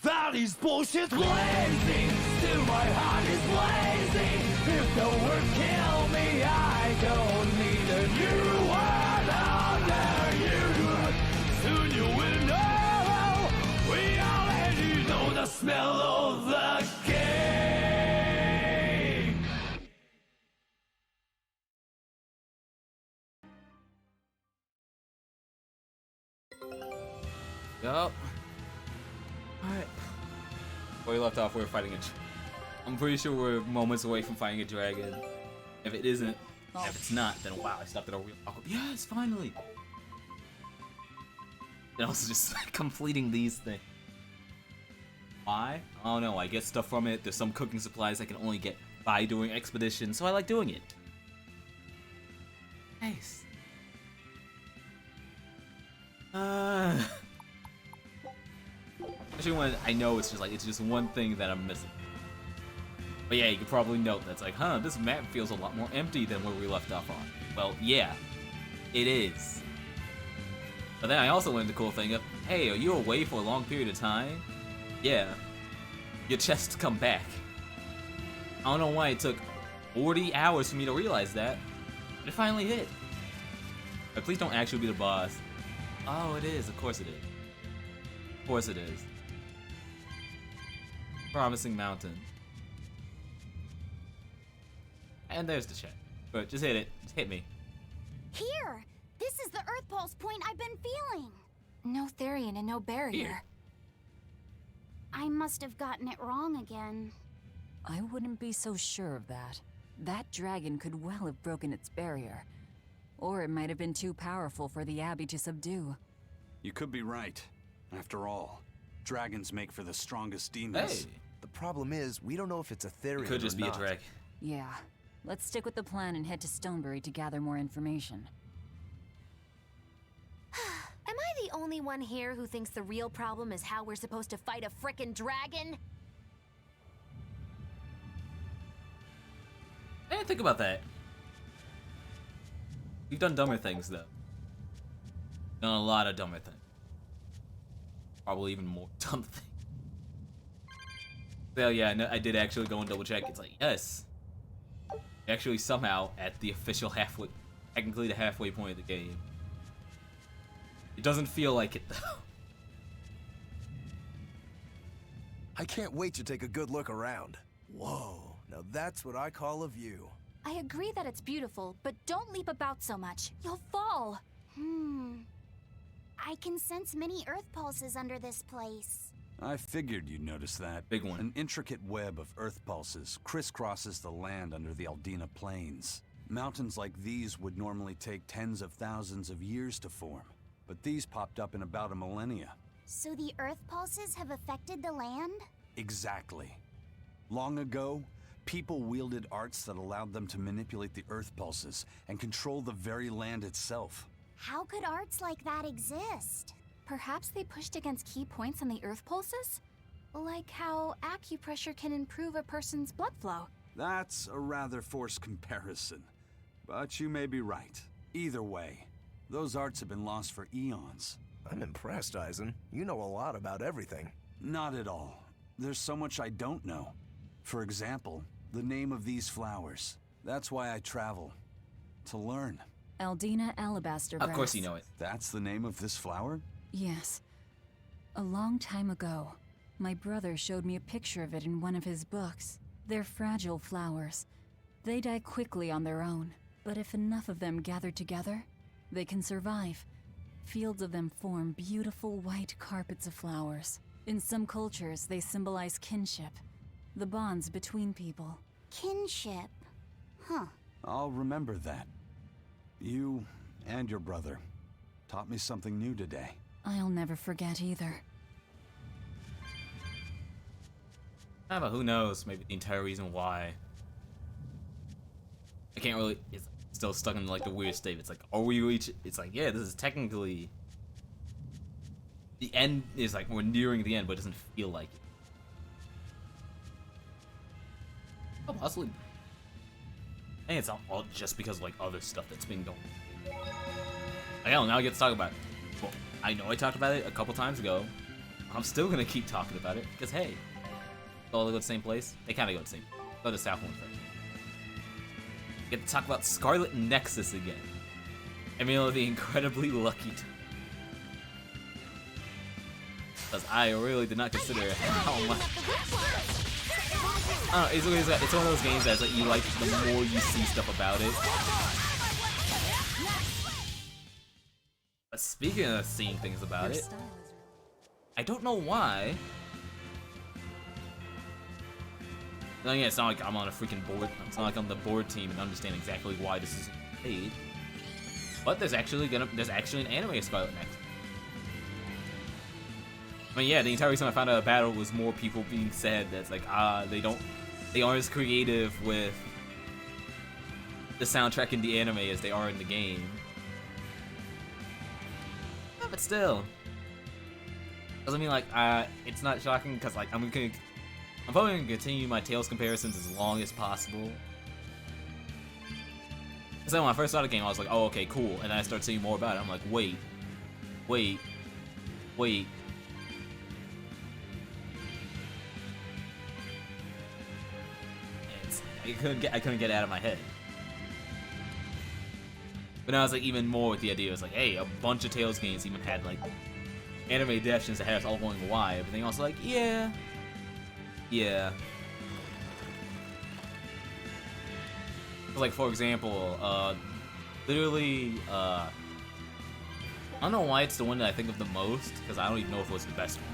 Valley's bullshit lazy. Still my heart is blazing. If the word kill me, I don't need a new word under you. Soon you will know. We already know the smell of the king. Yup. Alright. Where we left off, we were fighting I'm pretty sure we're moments away from fighting a dragon. If it isn't, if it's not, then wow, I stopped at a real awkward. Yes, finally! And also just completing these things. Why? I don't know, I get stuff from it. There's some cooking supplies I can only get by doing expeditions, so I like doing it. Nice. Especially when I know it's just one thing that I'm missing. But yeah, you can probably note that's like, huh, this map feels a lot more empty than where we left off on. Well, yeah, it is. But then I also learned the cool thing of, hey, are you away for a long period of time? Yeah. Your chest come back. I don't know why it took 40 hours for me to realize that, but it finally hit. But please don't actually be the boss. Oh, it is. Of course it is. Of course it is. Promising Mountain. And there's the check. But just hit it. Just hit me. Here! This is the Earth Pulse point I've been feeling! No Therian and no barrier. Here. I must have gotten it wrong again. I wouldn't be so sure of that. That dragon could well have broken its barrier. Or it might have been too powerful for the Abbey to subdue. You could be right. After all, dragons make for the strongest demons. Hey. The problem is, we don't know if it's a Therian It could just or be not. a dragon. Yeah. Let's stick with the plan and head to Stonebury to gather more information. Am I the only one here who thinks the real problem is how we're supposed to fight a frickin' dragon? I didn't think about that. We've done dumber things, though. Done a lot of dumber things. Probably even more dumb things. So yeah, no, I did actually go and double check. It's like, yes. Actually, somehow, at the official halfway, technically the halfway point of the game. It doesn't feel like it, though. I can't wait to take a good look around. Whoa, now that's what I call a view. I agree that it's beautiful, but don't leap about so much. You'll fall. I can sense many Earth pulses under this place. I figured you'd notice that. Big one. An intricate web of earth pulses crisscrosses the land under the Aldina Plains. Mountains like these would normally take tens of thousands of years to form, but these popped up in about a millennia. So the Earth pulses have affected the land? Exactly. Long ago, people wielded arts that allowed them to manipulate the earth pulses and control the very land itself. How could arts like that exist? Perhaps they pushed against key points on the Earth pulses? Like how acupressure can improve a person's blood flow. That's a rather forced comparison, but you may be right. Either way, those arts have been lost for eons. I'm impressed, Eisen. You know a lot about everything. Not at all. There's so much I don't know. For example, the name of these flowers. That's why I travel. To learn. Aldina alabaster Of course grass. you know it. That's the name of this flower? Yes. A long time ago, my brother showed me a picture of it in one of his books. They're fragile flowers. They die quickly on their own, but if enough of them gather together, they can survive. Fields of them form beautiful white carpets of flowers. In some cultures, they symbolize kinship, the bonds between people. Kinship. Huh. I'll remember that. You and your brother taught me something new today. I'll never forget either. But who knows? Maybe the entire reason why. I can't really. It's still stuck in like the weird state. It's like, are we reach? It's like, yeah, this is technically. The end is like we're nearing the end, but it doesn't feel like it. Oh, possibly. I think it's all just because of like other stuff that's been going. I don't know. Now I get to talk about it. Well, I know I talked about it a couple times ago, I'm still gonna keep talking about it, because hey, all go to the same place? They kinda go to the same place. Go to Southland first. Get to talk about Scarlet Nexus again. I mean, I'll be incredibly lucky to. Because I really did not consider how much. I don't know, it's one of those games that's like you like the more you see stuff about it. But speaking of seeing things about it, I don't know why. No, yeah, it's not like I'm on a freaking board. It's not like I'm the board team and understand exactly why this is paid. But there's actually an anime of Scarlet Nexus. I mean, yeah, the entire reason I found out about it was more people being said that's like, they aren't as creative with the soundtrack in the anime as they are in the game. Yeah, but still. Because I mean, like, it's not shocking because, like, I'm probably gonna continue my Tales comparisons as long as possible. Because then when I first started the game, I was like, oh, okay, cool. And then I started seeing more about it. I'm like, wait. I couldn't get it out of my head. But now it's like even more with the idea. It's like, hey, a bunch of Tales games even had like anime adaptations that had us all going, why? Everything else like, yeah. Like for example, literally, I don't know why it's the one that I think of the most, because I don't even know if it was the best one.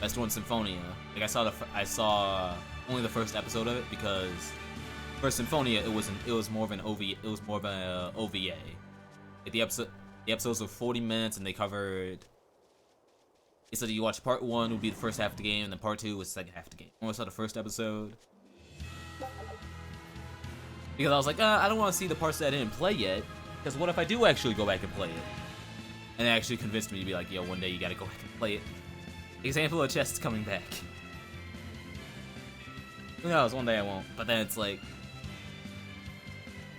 Best one, Symphonia. Like I saw only the first episode of it because for Symphonia it was more of an OVA. It was more of an OVA. Like the episodes were 40 minutes and they covered. It said you watch part 1 would be the first half of the game and then part 2 was the second half of the game. I saw the first episode because I was like, I don't want to see the parts that I didn't play yet. Because what if I do actually go back and play it? And it actually convinced me to be like, yo, one day you gotta go back and play it. Example of chests coming back. Who knows, one day I won't. But then it's like,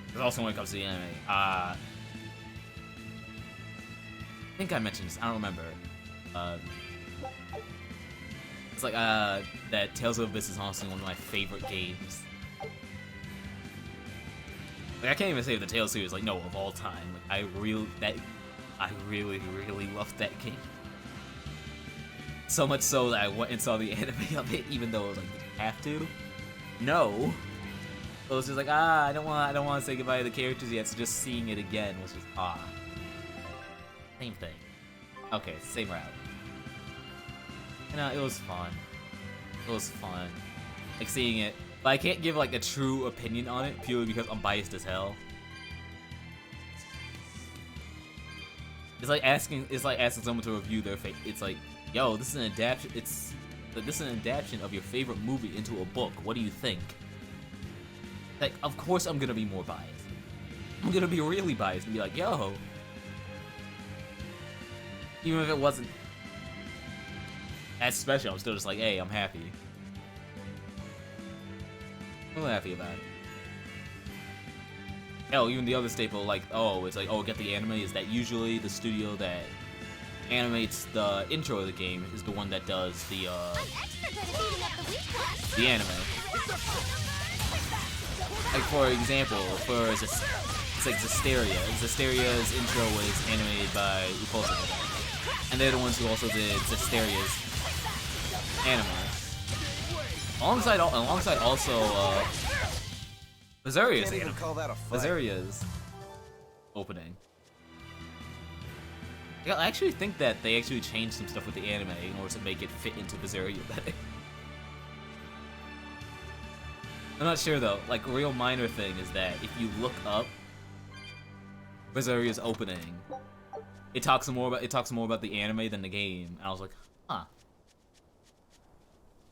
because also when it comes to the anime, I think I mentioned this, I don't remember. It's like, that Tales of Abyss is honestly one of my favorite games. Like, I can't even say the Tales series, like, no, of all time. Like, I really, really loved that game. So much so that I went and saw the anime of it, even though it was like, did you have to? No. It was just like, I don't want to say goodbye to the characters yet, so just seeing it again was just, same thing. Okay, same route. It was fun. It was fun. Like, seeing it. But I can't give, like, a true opinion on it, purely because I'm biased as hell. It's like asking someone to review their fate. It's like, yo, this is an adaptation. This is an adaptation of your favorite movie into a book. What do you think? Like, of course I'm gonna be more biased. I'm gonna be really biased and be like, yo. Even if it wasn't as special, I'm still just like, hey, I'm happy. I'm happy about it. Hell, even the other staple, like, it's like, get the anime, is that usually the studio that animates the intro of the game is the one that does the anime. Like, for example, it's like Zesteria. Zesteria's intro was animated by Repulsive. And they're the ones who also did Zesteria's anime. Alongside also, BERSERIA's anime. BERSERIA's opening. Yeah, I actually think that they actually changed some stuff with the anime in order to make it fit into BERSERIA better. I'm not sure though. Like, a real minor thing is that if you look up BERSERIA's opening, it talks more about the anime than the game. And I was like, huh.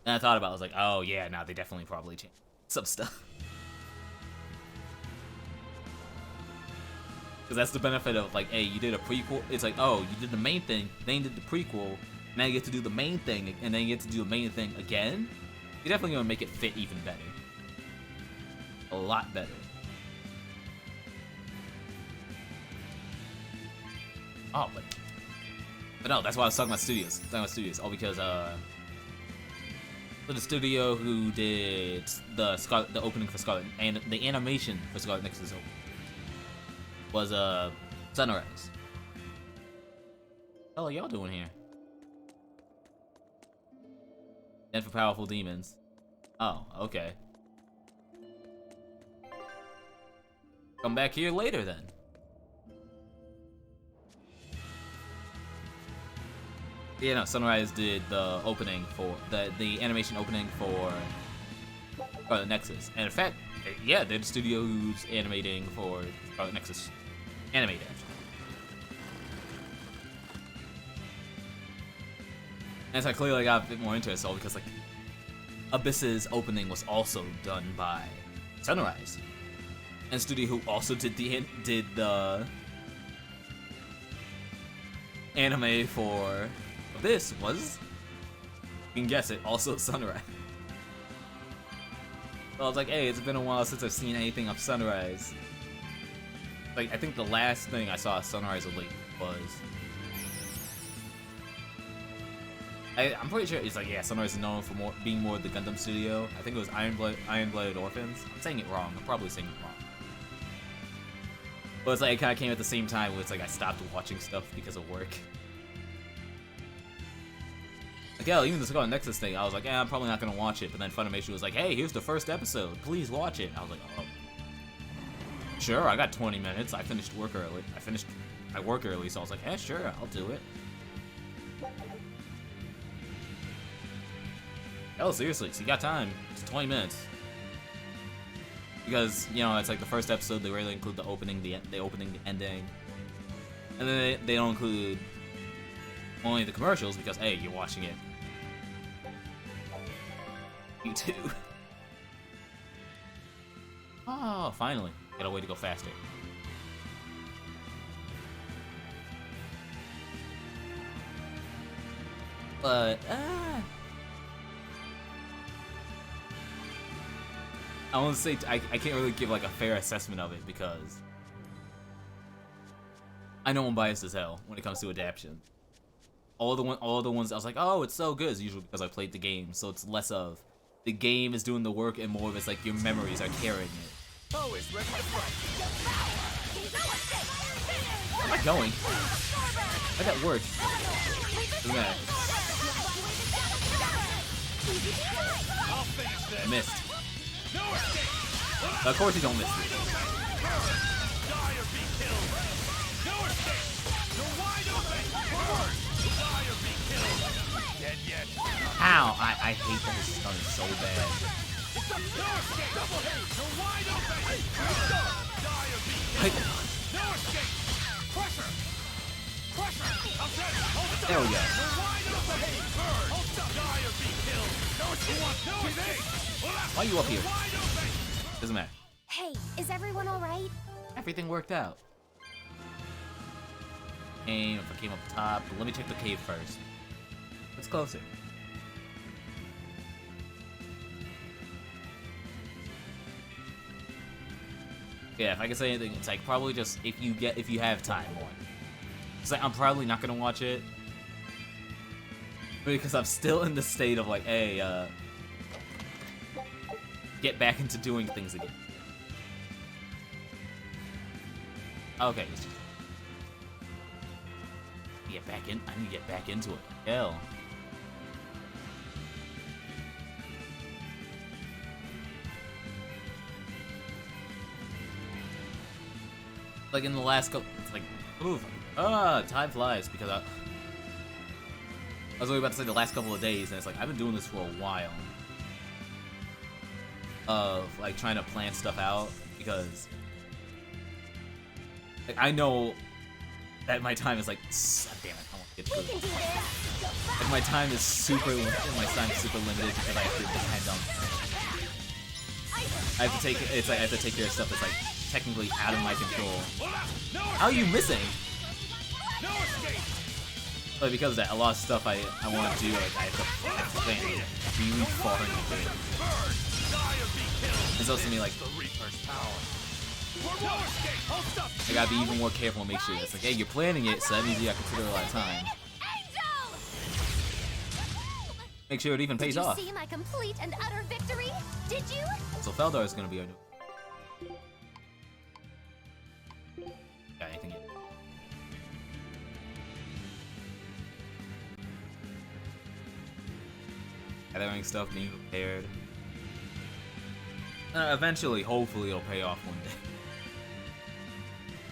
And I thought about it, I was like, oh yeah, they definitely probably changed some stuff. Because that's the benefit of, like, hey, you did a prequel. It's like, oh, you did the main thing, then you did the prequel, now you get to do the main thing, and then you get to do the main thing again. You're definitely going to make it fit even better. A lot better. Oh, but But no, that's why I was talking about studios. All because for the studio who did the opening for Scarlet and the animation for Scarlet Nexus was Sunrise. What are y'all doing here? And for Powerful Demons. Oh, okay. Come back here later then. Yeah, no, Sunrise did the opening for the animation opening for Scarlet Nexus, and in fact, yeah, they're the studio who's animating for Scarlet Nexus animated. And so I clearly got a bit more into it, so because like Abyss's opening was also done by Sunrise, and studio who also did the anime for Abyss was, you can guess it, also Sunrise. So I was like, hey, it's been a while since I've seen anything of Sunrise. Like, I think the last thing I saw of Sunrise Elite was... I'm pretty sure it's like, yeah, Sunrise is known for being more the Gundam studio. I think it was Iron-Blooded Orphans. I'm saying it wrong. I'm probably saying it wrong. But it's like, it kind of came at the same time where it's like I stopped watching stuff because of work. Like, yeah, even the Scarlet Nexus thing, I was like, yeah, I'm probably not gonna watch it. But then Funimation was like, hey, here's the first episode. Please watch it. I was like, oh. Sure, I got 20 minutes. I finished work early. I work early, so I was like, yeah, sure, I'll do it. Oh, seriously, so you got time. It's 20 minutes. Because, you know, it's like the first episode, they rarely include the opening, the ending. And then they don't include only the commercials because, hey, you're watching it. You too. Oh, finally. Got a way to go faster. But, I want to say I can't really give like a fair assessment of it because I know I'm biased as hell when it comes to adaptation. All the ones I was like, oh, it's so good is usually because I played the game, so it's less of the game is doing the work and more of it's like your memories are carrying it. Always ready to fight. Where am I going? How'd that work? Doesn't matter. I missed. Of course you don't miss it. Ow! I hate that his stun is so bad. There we go. Why are you up here? Doesn't matter. Hey, is everyone alright? Everything worked out. And if I came up top, but let me check the cave first. It's closer. Yeah, if I can say anything, it's like probably just if you have time more. It's like I'm probably not gonna watch it because I'm still in the state of like, hey, get back into doing things again. Okay. Get back in. I need to get back into it. Hell. Like in the last couple, it's like, oof, time flies because I was only about to say the last couple of days, and it's like I've been doing this for a while. Of like trying to plan stuff out because like, I know that my time is like, damn it, I want to get through it. Like my time is super limited because I have to depend on. I have to take it's like I have to take care of stuff that's like technically out of my control. How are you missing? But because of that, a lot of stuff I want to do, like I have to plan really far in advance. It's also me like I gotta be even more careful and make sure it's like, hey, you're planning it, so that means you gotta consider a lot of time. Make sure it even pays off. Did you see my complete and utter victory? Did you? So Feldar is gonna be our new. Got anything yet? Gathering stuff, being prepared. Eventually, hopefully, it'll pay off one day.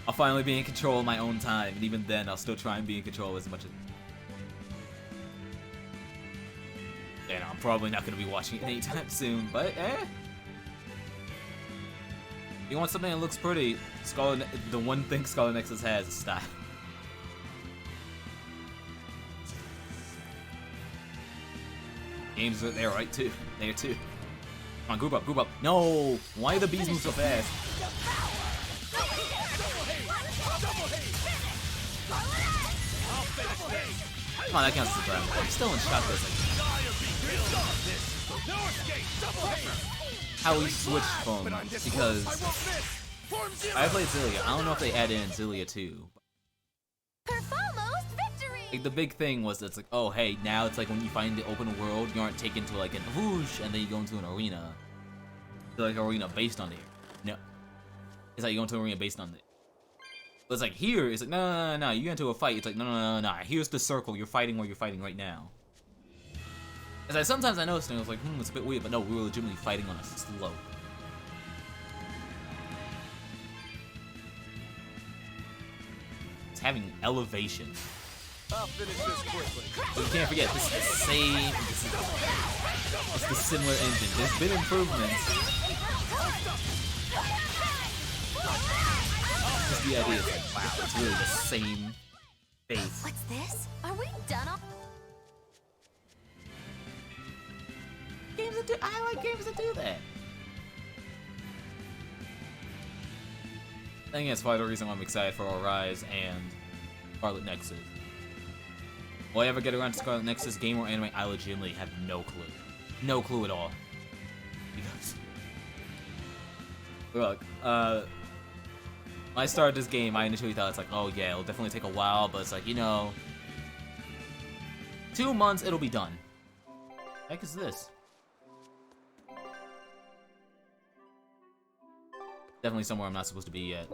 I'll finally be in control of my own time, and even then, I'll still try and be in control as much as. Yeah, no, I'm probably not gonna be watching it anytime soon, but you want something that looks pretty? The one thing Scarlet Nexus has is style. Games are there, right? Too. There too. Come on, group up, group up. No! Why do the bees move so fast? Come on, that counts as a ground. I'm still in shock this. How we switched from because I played Zilia. I don't know if they added in Zilia too. Perfalmost victory! Like, the big thing was it's like, oh hey, now it's like when you find the open world, you aren't taken to like an whoosh and then you go into an arena. It's like an arena based on it. No. It's like you go into an arena based on it. But it's like here, it's like no, you get into a fight, it's like no. Here's the circle, you're fighting where you're fighting right now. It's like sometimes I notice things, I was like, it's a bit weird, but no, we were legitimately fighting on a slope. It's having elevation. I'll finish this quickly. But you can't forget, this is the same, it's the similar engine. There's been improvements. Just the idea is like, wow, it's really the same base. What's this? Are we done? I like games that do that. I think that's probably the reason why I'm excited for Arise and Scarlet Nexus. Will I ever get around to Scarlet Nexus game or anime? I legitimately have no clue. No clue at all. Because look, when I started this game, I initially thought it's like, oh yeah, it'll definitely take a while, but it's like, 2 months, it'll be done. What the heck is this? Definitely somewhere I'm not supposed to be yet.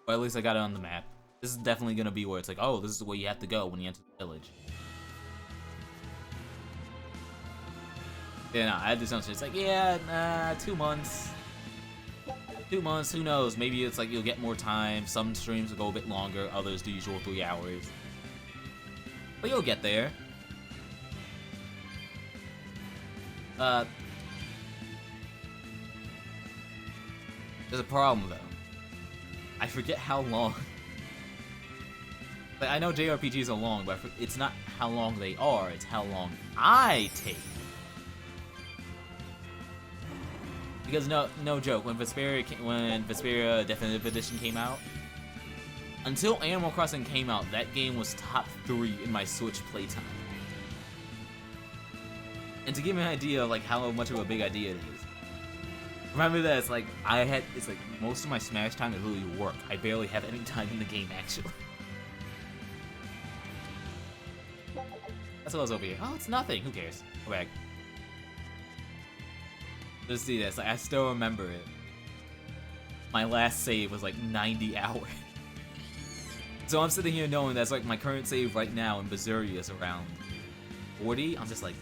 Or at least I got it on the map. This is definitely gonna be where it's like, oh, this is where you have to go when you enter the village. Yeah, no, I had this assumption. It's like, yeah, 2 months. 2 months, who knows? Maybe it's like you'll get more time. Some streams will go a bit longer, others the usual 3 hours. But you'll get there. There's a problem though. I forget how long. Like, I know JRPGs are long, but it's not how long they are, it's how long I take. Because no joke, when Vesperia Definitive Edition came out, until Animal Crossing came out, that game was top 3 in my Switch playtime. And to give you an idea of like how much of a big idea it is, remember that it's like most of my Smash time is literally work. I barely have any time in the game actually. That's what I was over here. Oh, it's nothing. Who cares? Go back. Just see this. Like, I still remember it. My last save was like 90 hours. So I'm sitting here knowing that's like my current save right now in BERSERIA is around 40. I'm just like,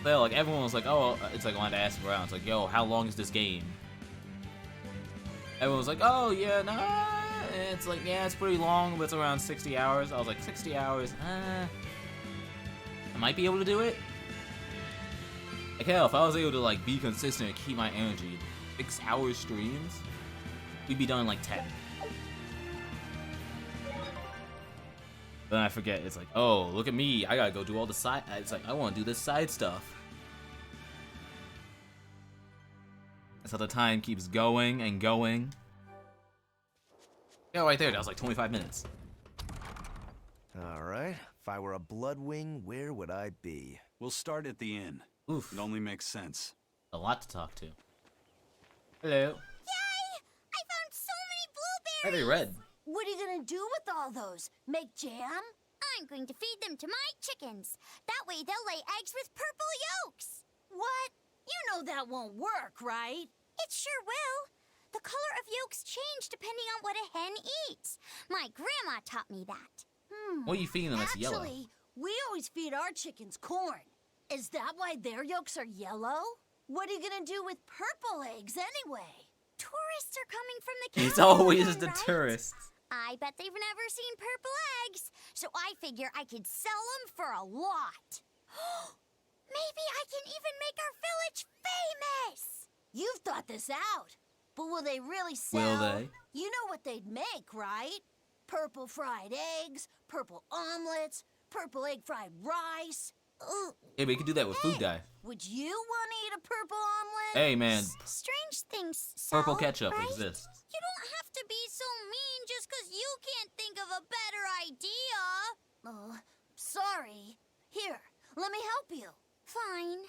Well, like everyone was like, oh, it's like I wanted to ask around. It's like, yo, how long is this game? Everyone was like, oh yeah, nah. It's like, yeah, it's pretty long, but it's around 60 hours. I was like, 60 hours? I might be able to do it. Like hell, if I was able to like be consistent and keep my energy, 6-hour streams, we'd be done in like 10. Then I forget. It's like, oh, look at me. I gotta go do all the side. It's like, I want to do this side stuff. That's how the time keeps going and going. Yeah, right there. That was like 25 minutes. All right. If I were a Bloodwing, where would I be? We'll start at the inn. Oof. It only makes sense. A lot to talk to. Hello. Yay! I found so many Are blueberries! they red? What are you gonna gonna do with all those? Make jam? I'm going to feed them to my chickens. That way they'll lay eggs with purple yolks. What? You know that won't work, right? It sure will. The color of yolks change depending on what a hen eats. My grandma taught me that. What are you feeding them that's yellow? Actually, we always feed our chickens corn. Is that why their yolks are yellow? What are you gonna do with purple eggs anyway? Tourists are coming from the capital. It's always again, the right? tourists. I bet they've never seen purple eggs, so I figure I could sell them for a lot. Maybe I can even make our village famous. You've thought this out. But will they really sell? Will they? You know what they'd make, right? Purple fried eggs, purple omelets, purple egg fried rice. Yeah, but you could do that with food dye. Would you want to eat a purple omelet? Hey, man, Strange things sell, purple ketchup right? exists. You don't have to be so mean just 'cause you can't think of a better idea. Oh, sorry. Here, let me help you. Fine.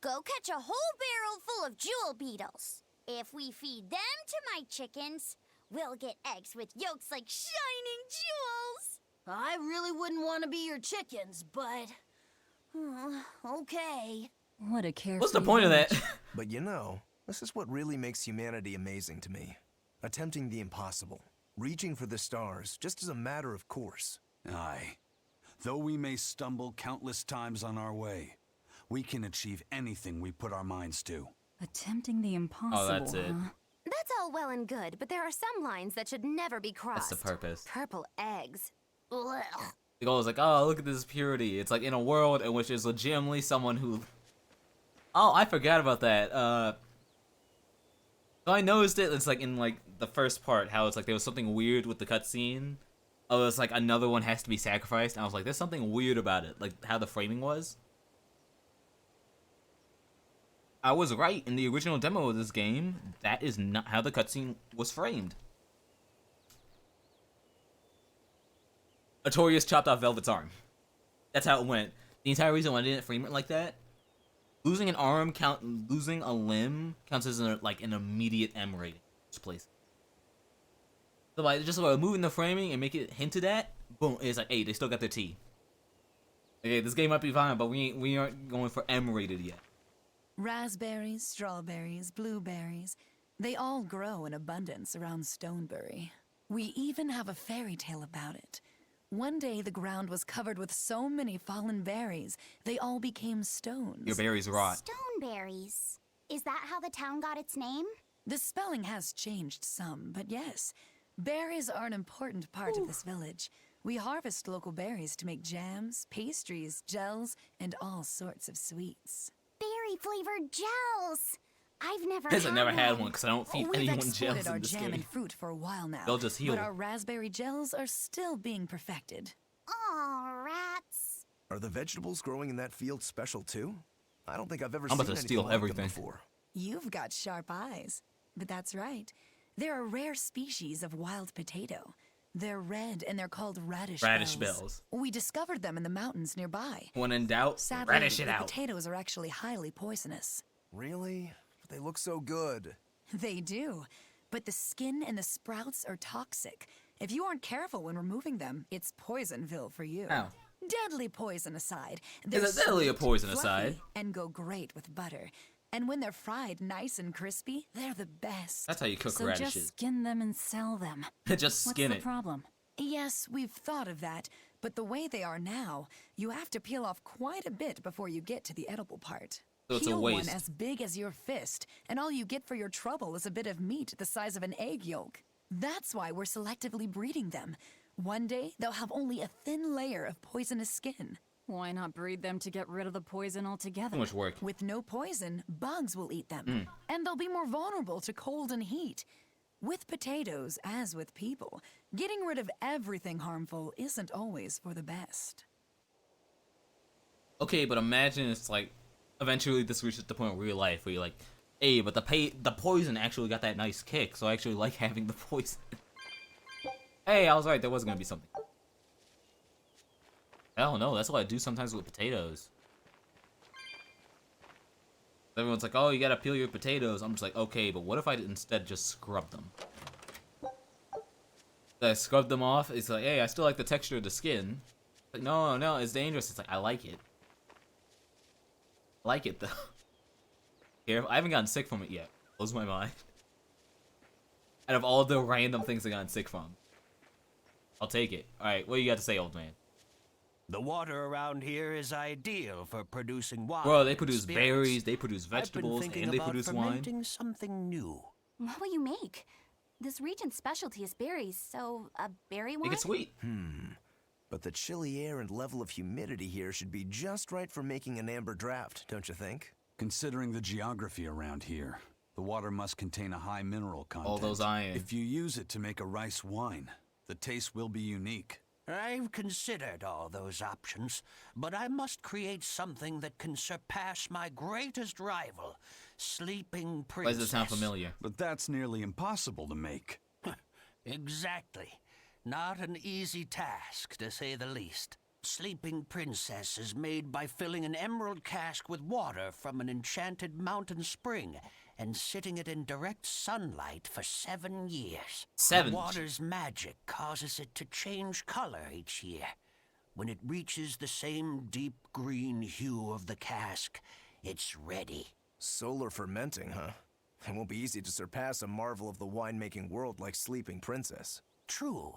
Go catch a whole barrel full of jewel beetles. If we feed them to my chickens, we'll get eggs with yolks like shining jewels. I really wouldn't want to be your chickens, but... okay. What a carefree What's the point of that? But you know, this is what really makes humanity amazing to me. Attempting the impossible. Reaching for the stars, just as a matter of course. Aye. Though we may stumble countless times on our way, we can achieve anything we put our minds to. Attempting the impossible, Oh, that's it. huh? That's all well and good, but there are some lines that should never be crossed. That's the purpose. Purple eggs. Blech. The goal is like, oh, look at this purity. It's like in a world in which there's legitimately someone who... Oh, I forgot about that. So I noticed it, it's like in like the first part, how it's like there was something weird with the cutscene. Oh, it's like another one has to be sacrificed. And I was like, there's something weird about it, like how the framing was. I was right. In the original demo of this game, that is not how the cutscene was framed. Artorias chopped off Velvet's arm. That's how it went. The entire reason why I didn't frame it like that, losing an arm losing a limb counts as an immediate M rating. This place. So by just moving the framing and make it hinted at, boom, it's like, hey, they still got their T. Okay, this game might be fine, but we aren't going for M rated yet. Raspberries, strawberries, blueberries, they all grow in abundance around Stonebury. We even have a fairy tale about it. One day the ground was covered with so many fallen berries, they all became stones. Your berries rot. Stoneberries. Is that how the town got its name? The spelling has changed some, but yes, berries are an important part of this village. We harvest local berries to make jams, pastries, gels, and all sorts of sweets. Berry-flavored gels. I've never Guess had I never had one. one because I don't feed We've anyone exported gels our in this jam game. and fruit for a while now. They'll just heal. But our raspberry gels are still being perfected. Aw, rats. Are the vegetables growing in that field special too? I don't think I've ever I'm seen about to anything steal like them everything. before. You've got sharp eyes. But that's right. They're a rare species of wild potato. They're red and they're called radish bells. We discovered them in the mountains nearby. When in doubt, Sadly, radish it the out. potatoes are actually highly poisonous. Really? But they look so good. They do. But the skin and the sprouts are toxic. If you aren't careful when removing them, it's Poisonville for you. Ow. Deadly poison aside, they're Is it deadly a sweet, poison fluffy, aside? and go great with butter. And when they're fried nice and crispy, they're the best. That's how you cook So radishes. just skin them and sell them. Just What's skin the it. problem? Yes, we've thought of that, but the way they are now, you have to peel off quite a bit before you get to the edible part. So it's a Peel waste. one as big as your fist, and all you get for your trouble is a bit of meat the size of an egg yolk. That's why we're selectively breeding them. One day, they'll have only a thin layer of poisonous skin. Why not breed them to get rid of the poison altogether? Too much work. With no poison, bugs will eat them, and they'll be more vulnerable to cold and heat. With potatoes, as with people, getting rid of everything harmful isn't always for the best. Okay, but imagine it's like, eventually this reaches the point of real life where you're like, hey, but the poison actually got that nice kick, so I actually like having the poison. Hey, I was right, there was gonna be something. I don't know, that's what I do sometimes with potatoes. Everyone's like, oh, you gotta peel your potatoes. I'm just like, okay, but what if I instead just scrub them? I scrubbed them off. It's like, hey, I still like the texture of the skin. Like, no, no, it's dangerous. It's like, I like it. I like it though. Here, I haven't gotten sick from it yet. Blows my mind. Out of all the random things I gotten sick from, I'll take it. All right, what do you got to say, old man? The water around here is ideal for producing wine. Bro, they produce and spirits. berries, they produce vegetables, I've been and thinking they about produce wine. fermenting something new. What will you make? This region's specialty is berries, so a berry wine? Make it sweet. But the chilly air and level of humidity here should be just right for making an amber draft, don't you think? Considering the geography around here, the water must contain a high mineral content. All those iron. If you use it to make a rice wine, the taste will be unique. I've considered all those options, but I must create something that can surpass my greatest rival, Sleeping Why Princess. does it sound familiar? But that's nearly impossible to make. Exactly. Not an easy task, to say the least. Sleeping Princess is made by filling an emerald cask with water from an enchanted mountain spring and sitting it in direct sunlight for 7 years. 7 The water's magic causes it to change color each year. When it reaches the same deep green hue of the cask, it's ready. Solar fermenting, huh? It won't be easy to surpass a marvel of the winemaking world like Sleeping Princess. True,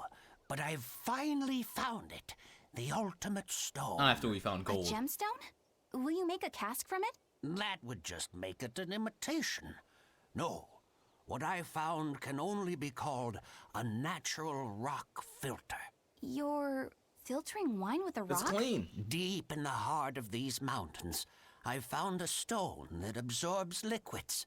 but I've finally found it. The ultimate stone. Not after we found A gold. gemstone? Will you make a cask from it? That would just make it an imitation. No, what I found can only be called a natural rock filter. You're filtering wine with a It's rock? clean. Deep in the heart of these mountains, I found a stone that absorbs liquids.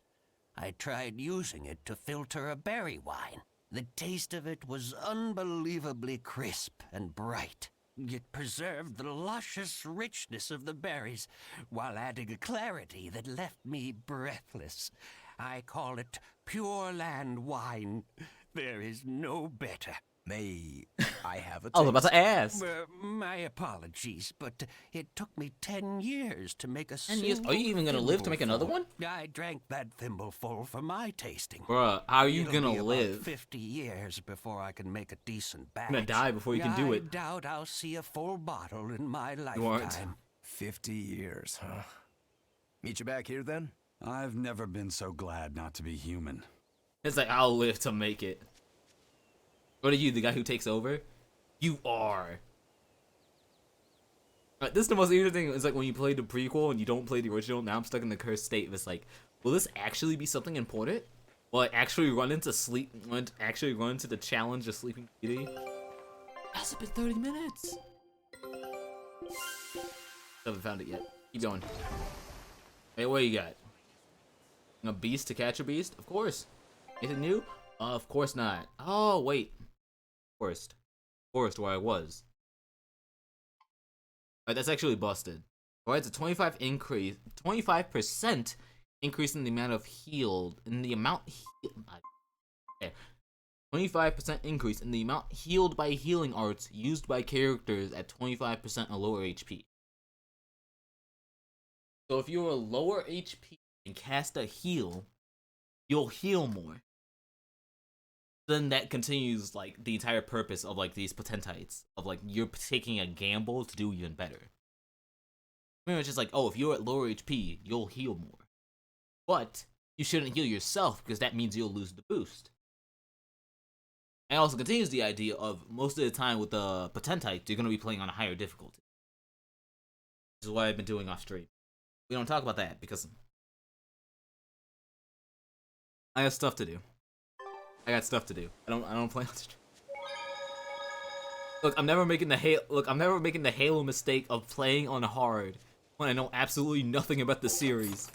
I tried using it to filter a berry wine. The taste of it was unbelievably crisp and bright. It preserved the luscious richness of the berries while adding a clarity that left me breathless. I call it Pure Land wine. There is no better. May I have a I was about taste? to ask. My apologies, but it took me 10 years to make a 10 years? Are you even gonna live to make another one? I drank that thimbleful for my tasting. Bruh, how are you It'll gonna be about live? 50 years before I can make a decent batch. You're gonna die before you can do I it. doubt I'll see a full bottle in my You aren't. lifetime. 50 years, huh? Meet you back here then? I've never been so glad not to be human. It's like, I'll live to make it. What are you, the guy who takes over? You are. This is the most interesting thing. It's like when you play the prequel and you don't play the original. Now I'm stuck in the cursed state. It's like, will this actually be something important? Will I actually run into actually run into the challenge of Sleeping Beauty? That's been 30 minutes. Haven't found it yet. Keep going. Hey, what you got? A beast to catch a beast? Of course. Anything new? Of course not. Oh, wait. Forest where I was. Alright, that's actually busted. Alright, it's a 25% increase in the amount of healed, okay. 25% increase in the amount healed by healing arts used by characters at 25% or lower HP. So if you're a lower HP and cast a heal, you'll heal more. Then that continues like the entire purpose of like these potentites of like you're taking a gamble to do even better. Pretty much just like, oh, if you're at lower HP, you'll heal more, but you shouldn't heal yourself because that means you'll lose the boost. And it also continues the idea of most of the time with the potentites, you're gonna be playing on a higher difficulty. This is what I've been doing off stream. We don't talk about that because I have stuff to do. I got stuff to do. I don't play on stream. Look, I'm never making the Halo mistake of playing on hard when I know absolutely nothing about the series.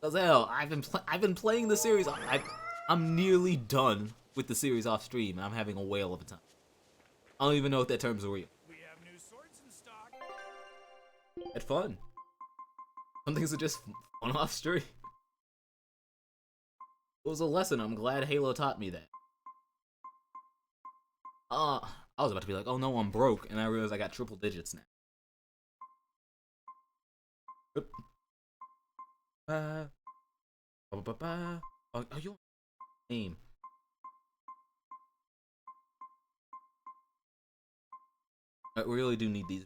Cause hell, I've been playing the series. I'm nearly done with the series off stream, and I'm having a whale of a time. I don't even know if that term's real. We have new swords in stock. Had fun. Some things are just fun off stream. It was a lesson. I'm glad Halo taught me that. I was about to be like, oh no, I'm broke, and I realized I got triple digits now. Oop. Oh, you name. I really do need these.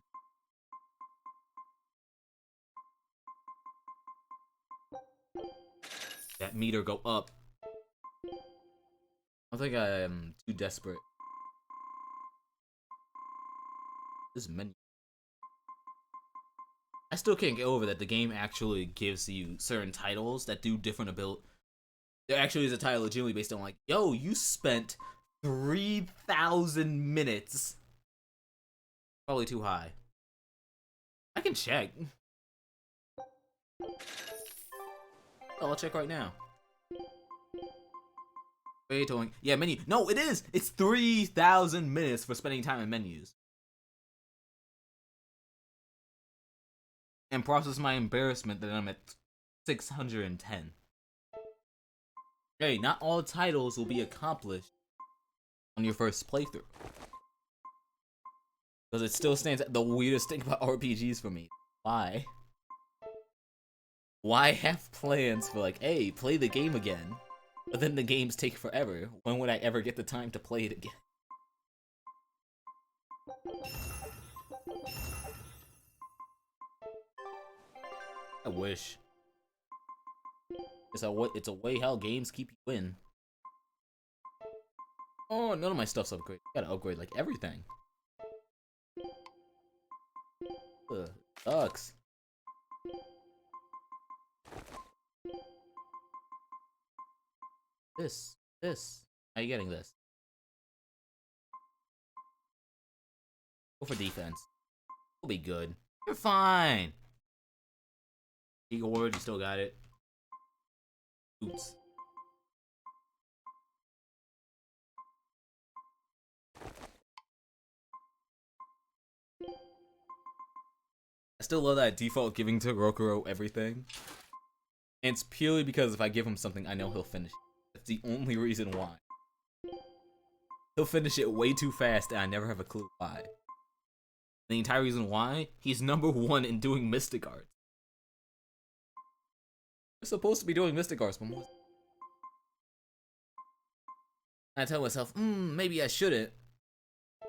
That meter go up. I don't think I am too desperate. This menu. I still can't get over that the game actually gives you certain titles that do different abilities. There actually is a title legitimately based on like, yo, you spent 3,000 minutes. Probably too high. I can check. Oh, I'll check right now. Wait, yeah, menu. No, it is. It's 3,000 minutes for spending time in menus. And process my embarrassment that I'm at 610. Hey, not all titles will be accomplished on your first playthrough. Because it still stands the weirdest thing about RPGs for me. Why? Why have plans for like, hey, play the game again, but then the games take forever? When would I ever get the time to play it again? I wish. It's a way how games keep you in. Oh, none of my stuff's upgraded. Gotta upgrade like everything. Ugh, sucks. This. How you getting this? Go for defense. We'll be good. You're fine. Eagle word, you still got it. Oops. I still love that default giving to Rokuro everything. And it's purely because if I give him something, I know he'll finish it. That's the only reason why. He'll finish it way too fast and I never have a clue why. The entire reason why, he's #1 in doing Mystic Arts. We're supposed to be doing Mystic Arts, but I tell myself, maybe I shouldn't.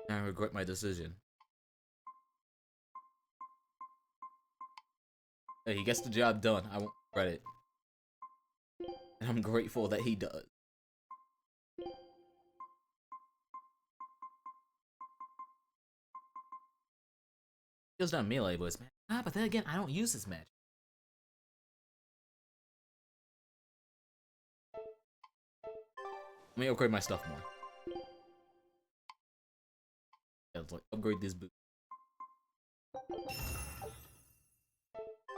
And I regret my decision. Hey, he gets the job done. I won't regret it. And I'm grateful that he does. Feels down melee, but it's but then again, I don't use this match. Let me upgrade my stuff more. Yeah, let's like upgrade this boot.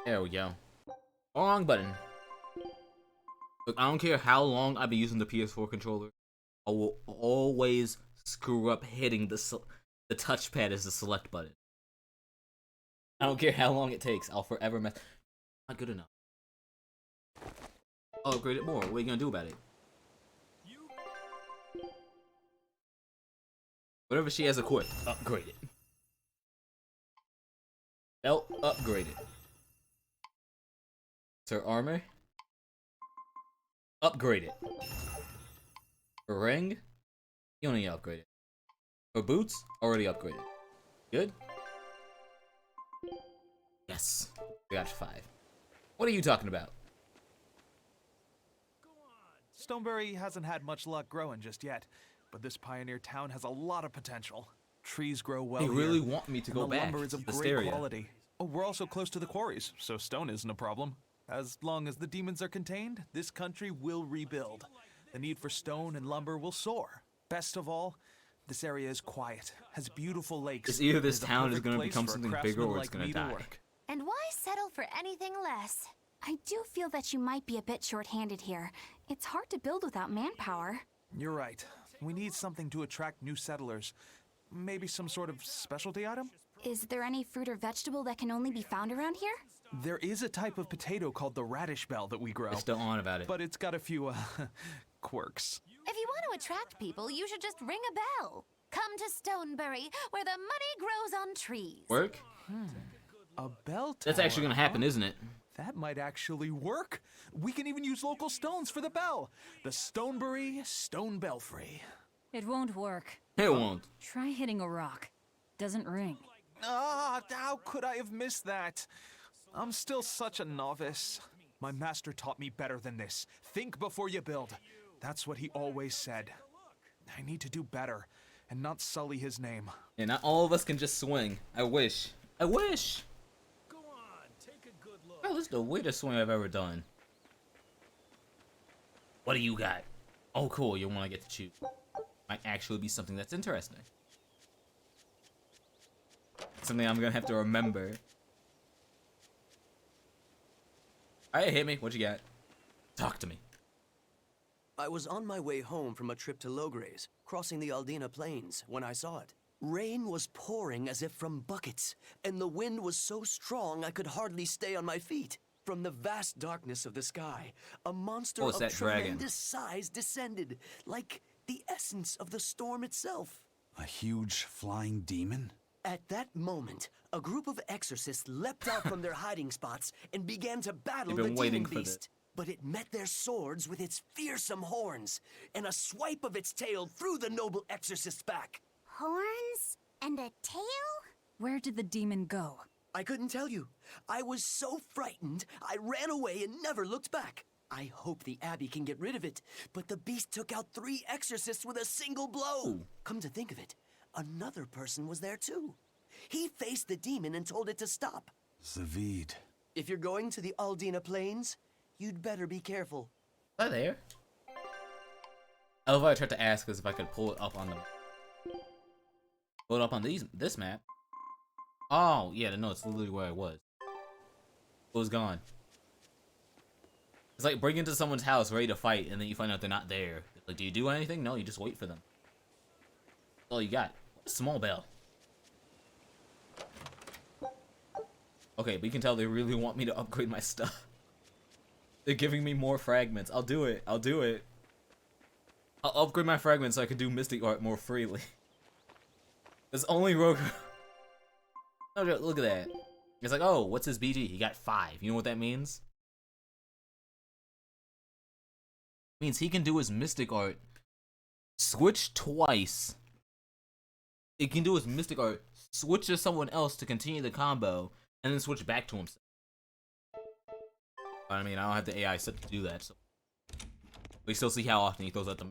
There we go. Wrong button. Look, I don't care how long I've been using the PS4 controller. I will always screw up hitting the touchpad as the select button. I don't care how long it takes. I'll forever mess. Not good enough. I'll upgrade it more. What are you gonna do about it? Whatever she has equipped, upgrade it. Belt, upgrade it. Her armor, upgrade it. Her ring, you don't need to upgrade it. Her boots, already upgraded. Good? Yes, we got 5. What are you talking about? Stoneberry hasn't had much luck growing just yet, but this pioneer town has a lot of potential. Trees grow well They really here, want me to and go the back. lumber is of great Hysteria. quality. Oh, we're also close to the quarries, so stone isn't a problem. As long as the demons are contained, this country will rebuild. The need for stone and lumber will soar. Best of all, this area is quiet, has beautiful lakes. It's either and this the town is perfect gonna place become for a something bigger craftsman or it's like gonna me to die. work. And why settle for anything less? I do feel that you might be a bit short-handed here. It's hard to build without manpower. You're right. We need something to attract new settlers. Maybe some sort of specialty item? Is there any fruit or vegetable that can only be found around here? There is a type of potato called the radish bell that we grow. They're still on about it. But it's got a few, quirks. If you want to attract people, you should just ring a bell. Come to Stoneberry, where the money grows on trees. Work? A bell tower? That's actually gonna happen, huh? isn't it? That might actually work. We can even use local stones for the bell. The Stoneberry Stone Belfry. It won't work. It won't. Try hitting a rock. Doesn't ring. How could I have missed that? I'm still such a novice. My master taught me better than this. Think before you build. That's what he always said. I need to do better and not sully his name. Yeah, not all of us can just swing. I wish. I wish. Go on, take a good look. Oh, this is the weirdest swing I've ever done. What do you got? Oh, cool. You want to get to choose. Might actually be something that's interesting. Something I'm gonna have to remember. Alright, hit me. What you got? Talk to me. I was on my way home from a trip to Logres, crossing the Aldina Plains, when I saw it. Rain was pouring as if from buckets, and the wind was so strong I could hardly stay on my feet. From the vast darkness of the sky, a monster of tremendous size descended, like the essence of the storm itself. A huge flying demon? At that moment, a group of exorcists leapt out from their hiding spots and began to battle the demon beast. But it met their swords with its fearsome horns, and a swipe of its tail threw the noble exorcist's back. Horns and a tail? Where did the demon go? I couldn't tell you. I was so frightened, I ran away and never looked back. I hope the Abbey can get rid of it, but the beast took out 3 exorcists with a single blow. Ooh. Come to think of it, another person was there too. He faced the demon and told it to stop. Zavid. If you're going to the Aldina Plains, you'd better be careful. Are there? I love what I tried to ask is if I could pull it up on the... Pull it up on this map. Oh, yeah, no, it's literally where I was. It was gone. It's like breaking into someone's house ready to fight, and then you find out they're not there. Like, do you do anything? No, you just wait for them. That's all you got. A small bell. Okay, but you can tell they really want me to upgrade my stuff. They're giving me more fragments. I'll do it. I'll do it. I'll upgrade my fragments so I can do mystic art more freely. There's only Rogue. Oh, look at that. It's like, oh, what's his BG? He got 5. You know what that means? It means he can do his mystic art. Switch twice. It can do his mystic art. Switch to someone else to continue the combo. And then switch back to himself. I mean, I don't have the AI set to do that, so. We still see how often he throws out the...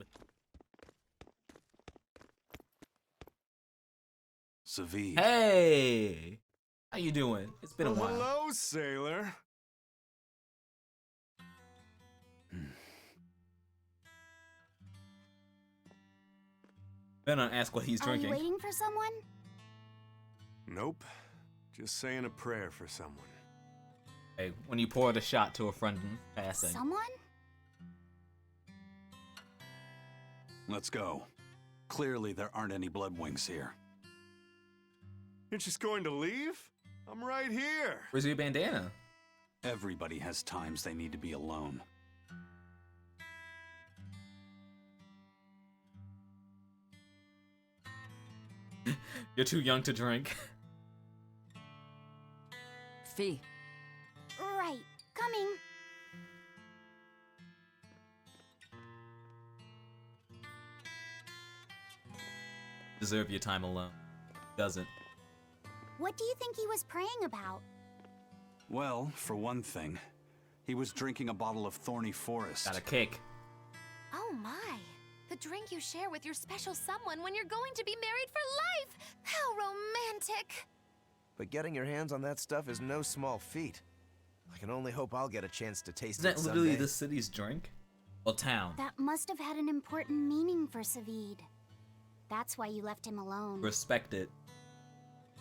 Zavid. Hey! How you doing? It's been a while. Hello, sailor. Better not ask what he's drinking. Are you waiting for someone? Nope. Just saying a prayer for someone. Hey, when you poured a shot to a friend in passing. Someone? Let's go. Clearly there aren't any bloodwings here. You're just going to leave? I'm right here. Where's your bandana? Everybody has times they need to be alone. You're too young to drink. Fee. Right. Coming. Deserve your time alone. Doesn't. What do you think he was praying about? Well, for one thing, he was drinking a bottle of Thorny Forest. Got a kick. Oh my. The drink you share with your special someone when you're going to be married for life! How romantic! But getting your hands on that stuff is no small feat. I can only hope I'll get a chance to taste Isn't it that literally someday. the city's drink? Well, town. That must have had an important meaning for Savid. That's why you left him alone. Respect it.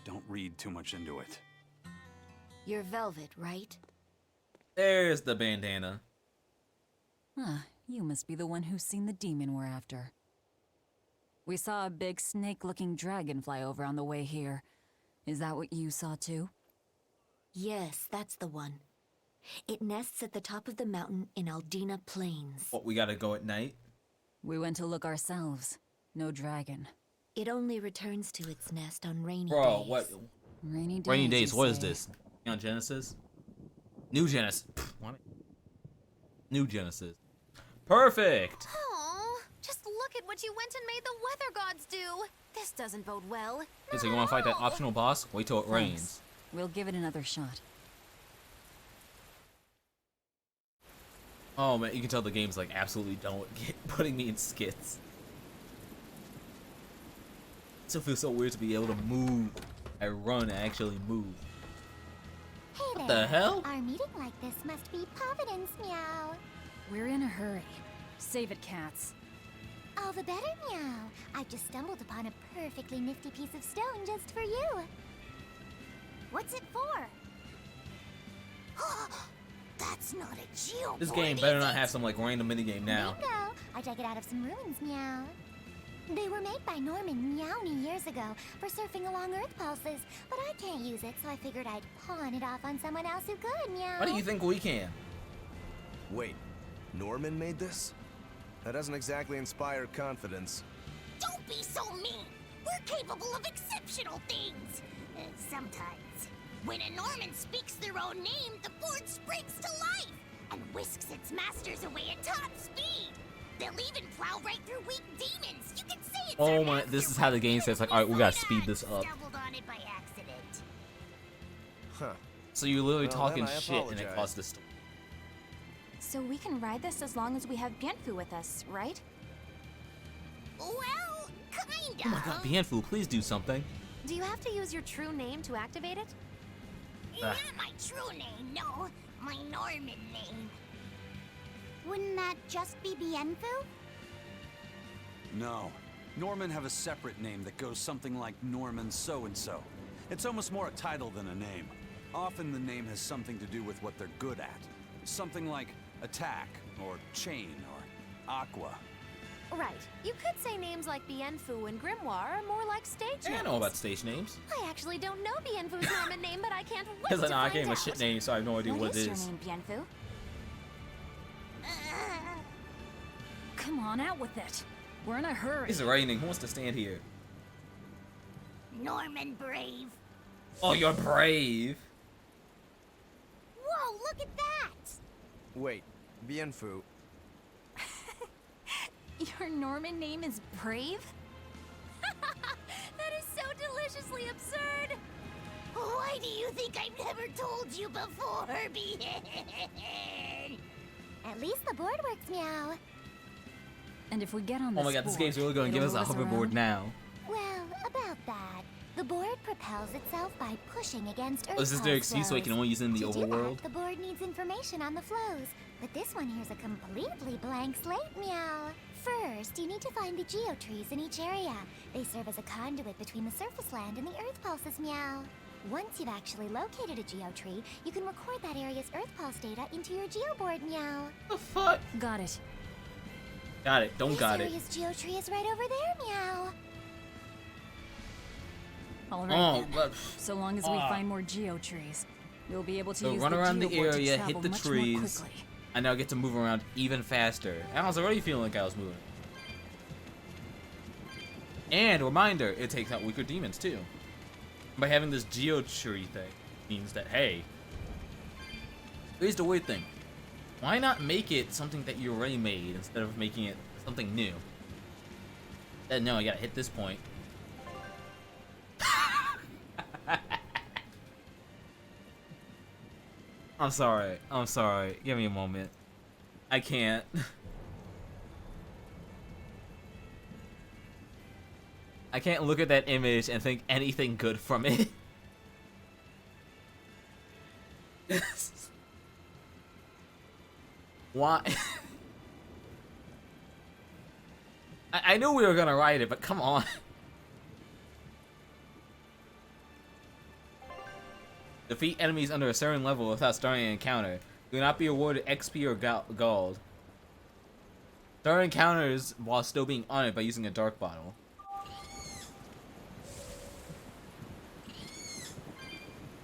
Don't read too much into it. You're Velvet, right? There's the bandana. Ah, you must be the one who's seen the demon we're after. We saw a big snake-looking dragon fly over on the way here. Is that what you saw too? Yes, that's the one. It nests at the top of the mountain in Aldina Plains. What, we gotta go at night? We went to look ourselves. No dragon. It only returns to its nest on rainy Bro, days. what? Rainy days. Rainy days, you what is say? this? On Genesis? New Genesis. What? New Genesis. Perfect! Oh, just look at what you went and made the weather gods do. This doesn't bode well. Okay, so you want to fight that optional boss? Wait till it Thanks. rains. We'll give it another shot. Oh man, you can tell the game's like absolutely done with putting me in skits. It still feels so weird to be able to move. I run and actually move. Hey What there. the hell? Our meeting like this must be Providence, meow. We're in a hurry. Save it, cats. All the better, meow. I've just stumbled upon a perfectly nifty piece of stone just for you. What's it for? That's not a geoboard. This game better not have some like random minigame now. Bingo! I dug it out of some ruins, meow. They were made by Norman Meowny years ago for surfing along Earth pulses, but I can't use it, so I figured I'd pawn it off on someone else who could, meow. Why do you think we can? Wait, Norman made this? That doesn't exactly inspire confidence. Don't be so mean! We're capable of exceptional things! Sometimes. When a Norman speaks their own name, the board springs to life and whisks its masters away at top speed. They'll even plow right through weak demons. You can say it's Oh my, this is how the game says like, alright, we gotta speed this up. stumbled on it by accident. Huh. So you're literally Well, talking then I shit and it apologize. caused this. So we can ride this as long as we have Bienfu with us, right? Well, kinda. Oh my god, Bienfu, please do something. Do you have to use your true name to activate it? Not my true name, no. My Norman name. Wouldn't that just be Bienfu? No. Norman have a separate name that goes something like Norman so-and-so. It's almost more a title than a name. Often the name has something to do with what they're good at. Something like attack, or chain, or aqua. Right. You could say names like Bienfu and Grimoire are more like stage I names. know about stage names. I actually don't know Bienfu's Norman name, but I can't wait Because to I know I find gave him a out. shit name, so I have no idea what it is is. your name, Bienfu? Come on, out with it. We're in a hurry. It's raining. Who wants to stand here? Norman Brave. Oh, you're brave. Whoa, look at that! Wait, Bienfu. Your Norman name is Brave? That is so deliciously absurd! Why do you think I've never told you before, Bien? At least the board works, meow. And if we get on Oh my god, this game's really going to give us a hoverboard now. Well, about that. The board propels itself by pushing against Earth. Oh, is this their excuse so we can only use it in the To do overworld? that, the board needs information on the flows, but this one here's a completely blank slate, meow. First, you need to find the geotrees in each area. They serve as a conduit between the surface land and the Earth pulses, meow. Once you've actually located a geotree, you can record that area's Earth pulse data into your geoboard, meow. The fuck? Got it. Got it. Don't got it. This area's geotree is right over there, meow. All right. Oh, then. but So long as we find more geotrees, we'll be able to so use run the around the geoboard to area, travel hit the much more trees. quickly. I now get to move around even faster. I was already feeling like I was moving. And reminder, it takes out weaker demons too. By having this geotree thing means that, hey, here's the weird thing. Why not make it something that you already made instead of making it something new? No, I gotta hit this point. I'm sorry. I'm sorry. Give me a moment. I can't. I can't look at that image and think anything good from it. Why? I knew we were gonna write it, but come on. Defeat enemies under a certain level without starting an encounter. Do not be awarded XP or gold. Start encounters while still being on it by using a dark bottle.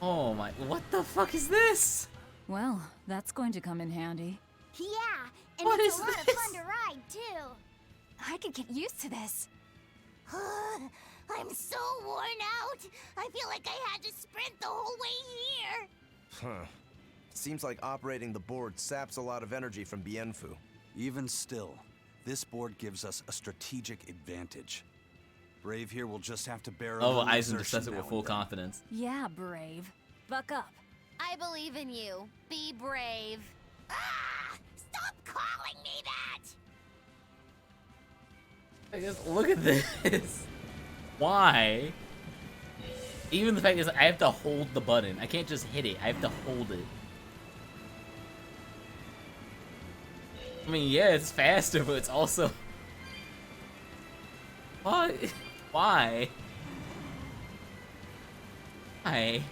Oh my, what the fuck is this? Well, that's going to come in handy. Yeah, and What it's is a lot of this? fun to ride, too. I could get used to this. I'm so worn out. I feel like I had to sprint the whole way here. Huh. Seems like operating the board saps a lot of energy from Bienfu. Even still, this board gives us a strategic advantage. Brave here will just have to bear a Oh, little Eisen just exertion says it with now full and then. confidence. Yeah, Brave. Buck up. I believe in you. Be brave. Ah! Stop calling me that! I guess, look at this. Why? Even the fact is, I have to hold the button. I can't just hit it. I have to hold it. I mean, yeah, it's faster, but it's also... What? Why? Why?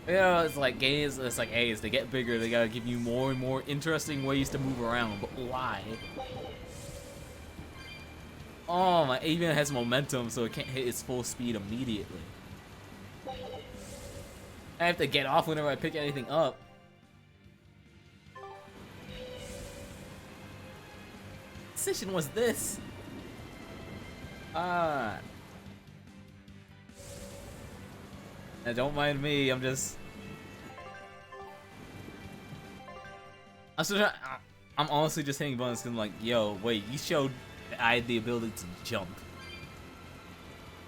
You know, it's like games, it's like, hey, as they get bigger, they gotta give you more and more interesting ways to move around, but why? Oh, my, it even has momentum, so it can't hit its full speed immediately. I have to get off whenever I pick anything up. What decision was this? Now, don't mind me, I'm still trying, I'm honestly just hitting buttons because I'm like, yo, wait, you showed I had the ability to jump.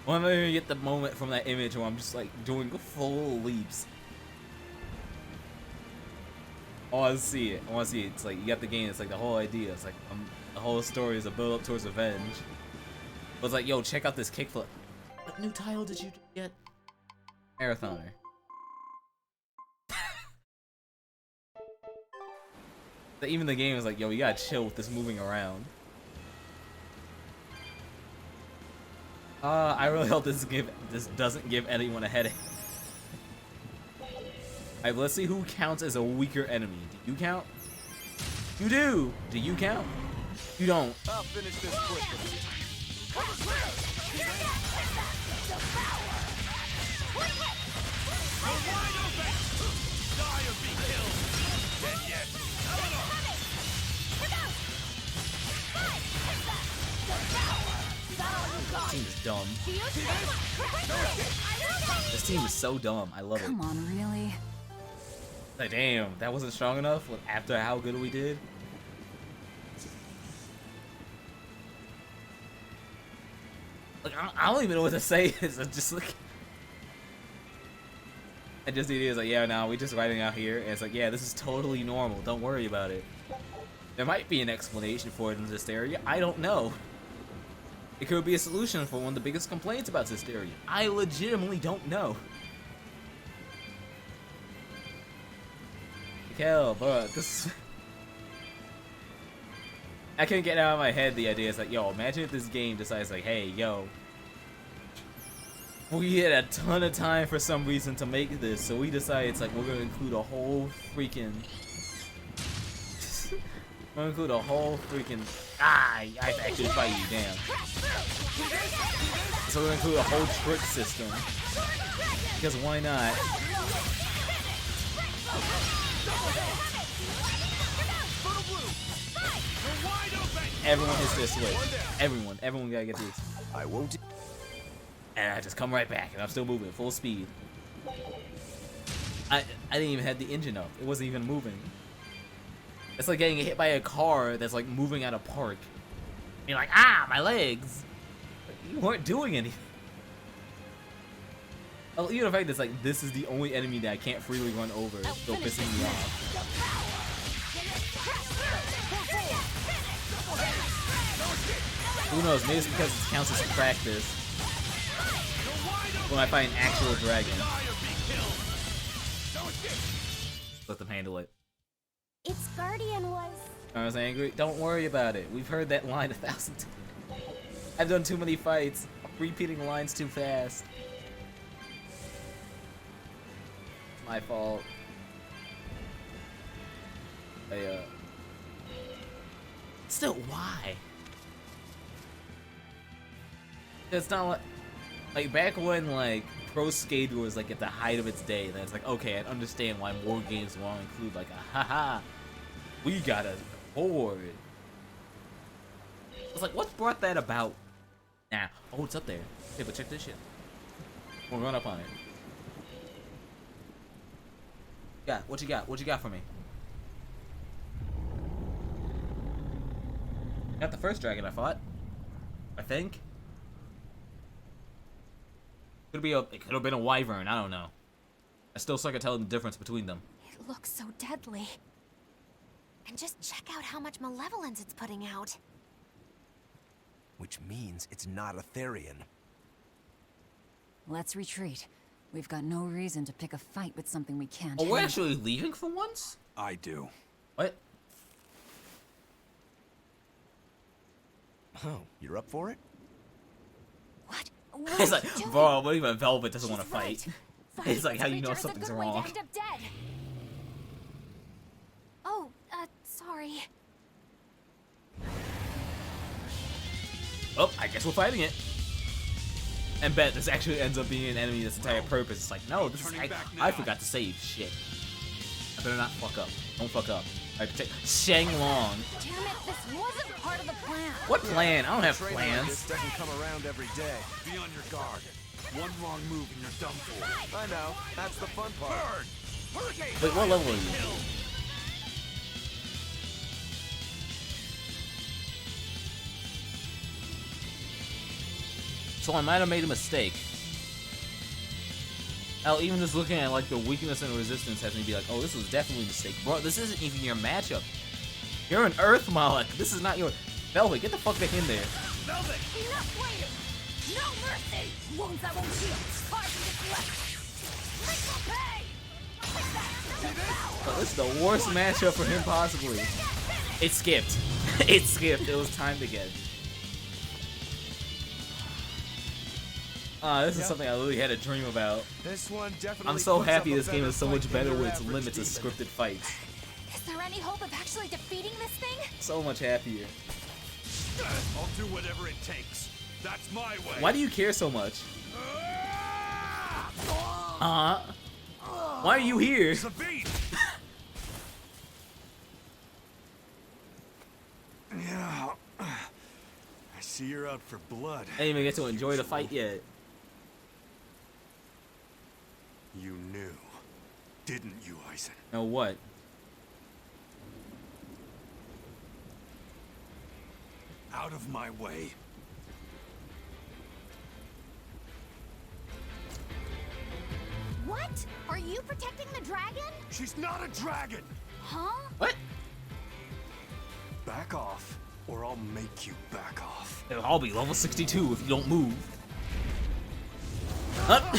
When am I gonna get the moment from that image where I'm just like doing full leaps? I wanna see it. I wanna see it. It's like you got the game. It's like the whole idea. It's like the whole story is a build up towards revenge. But it's like, yo, check out this kickflip. What new title did you get? Marathoner. Even the game is like, yo, you gotta chill with this moving around. I really hope this doesn't give anyone a headache. Alright, let's see who counts as a weaker enemy. Do you count? You do! Do you count? You don't. I'll finish this quickly. This team is dumb. This team is so dumb. I love it. Come on, really? Like, damn, that wasn't strong enough after how good we did. Like, I don't even know what to say. It's just like, I just the idea is like, yeah, no, we just writing out here, and it's like, yeah, this is totally normal. Don't worry about it. There might be an explanation for it in Hysteria. I don't know. It could be a solution for one of the biggest complaints about Hysteria. I legitimately don't know. Hell, bro, this. I can't get out of my head the idea. It's like, yo, imagine if this game decides, like, hey, yo, we had a ton of time for some reason to make this, so we decide it's like we're gonna include a whole freaking. We're gonna include a whole freaking. I have to actually fight you, damn. So we're gonna include a whole trick system. Because why not? Everyone hits their switch. Everyone gotta get this. I won't. And I just come right back, and I'm still moving full speed. I didn't even have the engine up. It wasn't even moving. It's like getting hit by a car that's like moving at a park. And you're like, ah, my legs. But you weren't doing anything. Oh, even the fact that it's like this is the only enemy that I can't freely run over is still pissing me off. Who knows? Maybe it's because it counts as practice when I fight an actual dragon. Let them handle it. Its guardian was... I was angry. Don't worry about it. We've heard that line 1,000 times. I've done too many fights. I'm repeating lines too fast. My fault. Still, why? It's not like back when like Pro Skater was like at the height of its day. Then it's like, okay, I understand why more games want to include like a haha. We got a board. It's like, what brought that about? Nah. Oh, it's up there. Hey, but check this shit. We'll run up on it. Yeah, what you got? What you got for me? Got the first dragon I fought. I think. It could have been a wyvern. I don't know. I still suck at telling the difference between them. It looks so deadly. And just check out how much malevolence it's putting out. Which means it's not a Therian. Let's retreat. We've got no reason to pick a fight with something we can't Oh, we're handle. actually leaving for once? I do. What? Oh, you're up for it? What? It's like, bro, what even Velvet doesn't want to Right. fight. Fighting It's like this how you know creature is a something's good way to wrong. end up dead. Oh, sorry. Oh, I guess we're fighting it. And bet this actually ends up being an enemy that's entire purpose. It's like, no, this is, I forgot to save. Shit. I better not fuck up. Don't fuck up. Alright, protect Shang Long. Damn it, this wasn't part of the plan. What plan? I don't have Training like plans. this doesn't come around every day. Be on your guard. One wrong move and you're done for. I know. That's the fun part. Wait, what level are you? So I might have made a mistake. Hell, even just looking at like the weakness and resistance has me be like, oh, this was definitely a mistake. Bro, this isn't even your matchup. You're an Earth Moloch. This is not your... Velvet, get the fuck back in there. Velvet! Enough waiting! No mercy! Wounds I won't heal! Hard to deflect! Lick will pay! Oh, this is the worst matchup for him possibly. It skipped. It skipped. It was timed again. This is something I literally had a dream about. This one definitely I'm so puts happy up a this game better is so fight much than better your with its average limits of demon. scripted fights. Is there any hope of actually defeating this thing? So much happier. I'll do whatever it takes. That's my way. Why do you care so much? Why are you here? Savine! Yeah. I see you're out for blood. I didn't even get to enjoy the fight yet. You knew, didn't you, Eisen? Know what? Out of my way. What? Are you protecting the dragon? She's not a dragon! Huh? What? Back off, or I'll make you back off. I'll be level 62 if you don't move. Up.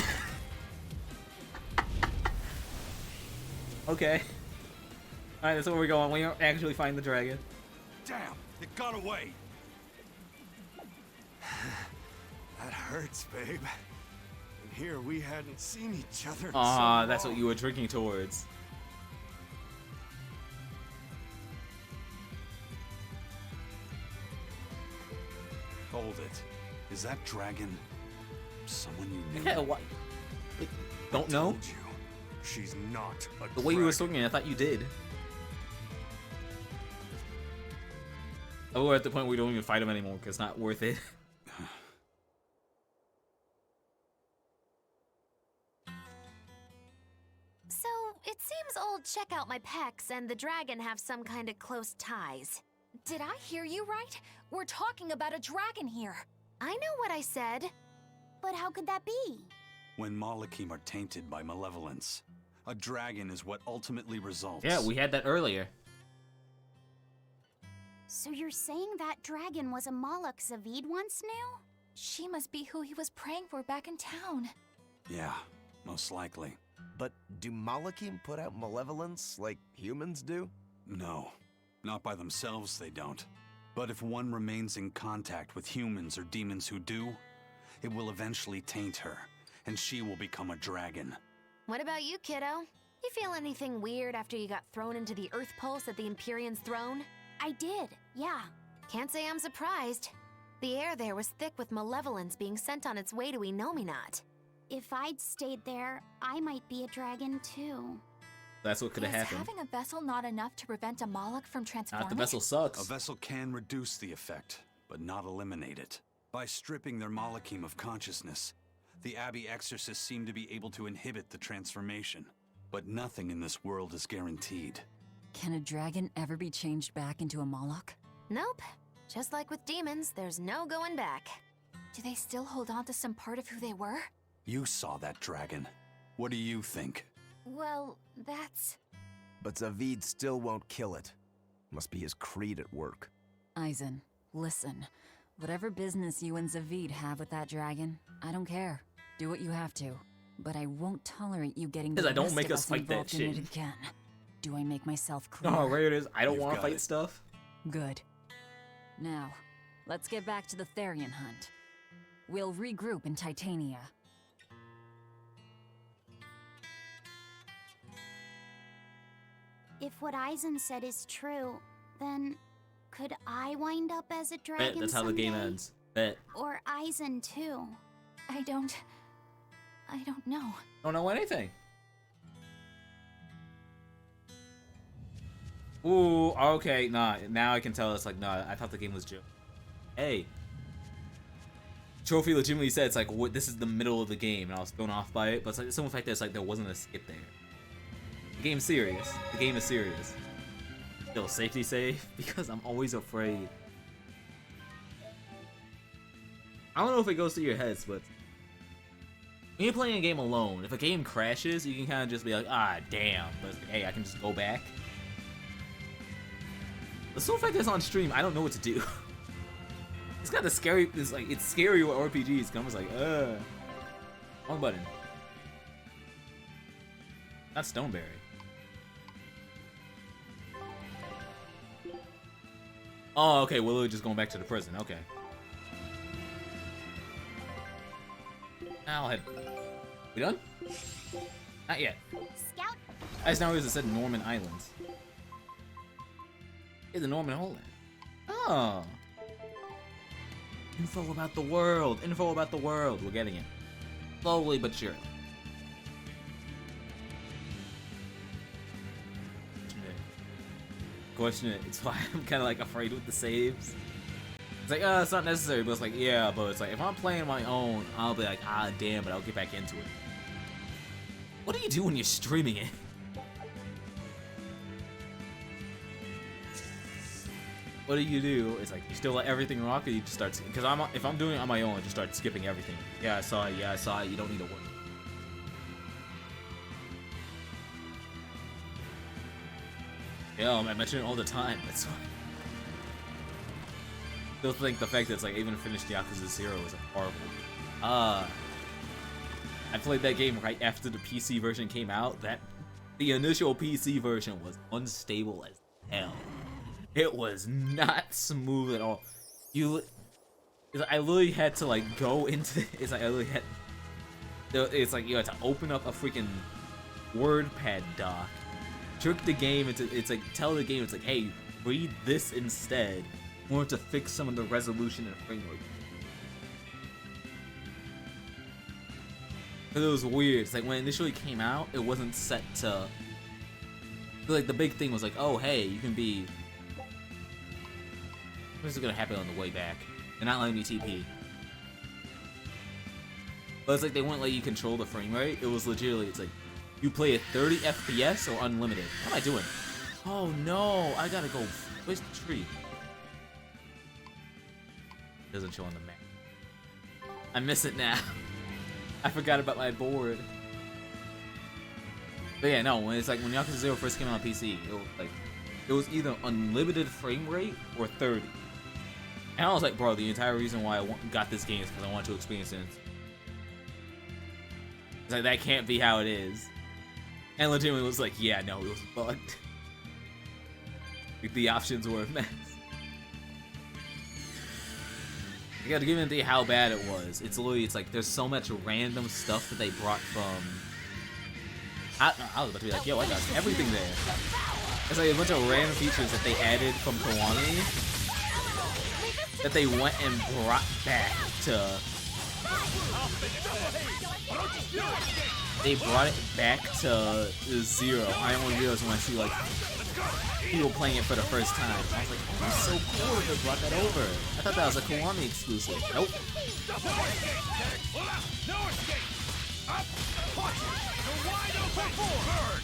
Okay. Alright, that's where we're going. We don't actually find the dragon. Damn, it got away. That hurts, babe. And here we hadn't seen each other in so long. That's what you were drinking towards. Hold it. Is that dragon someone you knew? Yeah, what? Wait, don't know? Told you. She's not a The way you were dragon. swinging, I thought you did. Oh, we're at the point where we don't even fight him anymore because it's not worth it. So, it seems old Check Out My Pecs and the dragon have some kind of close ties. Did I hear you right? We're talking about a dragon here. I know what I said. But how could that be? When Malachim are tainted by malevolence, a dragon is what ultimately results. Yeah, we had that earlier. So you're saying that dragon was a Moloch Zavid once knew? She must be who he was praying for back in town. Yeah, most likely. But do Malachim put out malevolence like humans do? No, not by themselves they don't. But if one remains in contact with humans or demons who do, it will eventually taint her, and she will become a dragon. What about you, kiddo? You feel anything weird after you got thrown into the Earth Pulse at the Empyrean's throne? I did, yeah. Can't say I'm surprised. The air there was thick with malevolence being sent on its way to Enominat. If I'd stayed there, I might be a dragon too. That's what could have Is happened. having a vessel not enough to prevent a Moloch from transforming? Not the vessel sucks. A vessel can reduce the effect, but not eliminate it. By stripping their Malachim of consciousness, the Abbey exorcists seem to be able to inhibit the transformation. But nothing in this world is guaranteed. Can a dragon ever be changed back into a Moloch? Nope. Just like with demons, there's no going back. Do they still hold on to some part of who they were? You saw that dragon. What do you think? Well, that's... But Zavid still won't kill it. Must be his creed at work. Eisen, listen. Whatever business you and Zavid have with that dragon, I don't care. Do what you have to. But I won't tolerate you getting the Because I don't rest make of us us fight that involved in shit. it again. Do I make myself clear? Oh, right it is. I don't You've want to got fight it. stuff. Good. Now, let's get back to the Therian hunt. We'll regroup in Titania. If what Eisen said is true, then could I wind up as a dragon Bet that's how the game someday? ends. Bet. Or Eisen too? I don't know. Don't know anything. Ooh, okay, nah. Now I can tell it's like, nah, I thought the game was joke. Hey. Trophy legitimately said it's like, what, this is the middle of the game, and I was thrown off by it, but it's like, some fact that it's like, there wasn't a skip there. The game's serious. The game is serious. Still, safety save, because I'm always afraid. I don't know if it goes through your heads, but when you're playing a game alone, if a game crashes, you can kind of just be like, ah, damn, but it's like, hey, I can just go back. The sole fact that it's on stream, I don't know what to do. It's kind of scary. It's like, it's scary with RPGs. I'm just like, wrong button. Not Stoneberry. Oh, okay. We're literally just going back to the prison. Okay. Now head. We done? Not yet. Scout. I just now realized it said Norman Islands. It's the Norman Homeland. Oh. Info about the world. Info about the world. We're getting it. Slowly but surely. Question it. It's why I'm kind of like afraid with the saves. It's like, it's not necessary, but it's like, yeah, but it's like, if I'm playing my own, I'll be like, ah, damn, but I'll get back into it. What do you do when you're streaming it? What do you do? It's like, you still let everything rock, or you just start, because if I'm doing it on my own, I just start skipping everything. Yeah, I saw it, you don't need to worry. Yeah, I mention it all the time, that's why. Still think the fact that it's like, even finished Yakuza 0 is horrible. I played that game right after the PC version came out. The initial PC version was unstable as hell. It was not smooth at all. I literally had to like go into it's like I literally had. It's like you had to open up a freaking WordPad doc, trick the game into. It's like tell the game it's like, hey, read this instead. In order to fix some of the resolution and frame rate. Cause it was weird. It's like when it initially came out, it wasn't set to. Like the big thing was like, oh hey, you can be. This is gonna happen on the way back. They're not letting me TP. But it's like they wouldn't let you control the frame rate. It was legitimately, it's like, you play at 30 FPS or unlimited. What am I doing? Oh no, I gotta go. Where's the tree? It doesn't show on the map. I miss it now. I forgot about my board. But yeah, no, when it's like when Yakuza 0 first came out on PC, it was either unlimited frame rate or 30. And I was like, bro, the entire reason why I got this game is because I wanted to experience it. It's like, that can't be how it is. And legitimately was like, yeah, no, it was bugged. Like, the options were a mess. You gotta give it how bad it was. It's literally, it's like, there's so much random stuff that they brought from... I was about to be like, yo, I got everything there. It's like a bunch of random features that they added from Kiwami that they went and brought back to... They brought it back to 0. I only realized when I see like people playing it for the first time. I was like, oh, that's so cool that they brought that over. I thought that was a Kiwami exclusive. Nope.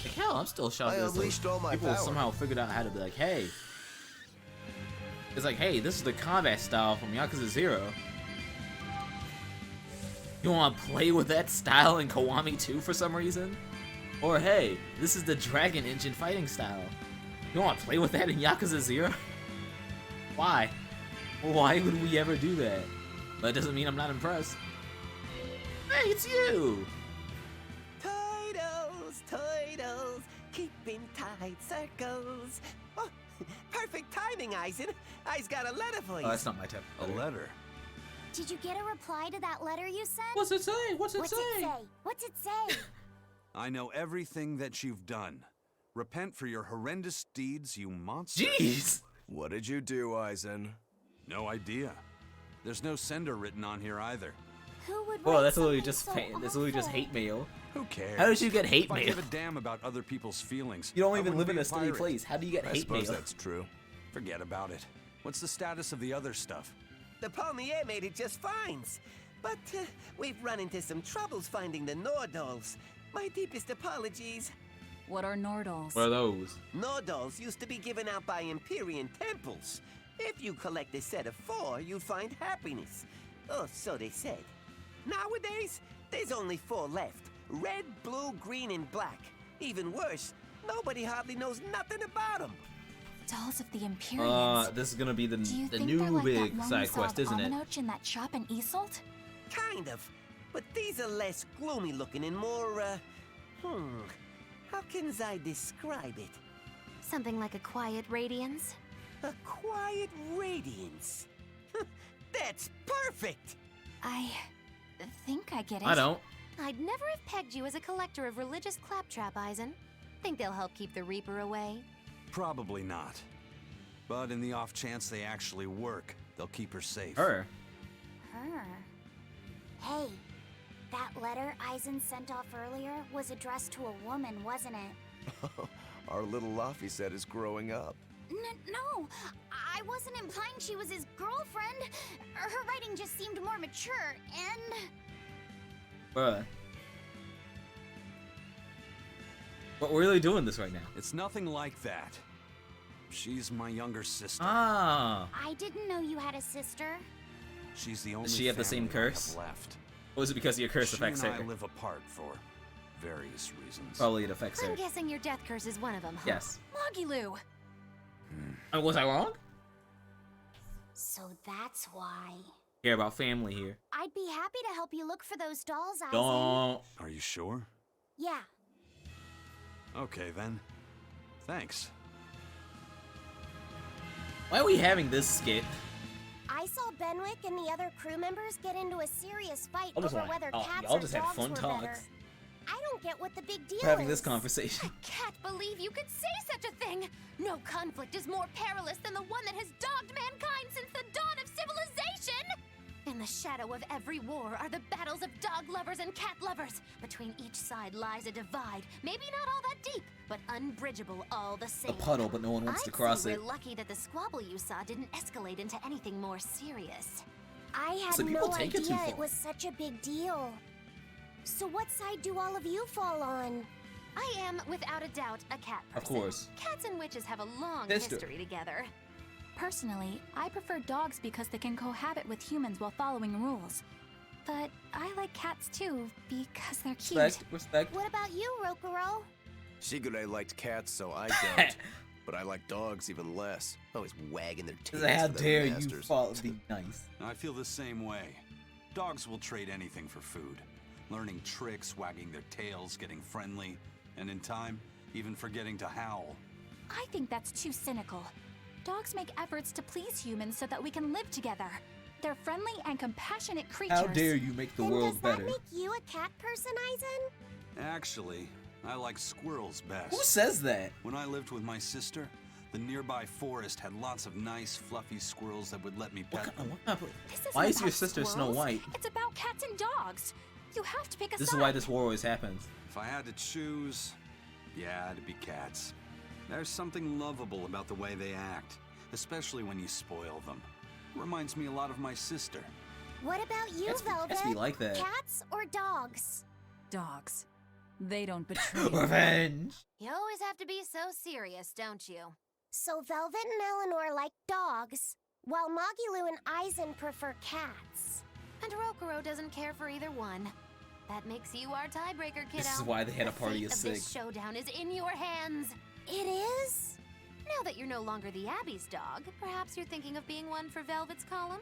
Like, hell, I'm still shocked that like, people somehow figured out how to be like, hey. It's like, hey, this is the combat style from Yakuza 0. You want to play with that style in Kiwami 2 for some reason? Or hey, this is the Dragon Engine fighting style. You want to play with that in Yakuza 0? Why? Why would we ever do that? But it doesn't mean I'm not impressed. Hey, it's you! Toidles, keeping tight circles. Oh, perfect timing, Eisen. I's got a letter for you. Oh, that's not my type. A letter? Did you get a reply to that letter you sent? What's it say? What's it say? What's it say? I know everything that you've done. Repent for your horrendous deeds, you monster. Jeez! What did you do, Eisen? No idea. There's no sender written on here either. Who would Well, write that's literally something just so that's literally just awful? hate mail. Who cares? How did you get hate If I mail? give a damn about other people's feelings. You don't I even live wouldn't in be a steady pirate. place. How do you get I hate suppose mail? that's true. Forget about it. What's the status of the other stuff? The Palmier made it just fine. But we've run into some troubles finding the Nordals. My deepest apologies. What are Nordals? What are those? Nordals used to be given out by Empyrean temples. If you collect a set of 4, you'd find happiness. Oh, so they said. Nowadays, there's only 4 left. Red, blue, green, and black. Even worse, nobody hardly knows nothing about them. Dolls of the Empyreans. This is gonna be the Do you think new they're like big that one side we saw quest, of isn't it? Aminoch in that shop in Isolt? Kind of. But these are less gloomy looking and more, how can I describe it? Something like a quiet radiance? A quiet radiance. That's perfect! I think I get it. I don't. I'd never have pegged you as a collector of religious claptrap, Eisen. Think they'll help keep the Reaper away? Probably not. But in the off chance they actually work, they'll keep her safe. Her. Hey, that letter Eisen sent off earlier was addressed to a woman, wasn't it? Our little Laphicet is growing up. No, I wasn't implying she was his girlfriend. Her writing just seemed more mature, and... Bruh. But we're really doing this right now. It's nothing like that. She's my younger sister. Ah. I didn't know you had a sister. She's the only Does she have the same family I have curse? left. Or is it because your curse affects She and her? I live apart for various reasons. Probably it affects her. I'm guessing your death curse is one of them, huh? Yes. Magilu! Was I wrong? So that's why. Care about family here. I'd be happy to help you look for those dolls, Eisen. Don't. Are you sure? Yeah. Okay then. Thanks. Why are we having this skit? I saw Benwick and the other crew members get into a serious fight I'll just over wanna- whether oh, cats y'all or just had dogs fun were talks. better. I don't get what the big deal We're having is. this conversation. Can't believe you could say such a thing! No conflict is more perilous than the one that has dogged mankind since the dawn of civilization! In the shadow of every war are the battles of dog lovers and cat lovers. Between each side lies a divide, maybe not all that deep, but unbridgeable all the same. A puddle, but no one wants to cross I'd say it. we're lucky that the squabble you saw didn't escalate into anything more serious. I had So people no take it too idea it far. was such a big deal. So what side do all of you fall on? I am, without a doubt, a cat person. Of course. Cats and witches have a long Sister. history together. Personally, I prefer dogs because they can cohabit with humans while following rules. But I like cats too, because they're cute. Respect. What about you, Rokuro? Shigure liked cats, so I don't. But I like dogs even less. Always wagging their tails. How for their dare you masters. be nice? I feel the same way. Dogs will trade anything for food. Learning tricks, wagging their tails, getting friendly, and in time, even forgetting to howl. I think that's too cynical. Dogs make efforts to please humans so that we can live together. They're friendly and compassionate creatures. How dare you make the Then world does that better? make you a cat person, Eisen? Actually, I like squirrels best. Who says that? When I lived with my sister, the nearby forest had lots of nice, fluffy squirrels that would let me pet them. This isn't Why is about your sister Snow squirrels. White? It's about cats and dogs. You have to pick a This side. is why this war always happens. If I had to choose, yeah, it'd be cats. There's something lovable about the way they act, especially when you spoil them. Reminds me a lot of my sister. What about you, Cats Velvet? be like that. Cats or dogs? Dogs. They don't betray. Revenge. You always have to be so serious, don't you? So Velvet and Eleanor like dogs, while Magilu and Eisen prefer cats. And Rokuro doesn't care for either one. That makes you our tiebreaker, kiddo. This is why they had a party The of fate of this 6. showdown is in your hands. It is? Now that you're no longer the Abbey's dog, perhaps you're thinking of being one for Velvet's column?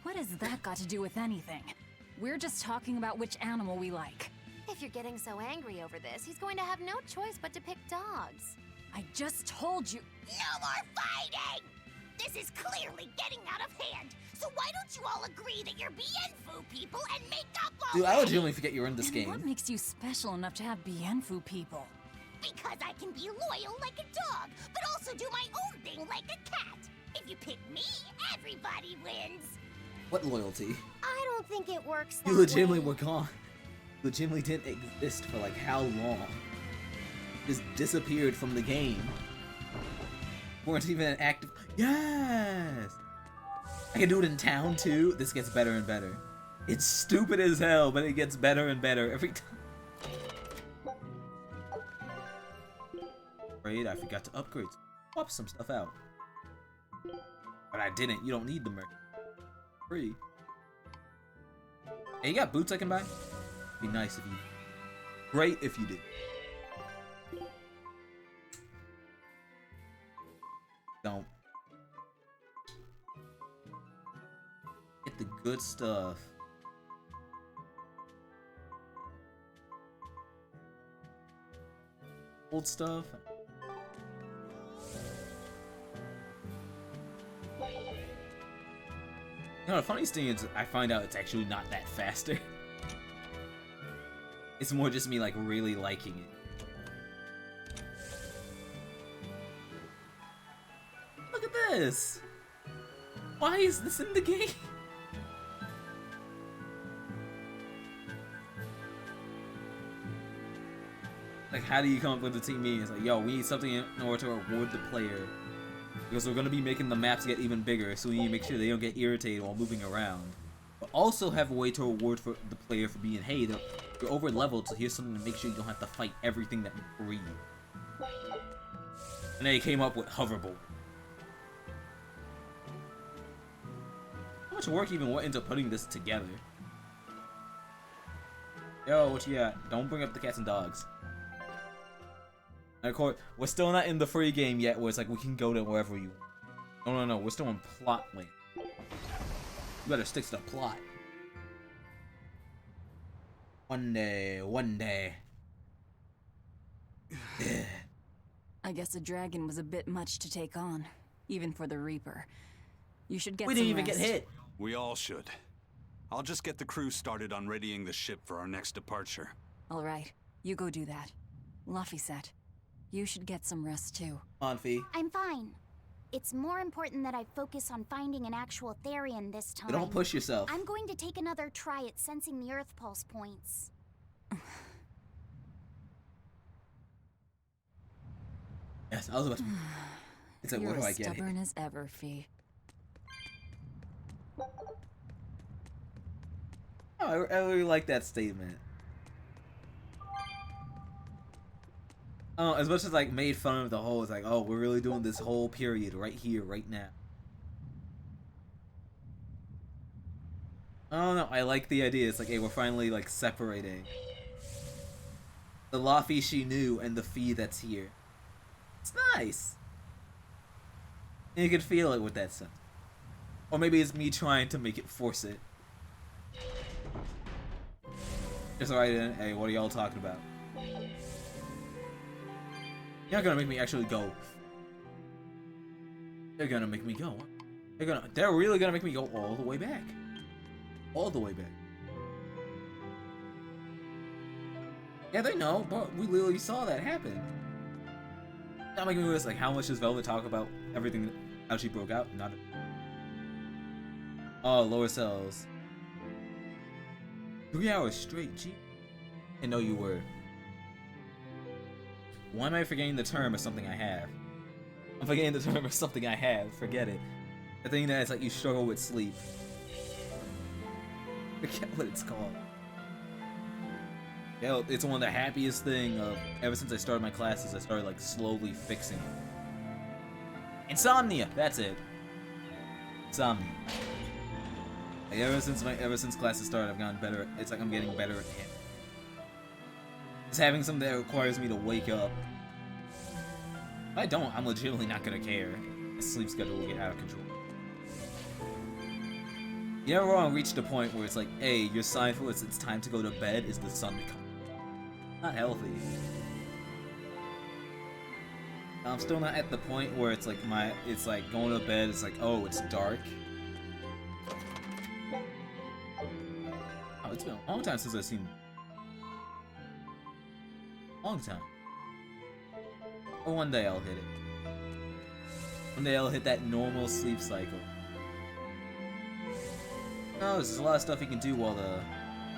What has that got to do with anything? We're just talking about which animal we like. If you're getting so angry over this, he's going to have no choice but to pick dogs. I just told you. No more fighting! This is clearly getting out of hand. So why don't you all agree that you're Bienfu people and make up already? Dude, I legitimately forget you're in this And game. what makes you special enough to have Bienfu people? Because I can be loyal like a dog, but also do my own thing like a cat. If you pick me, everybody wins. What loyalty? I don't think it works that You legitimately way. were gone. You legitimately didn't exist for like how long? Just disappeared from the game. Weren't even an active. Yes! I can do it in town too. This gets better and better. It's stupid as hell, but it gets better and better every time. Afraid I forgot to upgrade. Swap some stuff out. But I didn't. You don't need the merch. Free. Hey, you got boots I can buy? Be nice if you. Great if you did. Don't. Get the good stuff. Old stuff. You know, the funniest thing is I find out it's actually not that faster. It's more just me like really liking it. Look at this! Why is this in the game? Like, how do you come up with the team meeting? It's like, yo, we need something in order to reward the player. Because we're going to be making the maps get even bigger, so we need to make sure they don't get irritated while moving around. But also have a way to reward for the player for being, hey, you're over leveled, so here's something to make sure you don't have to fight everything that you breathe. And then he came up with Hoverboard. How much work even went into putting this together? Yo, what you got? Don't bring up the cats and dogs. And of course, we're still not in the free game yet where it's like we can go to wherever you want. No, we're still in plot lane. You better stick to the plot. One day. I guess a dragon was a bit much to take on, even for the Reaper. You should get We some didn't even rest. get hit. We all should. I'll just get the crew started on readying the ship for our next departure. All right, you go do that. Laphicet, you should get some rest too. On, Fee. I'm fine. It's more important that I focus on finding an actual Therian this time. Don't push yourself. I'm going to take another try at sensing the Earth Pulse points. Yes, I was about to. It's like, You're what do I as get? stubborn as ever, Fee. Oh, I really like that statement. Oh, as much as like made fun of the whole, it's like, oh, we're really doing this whole period right here, right now. I don't know. I like the idea. It's like, hey, we're finally like separating the Laffy she knew and the Fee that's here. It's nice. And you can feel it with that stuff. Or maybe it's me trying to make it force it. Just right in. Hey, what are y'all talking about? You're not gonna make me actually go. They're gonna make me go. They're really gonna make me go all the way back. All the way back. Yeah, they know, but we literally saw that happen. Not making me realize, like, how much does Velvet talk about everything, how she broke out? Not. Oh, lower cells. 3 hours straight, gee. I know you were. Why am I forgetting the term of something I have? I'm forgetting the term of something I have. Forget it. The thing that it's like you struggle with sleep. Forget what it's called. Yeah, it's one of the happiest thing of ever since I started my classes. I started like slowly fixing it. Insomnia. That's it. Insomnia. Like, ever since classes started, I've gotten better. It's like I'm getting better at it. Just having something that requires me to wake up. If I don't, I'm legitimately not gonna care. My sleep schedule will get out of control. You ever want to reach the point where it's like, hey, your sign for it's time to go to bed is the sun coming. Not healthy. I'm still not at the point where it's like it's like going to bed, it's like, oh, it's dark. Oh, it's been a long time since I've seen. Long time. Or one day I'll hit it. One day I'll hit that normal sleep cycle. No, there's a lot of stuff you can do while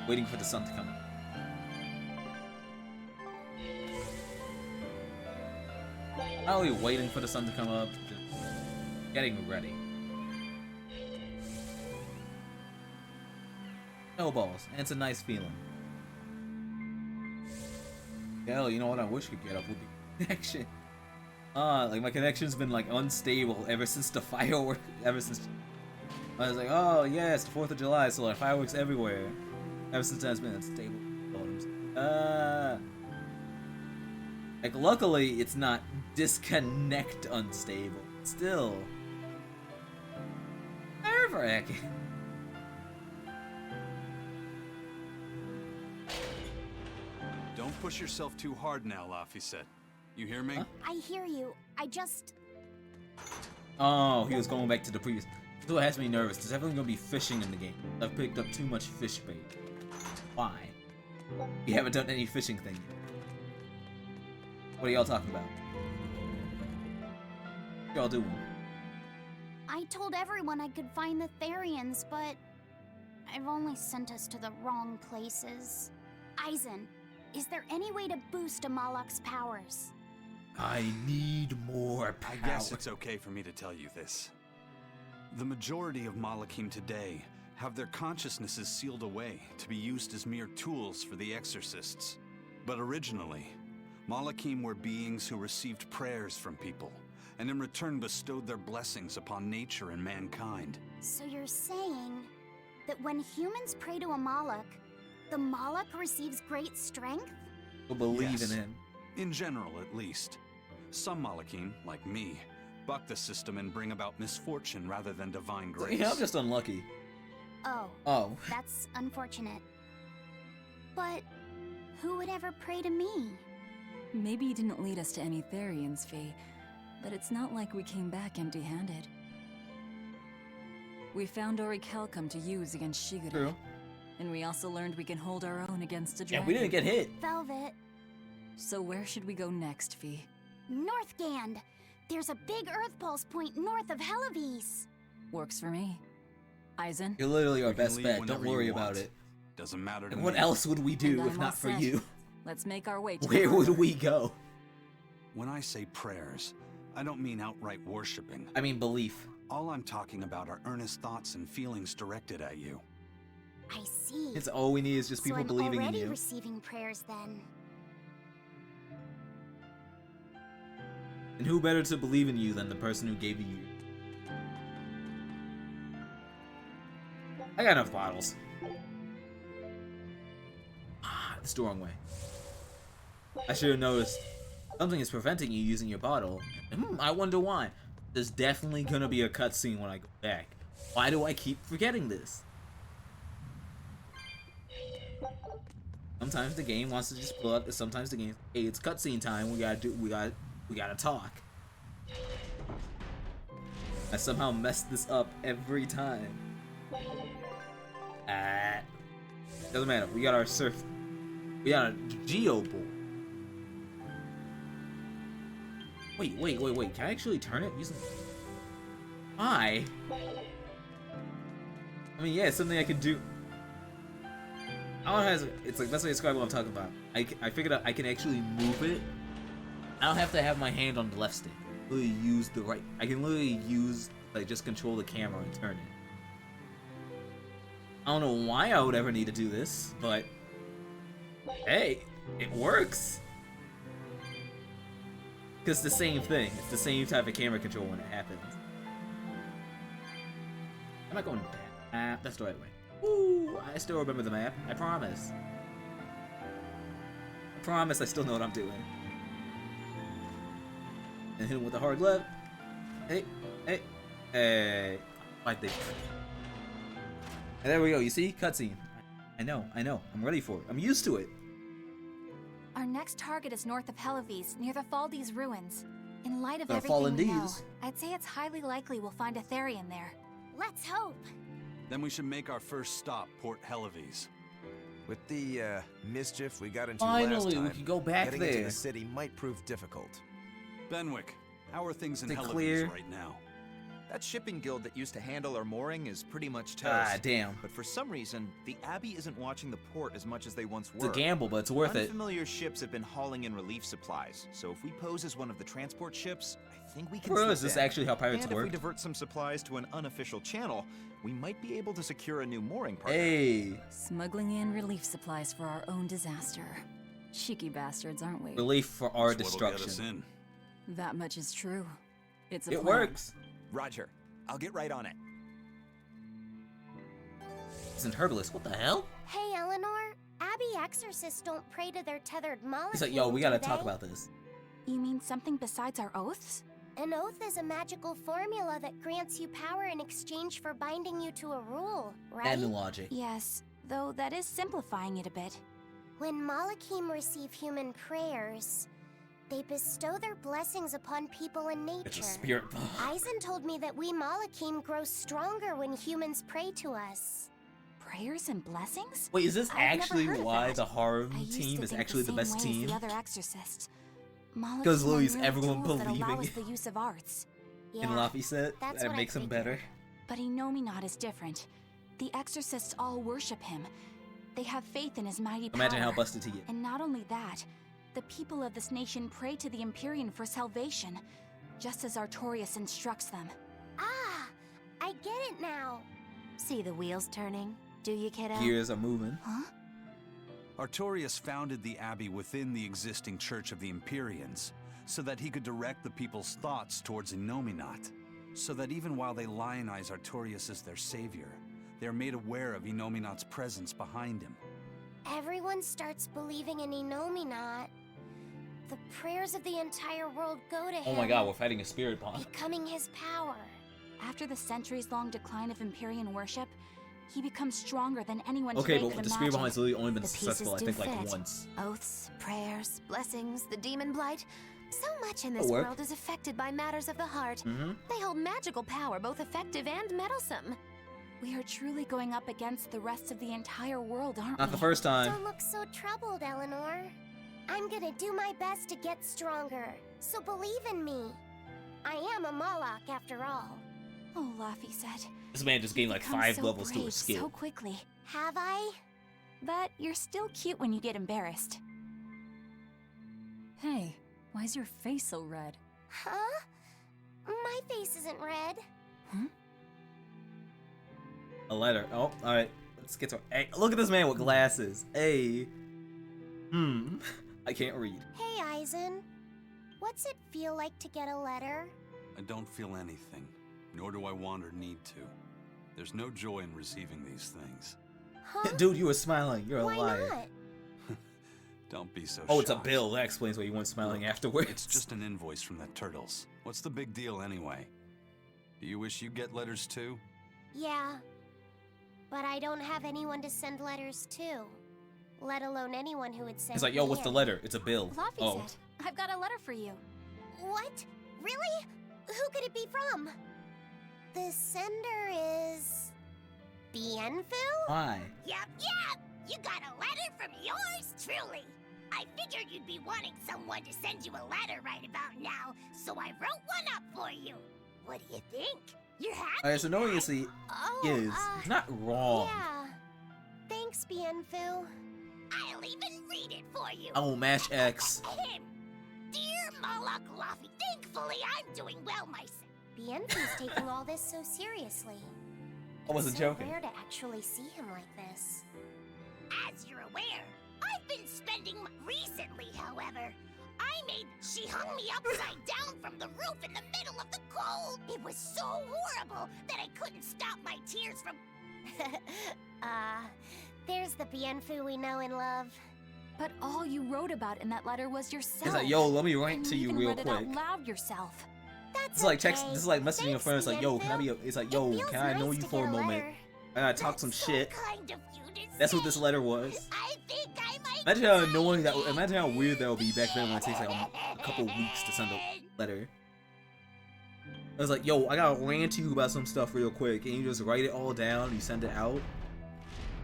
waiting for the sun to come up. Not only waiting for the sun to come up, just getting ready. Snowballs, and it's a nice feeling. Hell, you know what I wish could get up would be connection. Like my connection's been like unstable ever since the firework. Ever since I was like, oh yeah, it's the 4th of July, so like fireworks everywhere. Ever since then, it's been unstable. Like luckily, it's not disconnect unstable. Still, nerve-wracking. Don't push yourself too hard now, Laphicet. You hear me? Huh? I hear you. I just... Oh, he was going back to the previous. That's what has me nervous. There's definitely gonna be fishing in the game. I've picked up too much fish bait. Why? We haven't done any fishing thing yet. What are y'all talking about? What y'all doing? I told everyone I could find the Therians, but... I've only sent us to the wrong places. Eisen, is there any way to boost Amalok's powers? I need more power. I guess it's okay for me to tell you this. The majority of Malachim today have their consciousnesses sealed away to be used as mere tools for the exorcists. But originally, Malachim were beings who received prayers from people, and in return bestowed their blessings upon nature and mankind. So you're saying that when humans pray to a Malak, the Malak receives great strength? We'll believe Yes. in him. In general, at least. Some Malachim, like me, buck the system and bring about misfortune rather than divine grace. Yeah, I'm just unlucky. Oh. Oh. That's unfortunate. But who would ever pray to me? Maybe you didn't lead us to any Therians, Fee, but it's not like we came back empty-handed. We found Orichalcum to use against Shigure. True. And we also learned we can hold our own against a Yeah, dragon. we didn't get hit. Velvet. So where should we go next, Fee? Northgand! There's a big Earth Pulse point north of Helavis. Works for me. Eisen? You're literally our You can best leave bet. whenever Don't worry you about want. it. Doesn't matter to And me. what else would we do And if I'm not all for set. you? Let's make our way to Where the would harbor. we go? When I say prayers, I don't mean outright worshiping. I mean belief. All I'm talking about are earnest thoughts and feelings directed at you. I see. It's all we need is just people so I'm believing in already you. receiving prayers then. And who better to believe in you than the person who gave you? I got enough bottles. Ah, it's the wrong way. I should have noticed something is preventing you using your bottle. I wonder why. There's definitely gonna be a cutscene when I go back. Why do I keep forgetting this? Sometimes the game wants to just pull up. Sometimes the game, hey, it's cutscene time. We gotta talk. I somehow messed this up every time. Doesn't matter. We got our surf. We got a Geo Ball. Wait. Can I actually turn it using? I mean, yeah, it's something I can do. I don't know, it's like, best way to describe what I'm talking about. I figured out I can actually move it. I don't have to have my hand on the left stick. Literally use the right. I can literally use, like, just control the camera and turn it. I don't know why I would ever need to do this, but hey, it works. Cause it's the same thing. It's the same type of camera control when it happens. I'm not going down. That's the right way. Ooh, I still remember the map. I promise. I promise I still know what I'm doing. And hit him with a hard left. Hey, hey, hey. Like this. And there we go. You see? Cutscene. I know. I'm ready for it. I'm used to it. Our next target is north of Helives, near the Faldes ruins. In light of The everything we know, Faldes? I'd say it's highly likely we'll find a Therian there. Let's hope. Then we should make our first stop, Port Helives. With the mischief we got into last Finally, time, we can go back getting into there. the city might prove difficult. Benwick, how are things in Is it Helives clear? right now? That shipping guild that used to handle our mooring is pretty much toast. Ah, damn. But for some reason, the Abbey isn't watching the port as much as they once It's were. a gamble, but it's worth it. Unfamiliar ships have been hauling in relief supplies, so if we pose as one of the transport ships, I think we can Bro, slip is this in. actually how pirates and work? if we divert some supplies to an unofficial channel, we might be able to secure a new mooring partner. Hey. Smuggling in relief supplies for our own disaster. Cheeky bastards, aren't we? Relief for our That's what'll get us destruction. in. That much is true. It's a It plan. works. Roger. I'll get right on it. Isn't herbalist? What the hell? Hey, Eleanor. Abbey exorcists don't pray to their tethered Malachim, He's like, yo, we gotta do talk they? about this. You mean something besides our oaths? An oath is a magical formula that grants you power in exchange for binding you to a rule, right? And logic. Yes, though that is simplifying it a bit. When Malachim receive human prayers, they bestow their blessings upon people in nature. It's a spirit bomb. Eisen told me that we Malachim grow stronger when humans pray to us. Prayers and blessings? Wait, is this I've never actually heard of why that. the harem I used team to is think actually the same best way as team? The other exorcists. Malachim Because are Louis, merely everyone tools that allow believing us the use of arts. in Laffy said that's that what I makes him figured. better. But Inominat is different. The exorcists all worship him. They have faith in his mighty power. Imagine how busted he get. And not only that, the people of this nation pray to the Empyrean for salvation, just as Artorias instructs them. Ah, I get it now. See the wheels turning, do you, kiddo? Gears are moving. Huh? Artorias founded the Abbey within the existing Church of the Empyreans, so that he could direct the people's thoughts towards Inominat, so that even while they lionize Artorias as their savior, they are made aware of Inominat's presence behind him. Everyone starts believing in Inominat. The prayers of the entire world go to him. Oh my god, we're fighting a spirit bomb. Becoming his power. After the centuries-long decline of Empyrean worship, he becomes stronger than anyone Okay, today but could the imagine. spirit bomb has literally only been The successful, I pieces think, do like fit. once. Oaths, prayers, blessings, the demon blight. So much in this It'll work. world is affected by matters of the heart. Mm-hmm. They hold magical power, both effective and meddlesome. We are truly going up against the rest of the entire world, aren't Not we? the first time. Don't look so troubled, Eleanor. I'm gonna do my best to get stronger, so believe in me. I am a Moloch after all. Oh, Laffy said. This man just gained like Become 5 so levels to brave his skill. so quickly. Have I? But you're still cute when you get embarrassed. Hey, why's your face so red? Huh? My face isn't red. A letter. Oh, alright. Let's get to Hey, look at this man with glasses. Hey. I can't read. Hey, Eisen. What's it feel like to get a letter? I don't feel anything, nor do I want or need to. There's no joy in receiving these things. Huh? Dude, you were smiling. You're a Why liar. not? Don't be so Oh, it's a shocked. bill. That explains why you weren't smiling afterwards. It's just an invoice from the Turtles. What's the big deal anyway? Do you wish you get letters too? Yeah. But I don't have anyone to send letters to. Let alone anyone who would send He's like, yo, me what's the in. letter? It's a bill. Laffy Oh. said, I've got a letter for you. What? Really? Who could it be from? The sender is... Bienfu? Why? Yep. You got a letter from yours truly. I figured you'd be wanting someone to send you a letter right about now, so I wrote one up for you. What do you think? You're happy? Alright, so knowing it's the Oh, is not wrong. Yeah. Thanks, Bienfu. I'll even read it for you. I will mash X. Ahem. Dear Moloch Luffy, thankfully I'm doing well myself. Bienfu's taking all this so seriously. I wasn't It's so joking. rare to actually see him like this. As you're aware, I've been spending recently, however. She hung me upside down from the roof in the middle of the cold. It was so horrible that I couldn't stop my tears from There's the Bienfu we know and love. But all you wrote about in that letter was yourself. It's like, yo, let me write to you even real read it quick. out loud yourself. That's It's like okay. text. This is like messaging a friend. It's like, yo, can I be? It's like, yo, feels can I know nice you to for a get a moment? letter. I gotta talk some shit. Kind of you to That's what say. this letter was. I think I might Imagine how annoying that. Imagine how weird that would be back then when it takes like a couple weeks to send a letter. I was like, yo, I gotta rant to you about some stuff real quick, and you just write it all down, you send it out,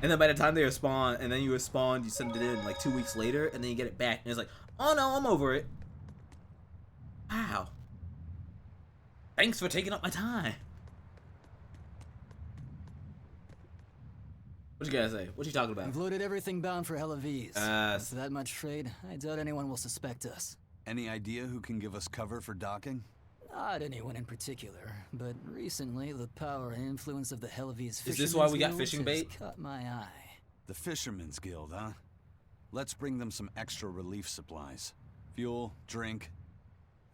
and then by the time they respond, and then you respond, you send it in like 2 weeks later, and then you get it back, and it's like, oh no, I'm over it. Wow. Thanks for taking up my time. What you gotta say? What you talking about? We've loaded everything bound for Hell of Ease. After that much trade, I doubt anyone will suspect us. Any idea who can give us cover for docking? Not anyone in particular, but recently the power and influence of the Hell of Ease Is this why we got Guild fishing has bait? caught my eye. The Fisherman's Guild, huh? Let's bring them some extra relief supplies. Fuel, drink,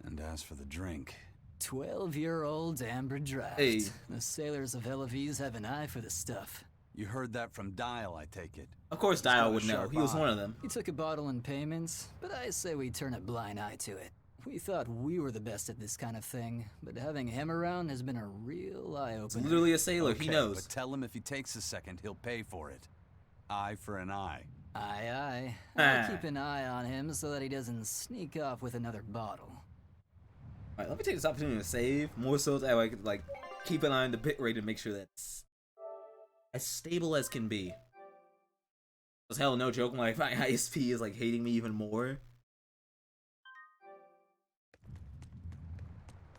and as for the drink... 12-year-old amber draft. Hey. The sailors of Hell of Ease have an eye for the stuff. You heard that from Dial, I take it. Of course He's got Dial a would know. sharp He was eye. one of them. He took a bottle in payments, but I say we turn a blind eye to it. We thought we were the best at this kind of thing, but having him around has been a real eye-opener. It's literally a sailor. Okay, He knows. but tell him if he takes a second, he'll pay for it. Eye for an eye. Aye, aye. Ah. I'll keep an eye on him so that he doesn't sneak off with another bottle. Alright, let me take this opportunity to save. More so that I could, like, keep an eye on the bit rate and make sure that's as stable as can be. Because hell, no joke, my ISP is, like, hating me even more.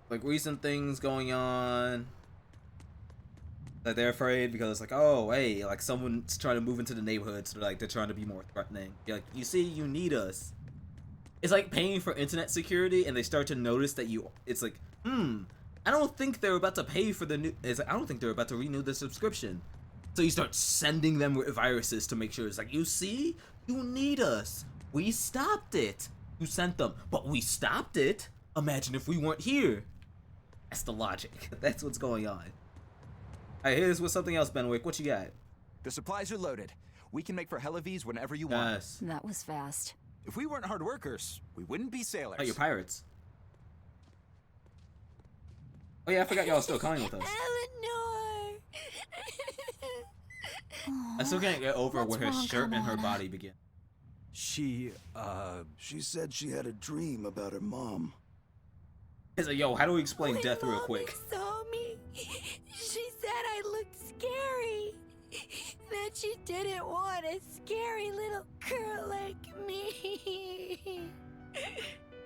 Like, recent things going on that they're afraid because it's like, oh, hey, like, someone's trying to move into the neighborhood, so they're trying to be more threatening. You're like, you see, you need us. It's like paying for internet security, and they start to notice that it's like, I don't think they're about to pay for the new, it's like, I don't think they're about to renew the subscription. So you start sending them viruses to make sure it's like, you see, you need us. We stopped it. You sent them, but we stopped it. Imagine if we weren't here. That's the logic. That's what's going on. Alright, here's with something else, Benwick. What you got? The supplies are loaded. We can make for Hell of Ease whenever you want. Yes. That was fast. If we weren't hard workers, we wouldn't be sailors. Oh, you're pirates. Oh yeah, I forgot y'all were still calling with us. Eleanor! I still can't get over What's where her wrong, shirt and her Carmona? body begin. She said she had a dream about her mom. It's like, yo, how do we explain When real Mommy quick? saw me, she said I looked scary. That she didn't want a scary little girl like me.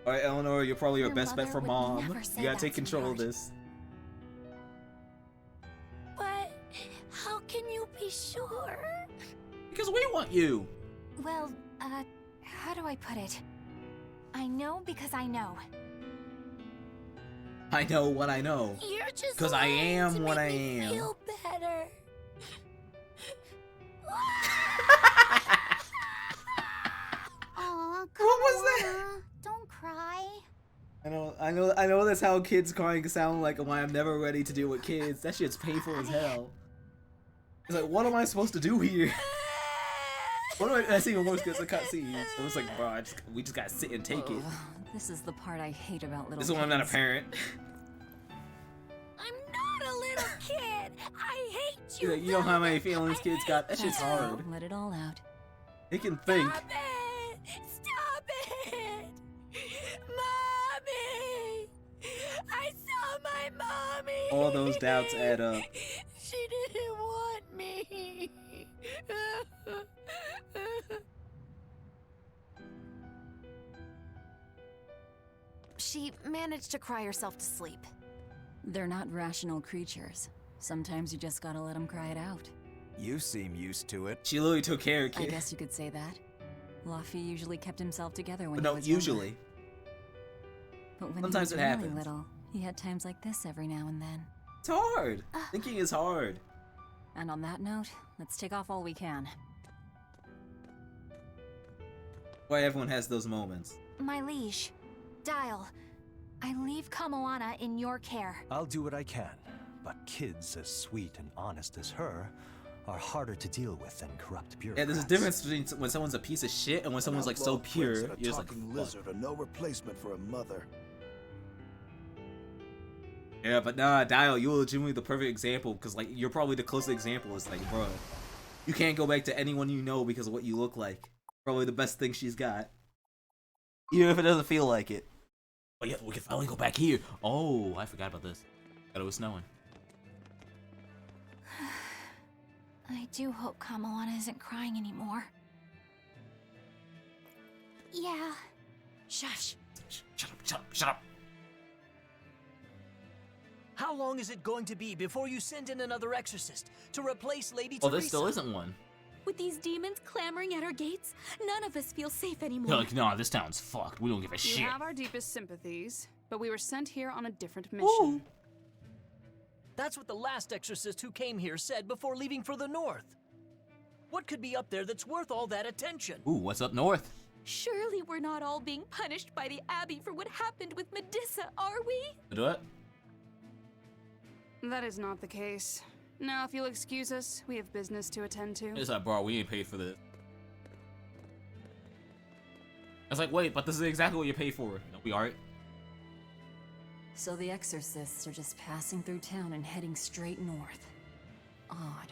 Alright, Eleanor, you're probably your Your best bet mother for would mom. never say You gotta that, take control of sweetheart. this. But how can you be sure? Because we want you. Well, how do I put it? I know because I know. I know what I know. You're just 'Cause I lying am to what make I me am. Feel better. Aw, What was that? Carmona, don't cry. I know that's how kids crying sound like why I'm never ready to deal with kids. That shit's painful as hell. It's like, what am I supposed to do here? That's even worse because it's a cutscene. So it's like, bro, we just gotta sit and take it. Ugh, this is the part I hate about little This is why I'm not a kids. parent. I'm not a little kid. I hate you. You know how many feelings kids got? That shit's That's right, hard. let it all out. They can think. Stop it! Stop it! Mommy! I saw my mommy! All those doubts add up. She didn't want me! She managed to cry herself to sleep. They're not rational creatures. Sometimes you just gotta let them cry it out. You seem used to it. She literally took care of I kids. guess you could say that. Laffy usually kept himself together when But no, he was younger. usually. But when Sometimes he it was really happens. little, he had times like this every now and then. It's hard. Thinking is hard. And on that note, let's take off all we can. Why everyone has those moments. My liege, Dial, I leave Kamoana in your care. I'll do what I can, but kids as sweet and honest as her are harder to deal with than corrupt bureaucrats. Yeah, there's a difference between when someone's a piece of shit and when someone's like so pure. You're just like, talking lizard are no replacement for a mother. Yeah, but nah, Dial, you're legitimately the perfect example because like you're probably the closest example. It's like, bro, you can't go back to anyone you know because of what you look like. Probably the best thing she's got, even if it doesn't feel like it. But yeah, we can finally go back here. Oh, I forgot about this. Thought it was snowing. I do hope Kamalana isn't crying anymore. Yeah. Shush. Shut up! Shut up! Shut up! How long is it going to be before you send in another exorcist to replace Lady Oh, Teresa? there still isn't one. With these demons clamoring at our gates, none of us feel safe anymore. You're like, nah, this town's fucked. We don't give a shit. You have our deepest sympathies, but we were sent here on a different mission. Ooh. That's what the last exorcist who came here said before leaving for the north. What could be up there that's worth all that attention? Ooh, what's up north? Surely we're not all being punished by the Abbey for what happened with Medusa, are we? Do it. That is not the case. Now, if you'll excuse us, we have business to attend to. It's like, bro, we ain't paid for this. I was like, wait, but this is exactly what you paid for. No, we aren't. So the exorcists are just passing through town and heading straight north. Odd.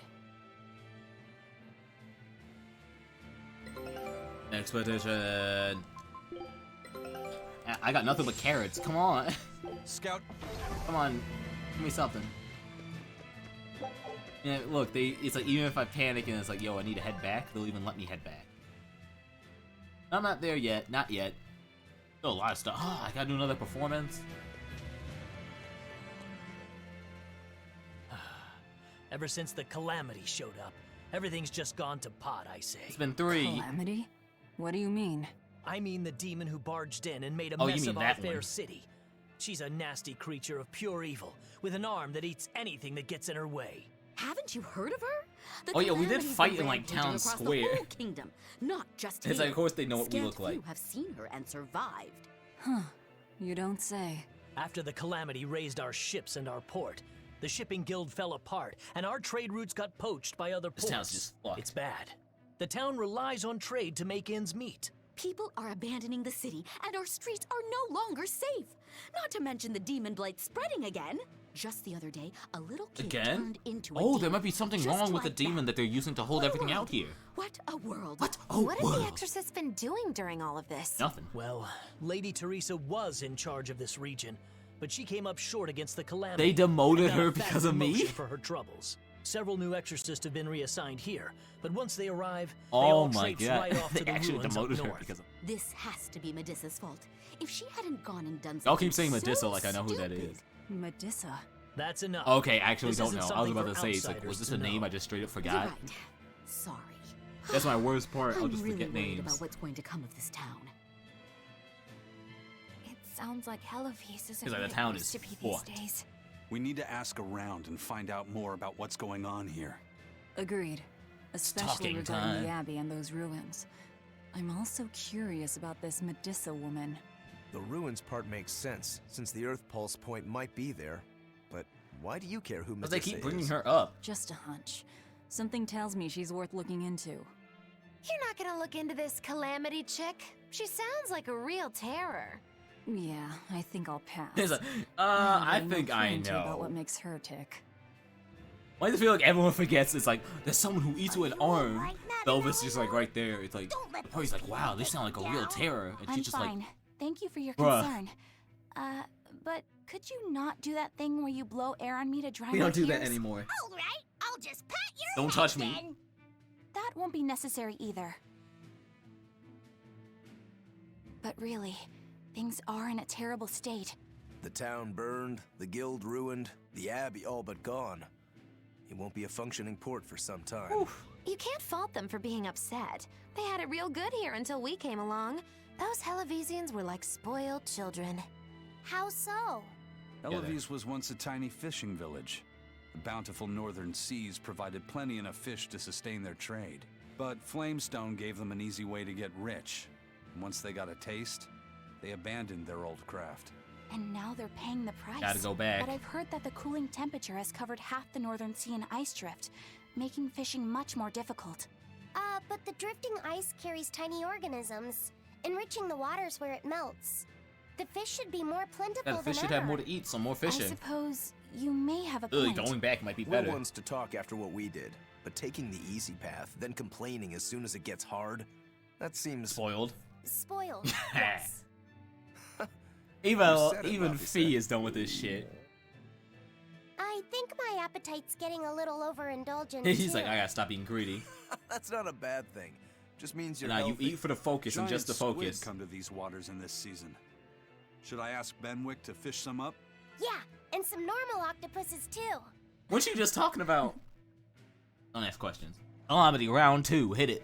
Expedition. I got nothing but carrots. Come on. Scout. Come on. Give me something. Yeah, look, it's like even if I panic and it's like, yo, I need to head back, they'll even let me head back. I'm not there yet. Not yet. Still a lot of stuff. Oh, I gotta do another performance. Ever since the Calamity showed up, everything's just gone to pot, I say. It's been 3. Calamity? What do you mean? I mean the demon who barged in and made a Oh, you mess mean of our that fair one. city. She's a nasty creature of pure evil, with an arm that eats anything that gets in her way. Haven't you heard of her? The Oh yeah, we did Calamity's fight been in like rampaging town across square. The whole kingdom, not just It's here. like, of course they know what we look like. Few have seen her and survived. Huh. You don't say. After the Calamity raised our ships and our port, the shipping guild fell apart, and our trade routes got poached by other ports. This town's just fucked. It's bad. The town relies on trade to make ends meet. People are abandoning the city, and our streets are no longer safe. Not to mention the demon blight spreading again. Just the other day, a little kid Again? turned into a Oh, demon. there might be something Just wrong with the like demon that they're using to hold everything out here. What a world. What? Oh, What have whoa. the exorcists been doing during all of this? Nothing. Well, Lady Teresa was in charge of this region, but she came up short against the Calamity. They demoted and got her a fat because of me? promotion for her troubles. Several new exorcists have been reassigned here, but once they arrive, they Oh all my traipse god. right off to They the actually ruins up demoted her north. because of... This has to be Medusa's fault. If she hadn't gone and done Y'all something keep saying Medusa so like I know who that stupid. is. Medusa. That's enough. Okay, I actually This don't isn't know. I was something about to for say, it's like, outsiders was this to a name know. I just straight up You're forgot? right. Sorry. That's my worst part. I'll I'm just really forget worried names. about what's going to come of this town. It sounds like Helivis isn't He's like, what the it town used is to be these fucked. days. We need to ask around and find out more about what's going on here. Agreed. Especially talking regarding time. the Abbey and those ruins. I'm also curious about this Medusa woman. The ruins part makes sense, since the Earth Pulse point might be there. But why do you care who But Medusa they keep bringing is? her up. Just a hunch. Something tells me she's worth looking into. You're not gonna look into this Calamity chick? She sounds like a real terror. Yeah, I think I'll pass. He's like, I I have no think clue I into about know. what makes her tick. Why does it feel like everyone forgets? It's like, there's someone who eats with an arm. Velvet's just like right there. It's like, he's like, wow, they sound like a real terror. And I'm she's just fine. like, Thank you for your Bruh. concern. But could you not do that thing where you blow air on me to dry we my don't do that tears? anymore. All right, I'll just pat your Don't head touch me. then. That won't be necessary either. But really, things are in a terrible state. The town burned, the guild ruined, the abbey all but gone. It won't be a functioning port for some time. You can't fault them for being upset. They had it real good here until we came along. Those Helivesians were like spoiled children. How so? Eloise was once a tiny fishing village. The bountiful northern seas provided plenty enough fish to sustain their trade. But Flamestone gave them an easy way to get rich. And once they got a taste, they abandoned their old craft. And now they're paying the price. Gotta go back. But I've heard that the cooling temperature has covered half the northern sea in ice drift. making fishing much more difficult. But the drifting ice carries tiny organisms, enriching the waters where it melts. The fish should be more plentiful Yeah, the fish than should ever. have more to eat, so more fishing. I suppose you may have a Ugh, point. going back might be We're better. ones to talk after what we did, but taking the easy path, then complaining as soon as it gets hard, that seems... Spoiled. Spoiled, yes. Even Fee is done with this shit. I think my appetite's getting a little overindulgent, He's too. like, I gotta stop being greedy. That's not a bad thing. Just means you're Nah, you healthy. eat for the focus and just the Giant focus. squid come to these waters in this season. Should I ask Benwick to fish some up? Yeah, and some normal octopuses, too. What you just talking about? Don't ask questions. Calamity round 2, hit it.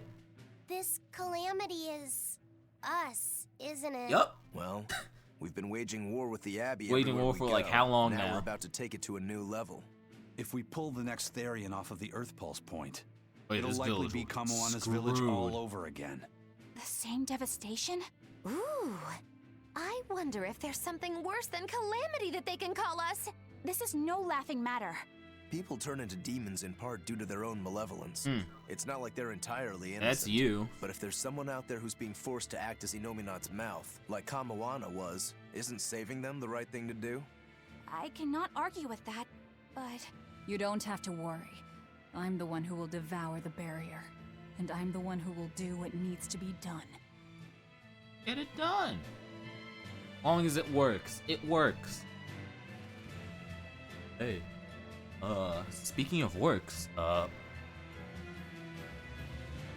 This calamity is us, isn't it? Yup. Well, we've been waging war with the Abbey. Waging everywhere war we for, go. like, how long Now now? we're about to take it to a new level. If we pull the next Therian off of the Earth Pulse point, Wait, it'll this likely village be will be Kamoana's village screwed. all over again. The same devastation? Ooh. I wonder if there's something worse than calamity that they can call us. This is no laughing matter. People turn into demons in part due to their own malevolence. It's not like they're entirely innocent. That's you. But if there's someone out there who's being forced to act as Inominat's mouth, like Kamoana was, isn't saving them the right thing to do? I cannot argue with that, but... You don't have to worry. I'm the one who will devour the barrier. And I'm the one who will do what needs to be done. Get it done. As long as it works. It works. Hey. Speaking of works, I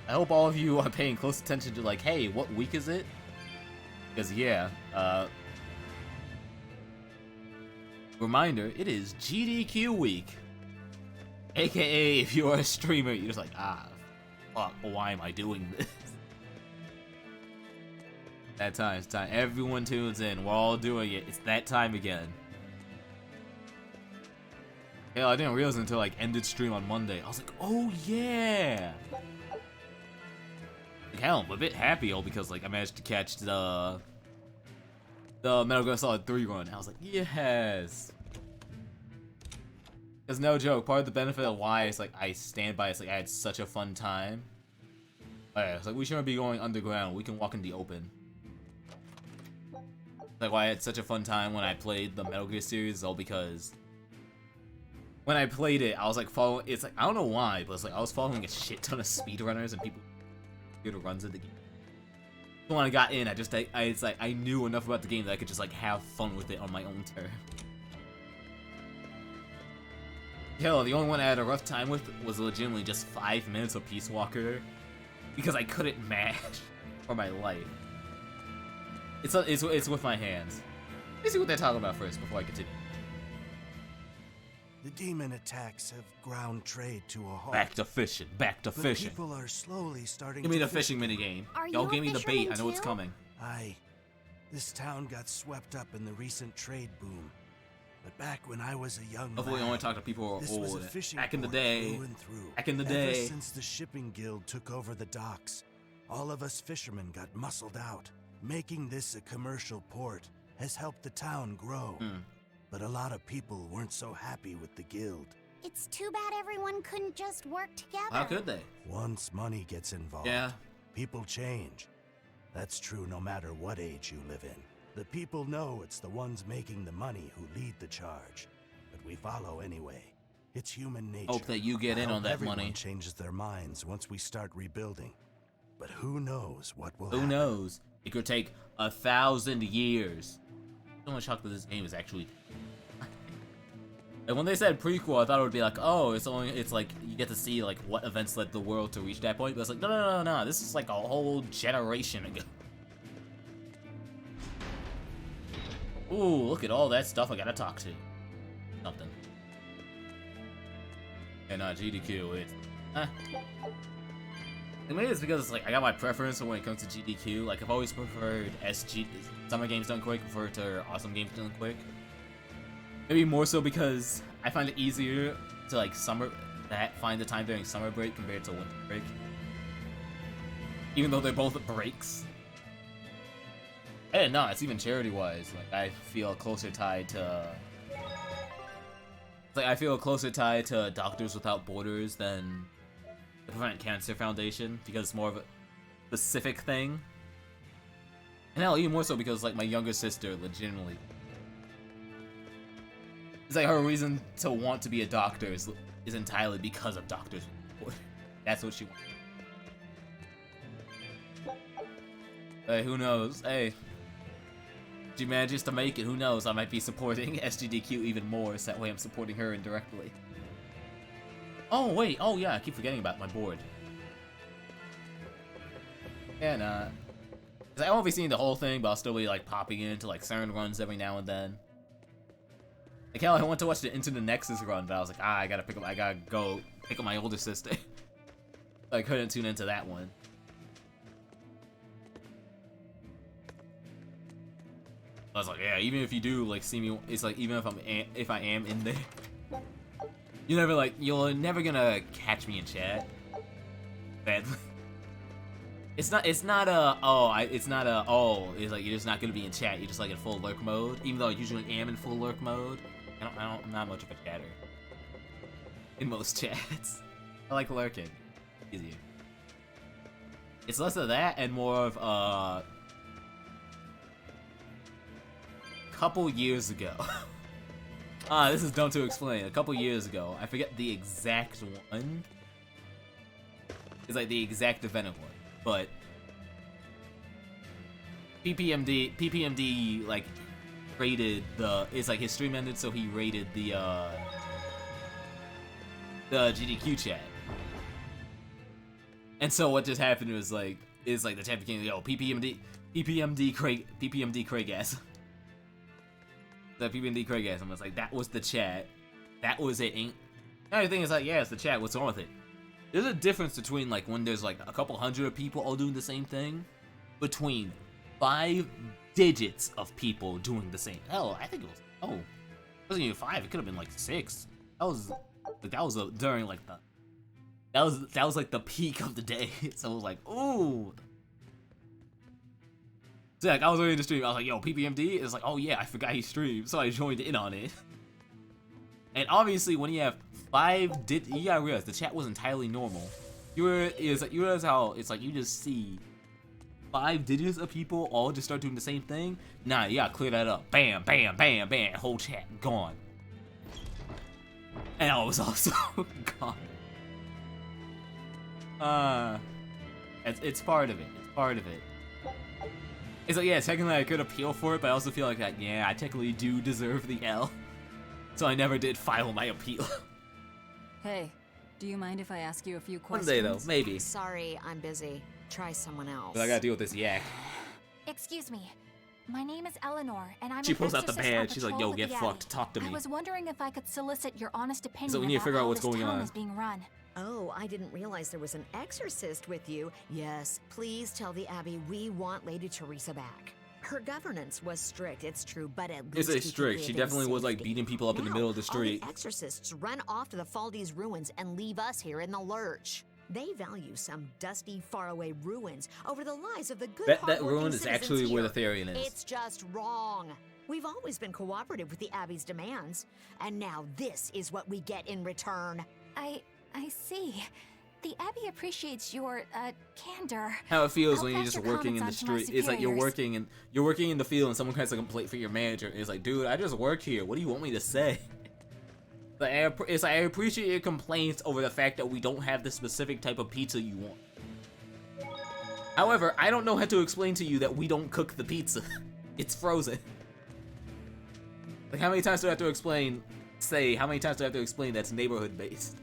hope all of you are paying close attention to, like, hey, what week is it? Because, yeah, reminder, it is GDQ week. AKA, if you're a streamer, you're just like, fuck, why am I doing this? That time, it's time. Everyone tunes in. We're all doing it. It's that time again. Hell, I didn't realize until, like, ended stream on Monday. I was like, oh, yeah! Like, hell, I'm a bit happy, because, like, I managed to catch the Metal Gear Solid 3 run. I was like, yes! Because no joke, part of the benefit of why it's like I stand by it's like I had such a fun time. Alright, it's like we shouldn't be going underground. We can walk in the open. Like why I had such a fun time when I played the Metal Gear series is all because when I played it, I was like following. It's like I don't know why, but it's like I was following a shit ton of speedrunners and people who runs of the game. So when I got in, it's like I knew enough about the game that I could just like have fun with it on my own terms. Hell, the only one I had a rough time with was legitimately just 5 minutes of Peace Walker because I couldn't mash for my life. It's with my hands. Let's see what they're talking about first before I continue. The demon attacks have ground trade to a halt. Back to fishing. Back to but fishing. People are slowly starting. Give me to the fishing minigame. Y'all give me the bait. I know it's coming. Aye. This town got swept up in the recent trade boom. But back when I was a young Hopefully, lad, I only talk to people this who was are a old. fishing Back in the port day. through and through. Back in the Ever day. since the shipping guild took over the docks, all of us fishermen got muscled out. Making this a commercial port has helped the town grow. But a lot of people weren't so happy with the guild. It's too bad everyone couldn't just work together. How could they? Once money gets involved, people change. That's true no matter what age you live in. The people know it's the ones making the money who lead the charge. But we follow anyway. It's human nature. Hope that you get in I on hope that everyone money. changes their minds once we start rebuilding. But who knows what will Who happen. knows? It could take 1,000 years. I'm so much shocked that this game is actually. And when they said prequel, I thought it would be like, oh, it's like you get to see like what events led the world to reach that point. But it's like, no. This is like a whole generation ago. Ooh, look at all that stuff I gotta talk to. Something. Yeah, not GDQ. It's. And maybe it's because it's like I got my preference when it comes to GDQ. Like I've always preferred summer games done quick, preferred to awesome games done quick. Maybe more so because I find it easier to like find the time during summer break compared to winter break. Even though they're both breaks. And no, it's even charity-wise. Like I feel closer tied to It's like I feel a closer tie to Doctors Without Borders than the Prevent Cancer Foundation because it's more of a specific thing. And hell, even more so because like my younger sister legitimately, it's like her reason to want to be a doctor is entirely because of Doctors Without Borders. That's what she wants. Hey, who knows? Hey, she manages to make it. Who knows? I might be supporting SGDQ even more, so that way I'm supporting her indirectly. Oh wait, oh yeah, I keep forgetting about my board. Yeah, nah. Cause I won't be seeing the whole thing, but I'll still be like popping into like certain runs every now and then. Like hell, I want to watch the Into the Nexus run, but I was like, I gotta go pick up my older sister. So I couldn't tune into that one. I was like, yeah, even if you do like see me, it's like even if I am in there, you're never gonna catch me in chat. Badly. It's not it's like you're just not gonna be in chat. You're just like in full lurk mode. Even though I usually am in full lurk mode, I'm not much of a chatter in most chats. I like lurking. Easier. It's less of that and more of couple years ago. This is dumb to explain. A couple years ago, I forget the exact one. It's like the exact event of one, but PPMD like rated the. It's like his stream ended, so he rated the GDQ chat. And so what just happened was like, the chat became PPMD Craig ass. The PPMD Craig ass. I was like, that was the chat. That was it. Another thing is like, yeah, it's the chat. What's wrong with it? There's a difference between like when there's like a couple hundred people all doing the same thing, between 5 digits of people doing the same. Hell, I think it wasn't even 5. It could have been like 6. That was during like the. That was like the peak of the day. So it was like, ooh. So like I was ready to stream. I was like, yo, PPMD? It's like, oh yeah, I forgot he streamed. So I joined in on it. And obviously when you have 5 digits, you gotta realize the chat was entirely normal. You realize how it's like you just see 5 digits of people all just start doing the same thing? Nah, you gotta clear that up. Bam, bam, bam, bam. Whole chat gone. And I was also gone. It's part of it. It's part of it. It's like, yeah, technically I could appeal for it, but I also feel like that, yeah, I technically do deserve the L. So I never did file my appeal. Hey, do you mind if I ask you a few questions? One day though, maybe. Sorry, I'm busy. Try someone else. But I gotta deal with this yak. Excuse me. My name is Eleanor, and I'm She an pulls out the exorcist badge. on She's like, patrol yo, with get the fucked. Abbey. Talk to me. I was wondering if I could solicit your honest opinion So we need to about figure out how what's this going town on. is being run. Oh, I didn't realize there was an exorcist with you. Yes, please tell the Abbey we want Lady Teresa back. Her governance was strict, it's true, but at least It's we could strict. live She in definitely was like safety. beating people up in the Now, middle of the street. all the exorcists run off to the Faldi's ruins and leave us here in the lurch. They value some dusty, faraway ruins over the lives of the good, That hardworking ruin is citizens actually where here. the Therian is. It's just wrong. We've always been cooperative with the Abbey's demands, and now this is what we get in return. I see. The Abbey appreciates your, candor. How it feels I'll when you're pass just your working in the comments on to my street. It's like you're superiors. working in the field and someone has a complaint for your manager. It's like, dude, I just work here. What do you want me to say? It's like I appreciate your complaints over the fact that we don't have the specific type of pizza you want. However, I don't know how to explain to you that we don't cook the pizza. It's frozen. Like how many times do I have to explain? How many times do I have to explain that's neighborhood based?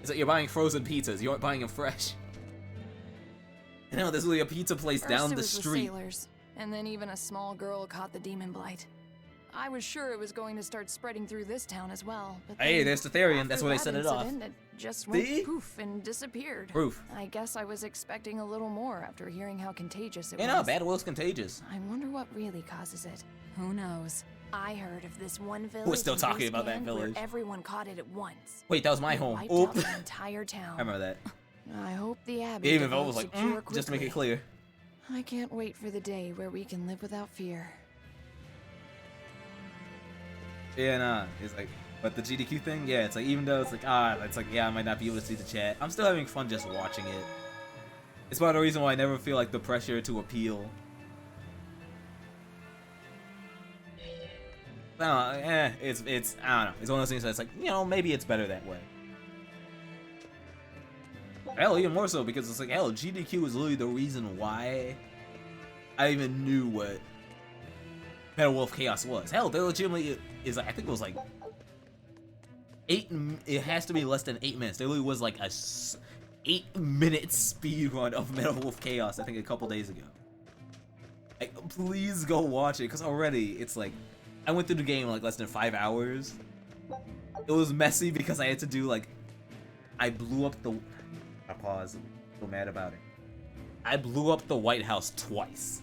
It's like you're buying frozen pizzas. You aren't buying them fresh. You know, there's really a pizza place down the First it was street. the sailors, and then even a small girl caught the demon blight. I was sure it was going to start spreading through this town as well. But Hey, then, there's the Therian. after That's where they that set it off. incident, it just went See? poof and disappeared. Proof. I guess I was expecting a little more after hearing how contagious it You was. know, bad will's contagious. I wonder what really causes it. Who knows? I heard of this one village. still in talking about that East End where village. everyone caught it at once. Wait, that was my It home. wiped Oop. out the entire town. I remember that. I hope the Abbey Even though it was develops like, a cure just to make it quickly. clear. I can't wait for the day where we can live without fear. Yeah, nah. It's like, but the GDQ thing, yeah, it's like, even though it's like, yeah, I might not be able to see the chat. I'm still having fun just watching it. It's part of the reason why I never feel like the pressure to appeal. I don't know, it's I don't know. It's one of those things that's like, you know, maybe it's better that way. Hell, even more so because it's like, hell, GDQ is literally the reason why I even knew what Metal Wolf Chaos was. Hell, there legitimately is, I think it was like it has to be less than 8 minutes. There literally was like a 8-minute speed run of Metal Wolf Chaos, I think a couple days ago. Like, please go watch it, because already it's like, I went through the game in like less than 5 hours. It was messy because I had to do like, I blew up the, I pause, I'm so mad about it. I blew up the White House twice.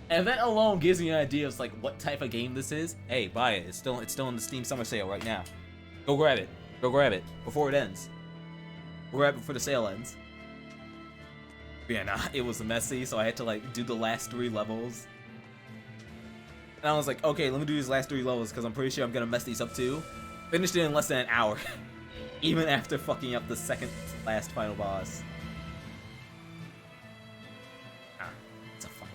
And that alone gives me an idea of like what type of game this is. Hey, buy it. It's still in the Steam Summer Sale right now. Go grab it. Go grab it before it ends. Go grab it before the sale ends. But yeah, nah, it was messy, so I had to like do the last 3 levels. And I was like, okay, let me do these last 3 levels because I'm pretty sure I'm gonna mess these up too. Finished it in less than an hour, even after fucking up the second last final boss. It's a fun.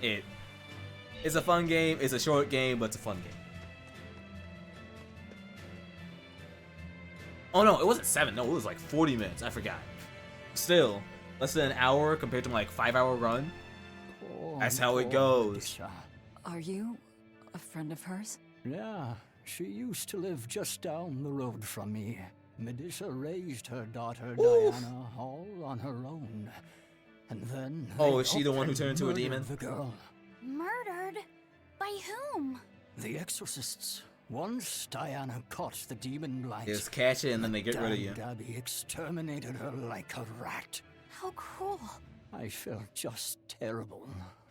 It's a fun game. It's a short game, but it's a fun game. Oh no, it wasn't 7. No, it was like 40 minutes. I forgot. Still, less than an hour compared to my like 5-hour run. That's how it goes. Are you a friend of hers? Yeah, she used to live just down the road from me. Medusa raised her daughter Diana all on her own. And then oh, is she the one who turned into a demon? The girl. Murdered? By whom? The exorcists. Once Diana caught the demon blight, just catch it and then they get rid of you. Abby exterminated her like a rat. How cruel. I felt just terrible,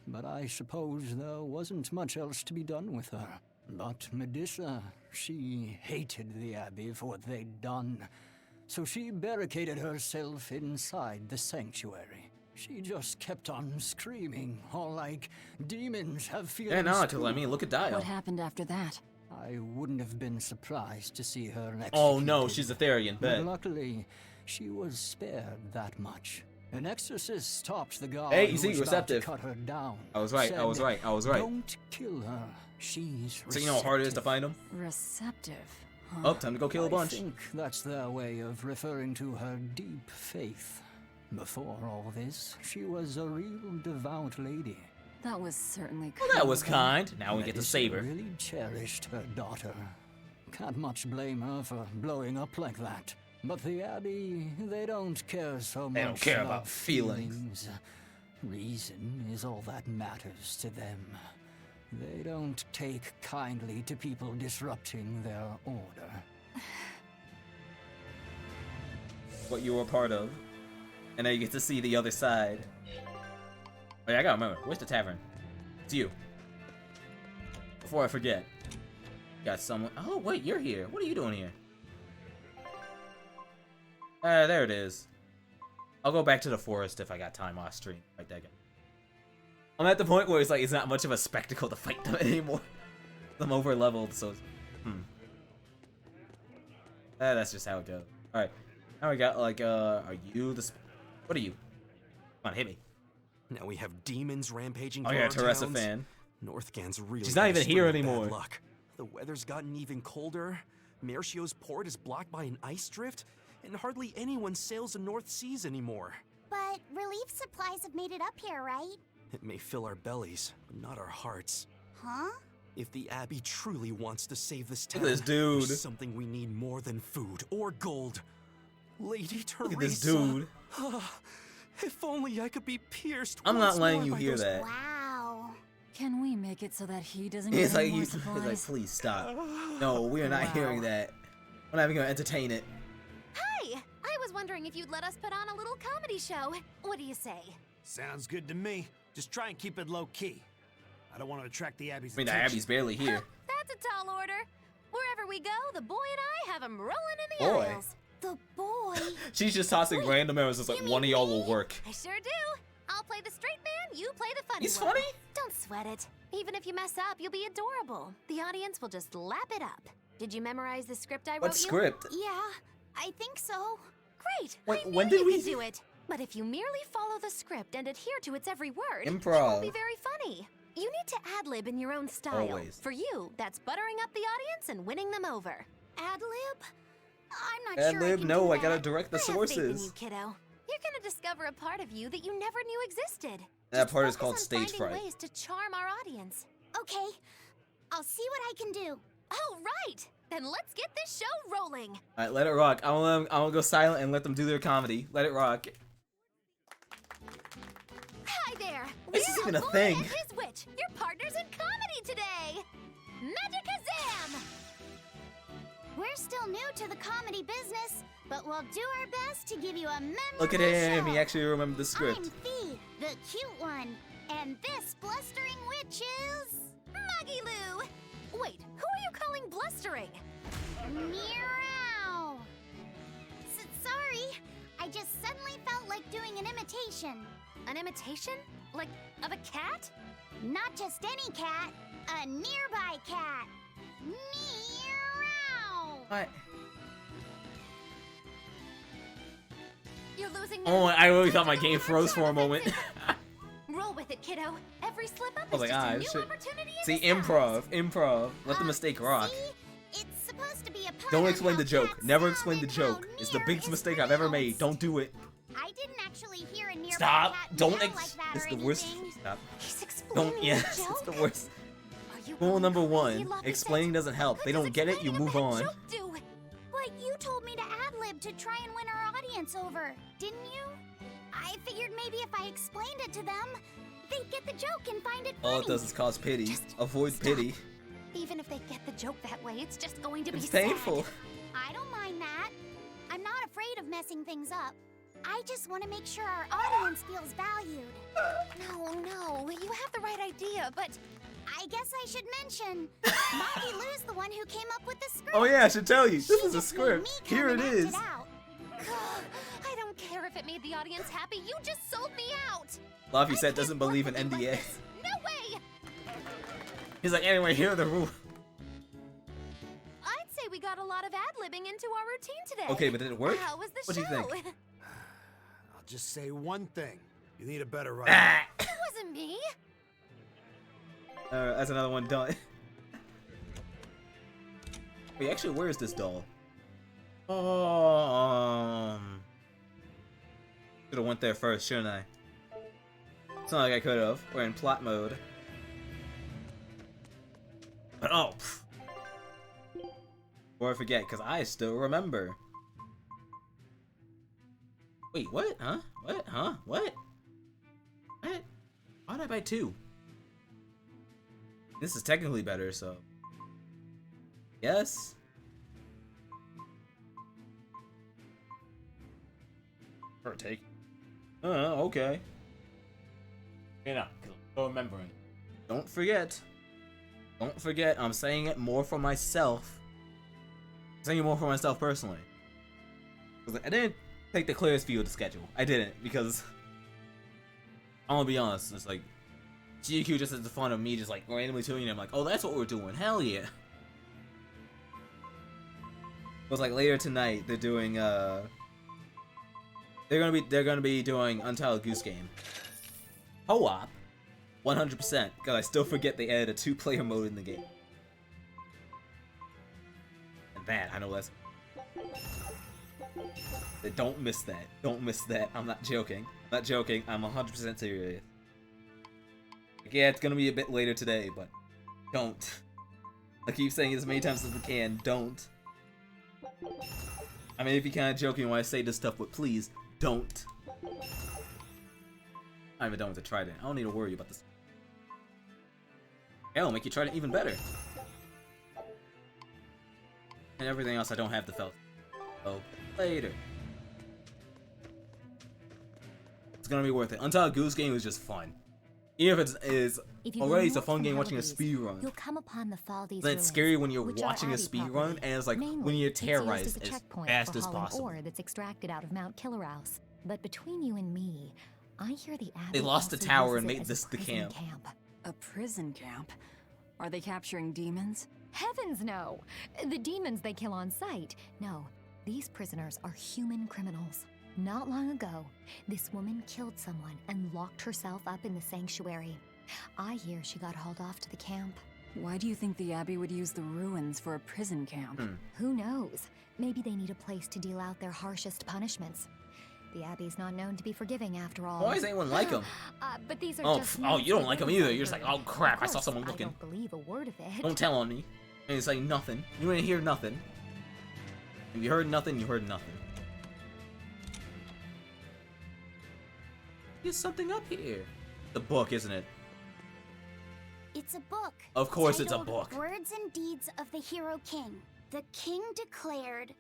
but I suppose there wasn't much else to be done with her. But Medusa, she hated the Abbey for what they'd done, so she barricaded herself inside the sanctuary. She just kept on screaming, all like, demons have feelings. Yeah, no, because I mean, look at Dio. What happened after that? I wouldn't have been surprised to see her executed. Oh no, she's a Therian, bet. But luckily, she was spared that much. An exorcist stopped the guard hey, you see, who was receptive. about to cut her down. I was right, Said, I was right, I was right. Don't kill her. She's so you know how hard it is to find him? Receptive. Huh? Oh, time to go kill a bunch. I think that's their way of referring to her deep faith. Before all this, she was a real devout lady. That was certainly kind. Well, that was kind. Now we get to save her. Really cherished her daughter. Can't much blame her for blowing up like that. But the Abbey, they don't care so much. They don't care about feelings. Reason is all that matters to them. They don't take kindly to people disrupting their order. What you were a part of. And now you get to see the other side. Oh yeah, I gotta remember. Where's the tavern? It's you. Before I forget. Got someone. Oh, wait, you're here. What are you doing here? There it is. I'll go back to the forest if I got time off stream. Right there again. I'm at the point where it's like, it's not much of a spectacle to fight them anymore. I'm over leveled, so it's, that's just how it goes. Alright. Now we got, like, are you the... What are you? Come on, hit me. Now we have demons rampaging oh through yeah, our Teresa towns. fan. Northgan's really She's not even here anymore. Luck. The weather's gotten even colder. Mercio's port is blocked by an ice drift, and hardly anyone sails the North Seas anymore. But relief supplies have made it up here, right? It may fill our bellies, but not our hearts. Huh? If the Abbey truly wants to save this town, look at this dude. There's something we need more than food or gold. Lady Teresa. Look at this dude. If only I could be pierced. I'm not letting once you more hear by those... that. Wow. Can we make it so that he doesn't It's get like, any more it's supplies? like, please stop. No, we are not hearing that. We're not even gonna entertain it. Hey! I was wondering if you'd let us put on a little comedy show. What do you say? Sounds good to me. Just try and keep it low-key. I don't want to attract the Abbey's I mean, the attention. Abbey's barely here. That's a tall order. Wherever we go, the boy and I have him rolling in the Boy. aisles. The boy? She's just tossing random arrows. It's like, one of y'all will work. I sure do. I'll play the straight man, you play the funny He's one. funny? Don't sweat it. Even if you mess up, you'll be adorable. The audience will just lap it up. Did you memorize the script I wrote What script? you? Yeah, I think so. Great. Wait, I knew when did you we could do it? But if you merely follow the script and adhere to its every word, it Improv. won't be very funny. You need to ad-lib in your own style. Always. For you, that's buttering up the audience and winning them over. Ad-lib? I'm not sure I Ad-lib? can No, do I gotta that. direct the I have faith in sources. you, kiddo. You're gonna discover a part of you that you never knew existed. That part is Focus called on stage finding fright. ways to charm our audience. Okay, I'll see what I can do. Oh, right! Then let's get this show rolling. All right, let it rock. I'll go silent and let them do their comedy. Let it rock. Hi there. This is We're even a Boy thing. and his witch, your partners in comedy today. Magicazam! We're still new to the comedy business, but we'll do our best to give you a memorable Look at him. show. He actually remembered the script. I'm Fee, the cute one, and this blustering witch is... Maggie Lou! Wait, who are you calling blustering? Meow. Sorry, I just suddenly felt like doing an imitation. An imitation? Like, of a cat? Not just any cat, a nearby cat. Meow. What? You're losing Oh, nerve. I really thought my game froze for a moment. Roll with it, kiddo. Every slip up I was is like, just ah, a new shit. opportunity in See, disguise. improv. Let the mistake rock. It's supposed to be a pun Don't on explain how the joke. cats Never sound explain the and how joke. It's the near biggest is mistake I've ever made. pronounced. Don't do it. I didn't actually hear a nearby Stop. cat Don't meow ex. like that It's or the worst. anything. Stop. He's explaining Don't. the Yes, joke. it's the worst. Are you Rule going number crazy, one: Lucky explaining doesn't help. They don't get it. You move on. Joke do? But you told me to ad-lib to try and win our audience over, didn't you? I figured maybe if I explained it to them, they'd get the joke and find it funny. All it does is cause pity. Avoid stop. pity. Even if they get the joke that way, it's just going to be It's sad. painful. I don't mind that. I'm not afraid of messing things up. I just want to make sure our audience feels valued. No, you have the right idea, but I guess I should mention, Maggie Lou's the one who came up with the script. Oh yeah, I should tell you. This She is a just made me script. come Here it and act is. out. I don't care if it made the audience happy. You just sold me out. Laffy said doesn't believe in NDA. No way. He's like, anyway, here are the rules. I'd say we got a lot of ad-libbing into our routine today. Okay, but did it work? How was the What do you show? think? I'll just say one thing. You need a better writer. It wasn't me. That's another one done. Wait, actually, where is this doll? Should have went there first, shouldn't I? It's not like I could have. We're in plot mode. But before I forget, because I still remember. Wait, what? Huh? What? Huh? What? What? Why did I buy two? This is technically better, so. Yes. Take. Okay. You know, remembering. Don't forget. Don't forget, I'm saying it more for myself. I'm saying it more for myself personally. I didn't take the clearest view of the schedule. I didn't, because I'm gonna be honest, it's like GQ just has the fun of me just like randomly tuning in. I'm like, oh, that's what we're doing. Hell yeah. It was like later tonight they're doing they're gonna be doing Untitled Goose Game. Co-op 100%, because I still forget they added a 2-player mode in the game. And that, I know that's... Don't miss that. Don't miss that. I'm not joking. I'm not joking. I'm 100% serious. Like, yeah, it's gonna be a bit later today, but don't. I keep saying it as many times as I can. Don't. I mean, if you're kind of joking when I say this stuff, but please, don't. I'm even done with the trident. I don't need to worry about this. It'll make you trident even better. And everything else I don't have the felt. Oh, later. It's gonna be worth it. Untitled Goose Game is just fun. Even if it's already it's a fun game watching a speed run. You'll come upon the Faldi's Then it's scary when you're ruins, which watching are a speed Abbey run property. and it's like Mainly, when you're it's used terrorized as a as checkpoint fast for as hauling possible. ore that's extracted out of Mount Killerhouse. But between you and me, I hear the Abbey They lost the also tower and uses it made as this a the prison camp. A prison camp? Are they capturing demons? Heavens no! The demons they kill on sight. No, these prisoners are human criminals. Not long ago, this woman killed someone and locked herself up in the sanctuary. I hear she got hauled off to the camp. Why do you think the Abbey would use the ruins for a prison camp? Who knows? Maybe they need a place to deal out their harshest punishments. The Abbey's not known to be be after all. Why does anyone like him? But these are just oh, you don't like him either. You're just like, oh crap, I saw someone looking. I don't believe a word of it. Don't tell on me. And it's like nothing. You didn't hear nothing. If you heard nothing, you heard nothing. There's something up here. The book, isn't it? It's a book. Of course it's a titled book. Words and Deeds of the Hero King. The king declared,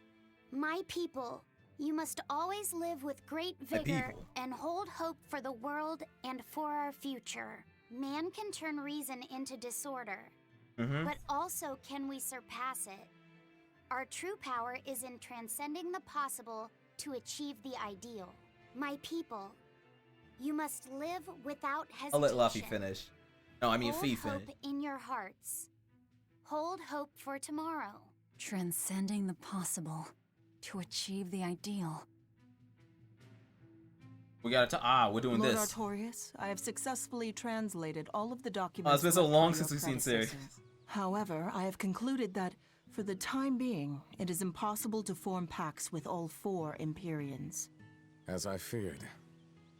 "My people, you must always live with great vigor and hold hope for the world and for our future. Man can turn reason into disorder, but also can we surpass it? Our true power is in transcending the possible to achieve the ideal. My people, you must live without hesitation. I'll let Luffy finish. No, I mean Fee finish. Hold hope in your hearts. Hold hope for tomorrow. Transcending the possible to achieve the ideal. We gotta we're doing Lord this. Artorias, I have successfully translated all of the documents. It's been so left long by since your we've seen Siri. predecessors. However, I have concluded that, for the time being, it is impossible to form pacts with all 4 Empyreans. As I feared.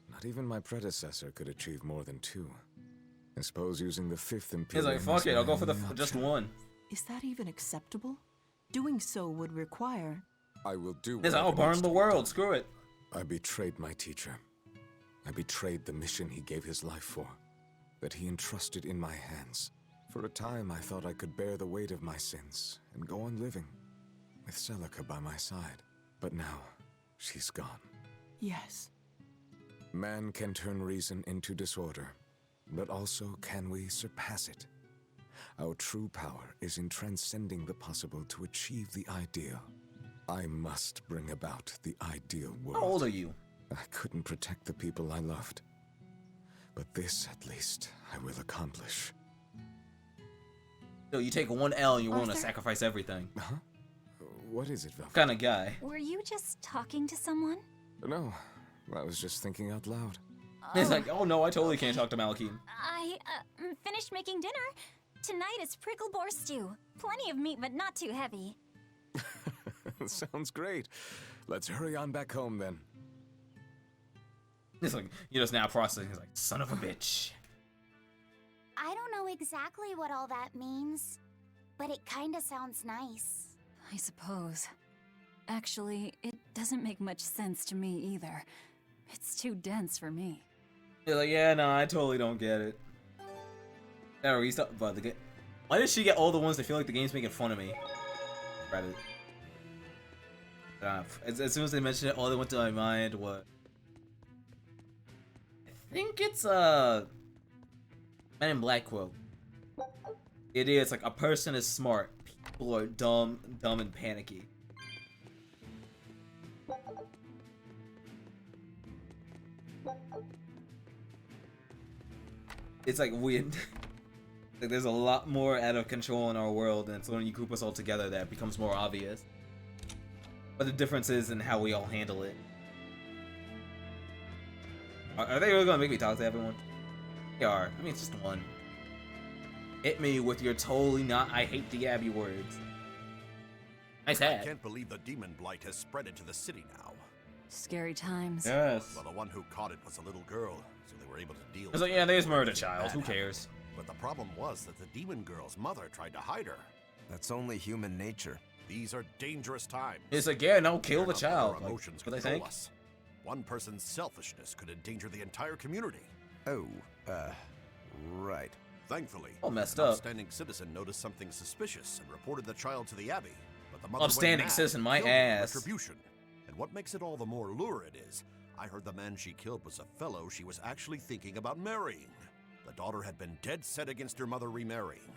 Not even my predecessor could achieve more than 2. I suppose using the 5th He's Imperium... like, fuck it, I'll go for the just one. Is that even acceptable? Doing so would require... I will do He's like, I'll burn the world, screw it. I betrayed my teacher. I betrayed the mission he gave his life for, that he entrusted in my hands. For a time, I thought I could bear the weight of my sins and go on living, with Celica by my side. But now, she's gone. Yes. Man can turn reason into disorder, but also can we surpass it? Our true power is in transcending the possible to achieve the ideal. I must bring about the ideal world. How old are you? I couldn't protect the people I loved. But this, at least, I will accomplish. So you take one L and you're willing to Arthur? sacrifice everything. Huh? What is it, Velvet? Kind of guy. Were you just talking to someone? No, I was just thinking out loud. He's like, oh no, I totally can't talk to Malakim. I finished making dinner. Tonight is prickle boar stew. Plenty of meat, but not too heavy. Sounds great. Let's hurry on back home then. He's like, you're just now processing. He's like, son of a bitch. I don't know exactly what all that means, but it kinda sounds nice. I suppose. Actually, it doesn't make much sense to me either. It's too dense for me. He's like, yeah, no, I totally don't get it. Gotta restart, but the game. Why did she get all the ones that feel like the game's making fun of me? Reddit. As soon as they mentioned it, all that went to my mind was, I think it's Men in Black quote. The idea is like a person is smart, people are dumb and panicky. It's like weird. Like there's a lot more out of control in our world, and it's when you group us all together that it becomes more obvious. But the difference is in how we all handle it. Are they really gonna make me talk to everyone? They are. I mean, it's just one. Hit me with your totally not I hate the Abbey words. Nice hat. I can't believe the demon blight has spread into the city now. Scary times. Yes. Well, the one who caught it was a little girl, so they were able to deal It's with like, it. yeah, they just murdered a child. Who cares? But the problem was that the demon girl's mother tried to hide her. That's only human nature. These are dangerous times. It's like, yeah, no, kill the Our child. Like, emotions what they control think? us. One person's selfishness could endanger the entire community. Oh, right. Thankfully, all messed an up. upstanding citizen noticed something suspicious and reported the child to the Abbey. But the mother Upstanding went mad, citizen, my killed him in ass. retribution. And what makes it all the more lurid is, I heard the man she killed was a fellow she was actually thinking about marrying. The daughter had been dead set against her mother remarrying.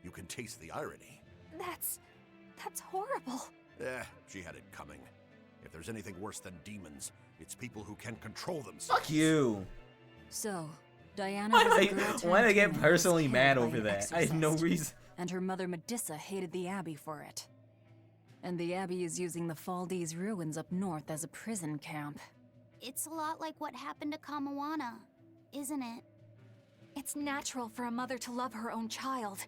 You can taste the irony. That's horrible. She had it coming. If there's anything worse than demons, it's people who can't control themselves. Fuck you. So, Diana Why was a did girl I turned get demon personally who was mad killed over by an that? I had no exorcist. reason. and her mother Medissa hated the Abbey for it. And the Abbey is using the Faldi's ruins up north as a prison camp. It's a lot like what happened to Kamawana, isn't it? It's natural for a mother to love her own child.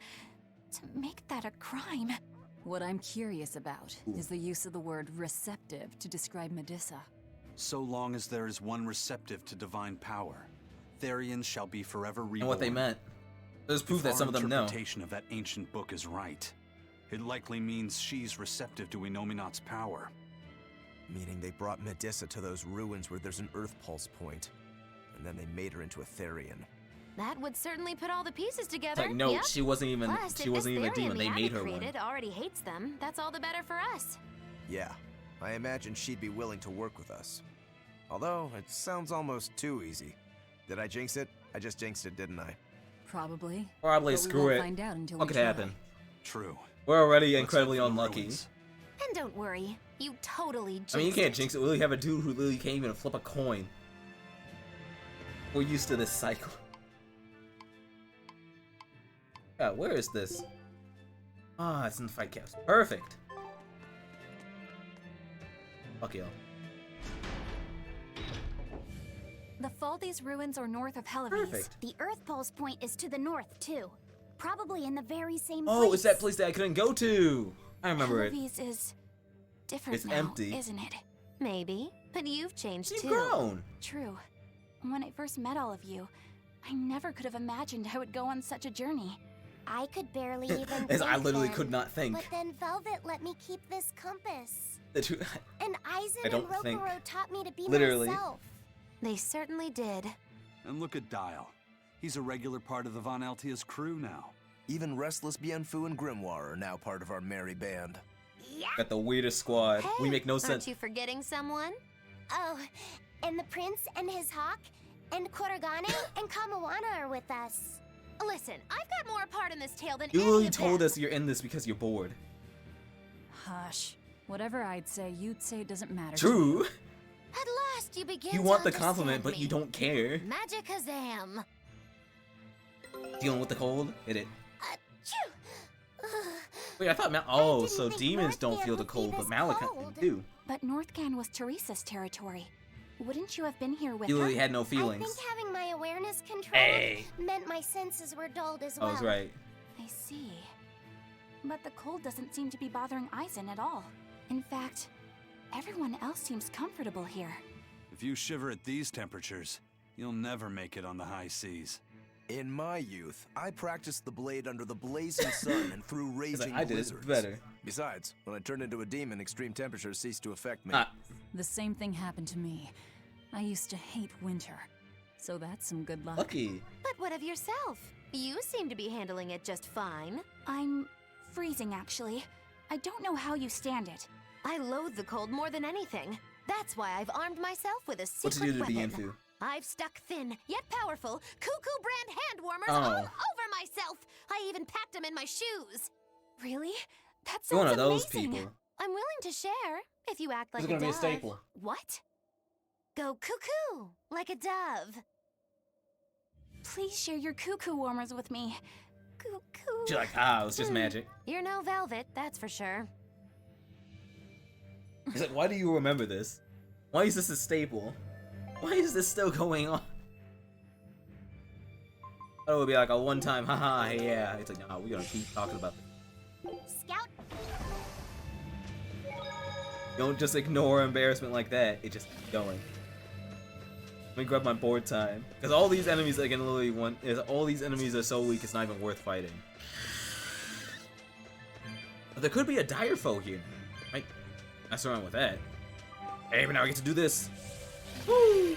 To make that a crime. What I'm curious about is the use of the word receptive to describe Medissa. So long as there is one receptive to divine power, Therians shall be forever reborn. And what they meant. There's proof that some of them know. Our interpretation of that ancient book is right. It likely means she's receptive to Inominat's power. Meaning they brought Medissa to those ruins where there's an Earth Pulse point, and then they made her into a Therian. That would certainly put all the pieces together. Like, no, yep. she wasn't even Plus, she wasn't even a demon. They made her one. Already hates them. That's all the better for us. Yeah, I imagine she'd be willing to work with us. Although, it sounds almost too easy. Did I jinx it? I just jinxed it, didn't I? Probably. Probably, but screw we won't it. Find out until What we could try. happen? True. We're already incredibly unlucky. And don't worry, you totally jinxed I mean, you can't it. jinx it. We literally have a dude who literally can't even flip a coin. We're used to this cycle. Yeah, where is this? Ah, it's in the fight caps. Perfect. Fuck you. The Faldi's ruins are north of Helavis. Perfect. The Earth Pulse point is to the north, too. Probably in the very same place. Oh, it's that place that I couldn't go to. I remember it. Helavis is different It's now, empty. isn't it? Maybe, but you've changed You've too. grown. True. When I first met all of you, I never could have imagined I would go on such a journey. I could barely even As think I literally then. could not think. But then Velvet let me keep this compass. The two- And Aizen I don't and think. Rokuro taught me to be Literally. myself. They certainly did. And look at Dial. He's a regular part of the Von Altia's crew now. Even Restless Bienfu and Grimoire are now part of our merry band. Yeah. Got the weirdest squad. We make no Aren't sense. you forgetting someone? Oh, and the prince and his hawk, and Korogane and Kamawana are with us. Listen, I've got more part in this tale than You any literally of told them. us you're in this because you're bored. Hush. Whatever I'd say, you'd say it doesn't matter. True. At last you begin You to want the understand compliment, but me. you don't care. Magic Kazam. Dealing with the cold? Hit it. Achoo! Wait, I thought oh, so demons don't feel the cold, but Malachite do. But Northcan was Teresa's territory. Wouldn't you have been here with You her? literally had no I feelings. think having my awareness controlled Hey. meant my senses were dulled as I well. was right. I see. But the cold doesn't seem to be bothering Aizen at all. In fact, everyone else seems comfortable here. If you shiver at these temperatures, you'll never make it on the high seas. In my youth, I practiced the blade under the blazing sun and through raging I did blizzards. it better. Besides, when I turned into a demon, extreme temperatures ceased to affect me. The same thing happened to me. I used to hate winter. So that's some good luck. Lucky. But what of yourself? You seem to be handling it just fine. I'm freezing, actually. I don't know how you stand it. I loathe the cold more than anything. That's why I've armed myself with a What's secret it do to weapon. Bienfu? I've stuck thin, yet powerful, cuckoo brand hand warmers Oh. all over myself. I even packed them in my shoes. Really? That sounds You're one of those amazing. people. I'm willing to share, if you act like This is a gonna be a dove. staple. What? Go cuckoo, like a dove. Please share your cuckoo warmers with me. Cuckoo. She's like, ah, it was just magic. You're no velvet, that's for sure. He's like, why do you remember this? Why is this a staple? Why is this still going on? I thought it would be like a one-time, haha, yeah. It's like, nah, we're gonna keep talking about this. Scout. You don't just ignore embarrassment like that. It just keeps going. Let me grab my board time. Because all these enemies I can literally all these enemies are so weak it's not even worth fighting. But there could be a dire foe here. Right? Mess around with that. Hey, but now I get to do this. Woo!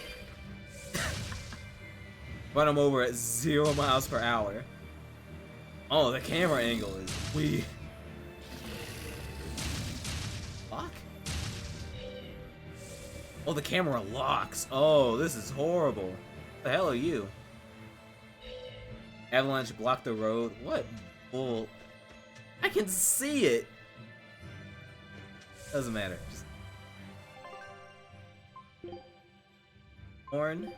Run him over at 0 miles per hour. Oh, the camera angle is weird. Lock? Oh, the camera locks. Oh, this is horrible. What the hell are you? Avalanche blocked the road. What bull? I can see it. Doesn't matter. Just... Horn.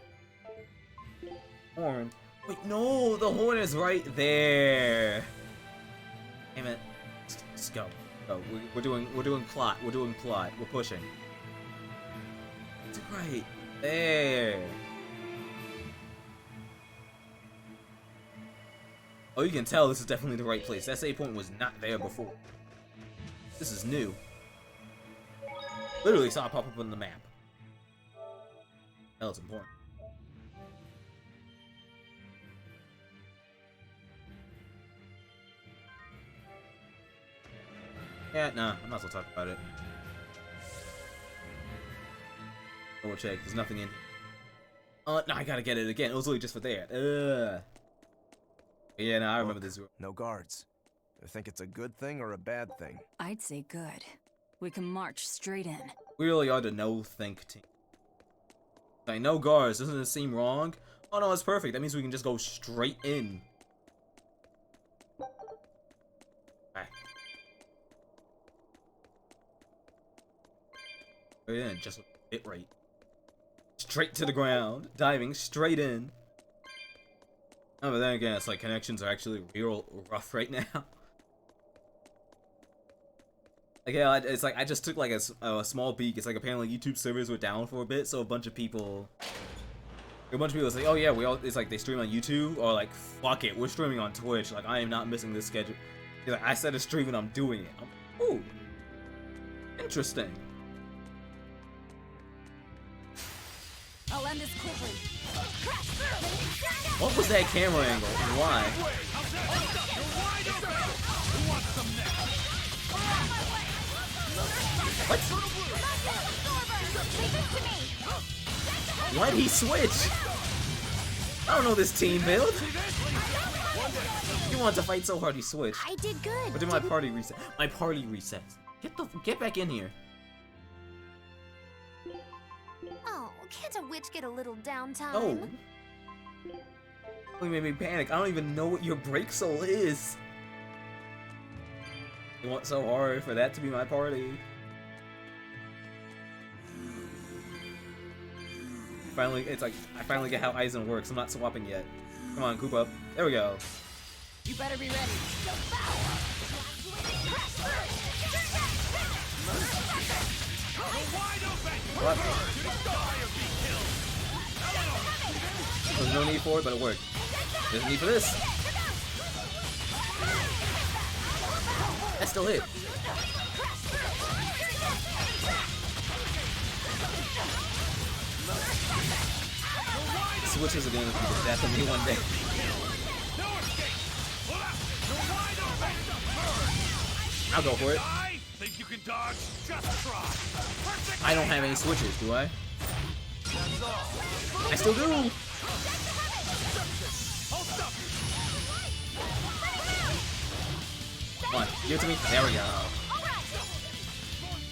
Horn. Wait, no, the horn is right there. Damn it. Let's go. Go. We're doing plot. We're doing plot. We're pushing. It's great. There. Oh, you can tell this is definitely the right place. That save point was not there before. This is new. Literally saw it pop up on the map. Hell, it's important. Yeah, nah, I'm not gonna talk about it. Double check, there's nothing in. No, I gotta get it again. It was only just for that. Yeah, no, I remember this. No guards. I think it's a good thing or a bad thing. I'd say good. We can march straight in. We really are the no-think team. Like, no guards, doesn't it seem wrong? Oh no, it's perfect. That means we can just go straight in. Alright. Straight in, just hit right. Straight to the ground, diving straight in. Oh, but then again, it's like connections are actually real rough right now. Like, yeah, it's like I just took like a small peek. It's like apparently YouTube servers were down for a bit, so a bunch of people was like, oh yeah, it's like they stream on YouTube, or like, fuck it, we're streaming on Twitch. Like, I am not missing this schedule. He's like, I said a stream and I'm doing it. Ooh, interesting. I'll end this quickly. What was that camera angle and why? What? Why'd he switch? I don't know this team build. He wanted to fight so hard he switched. I did good. But did my party reset? My party resets. Get back in here. Oh, can't a witch get a little downtime? Oh. You made me panic. I don't even know what your break soul is. You want so hard for that to be my party. Finally, it's like I finally get how Aizen works. I'm not swapping yet. Come on, Coop up. There we go. You better be ready. What? There's no need for it, but it worked. There's a need for this. That still hit. Switches are gonna be the death of me one day. I'll go for it. Think you can dodge? Just try. I don't have any switches, do I? I still do. Come on, give it to me. There we go.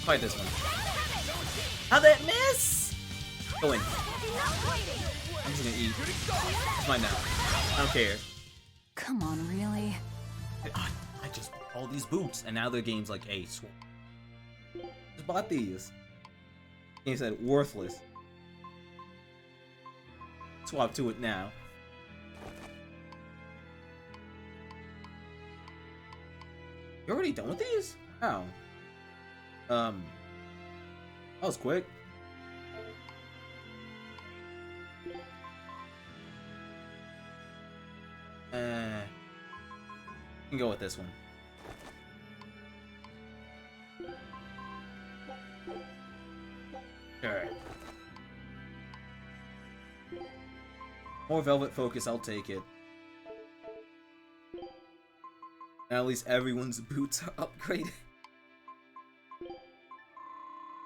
Fight this one. How'd that miss? Go in. I'm just gonna eat. It's mine now. I don't care. Come on, really? I just bought all these boots, and now their game's like, hey, swap. Just bought these. Game said worthless. Swap to it now. You already done with these? How? That was quick. We can go with this one. Alright. More velvet focus, I'll take it. Now at least everyone's boots are upgraded.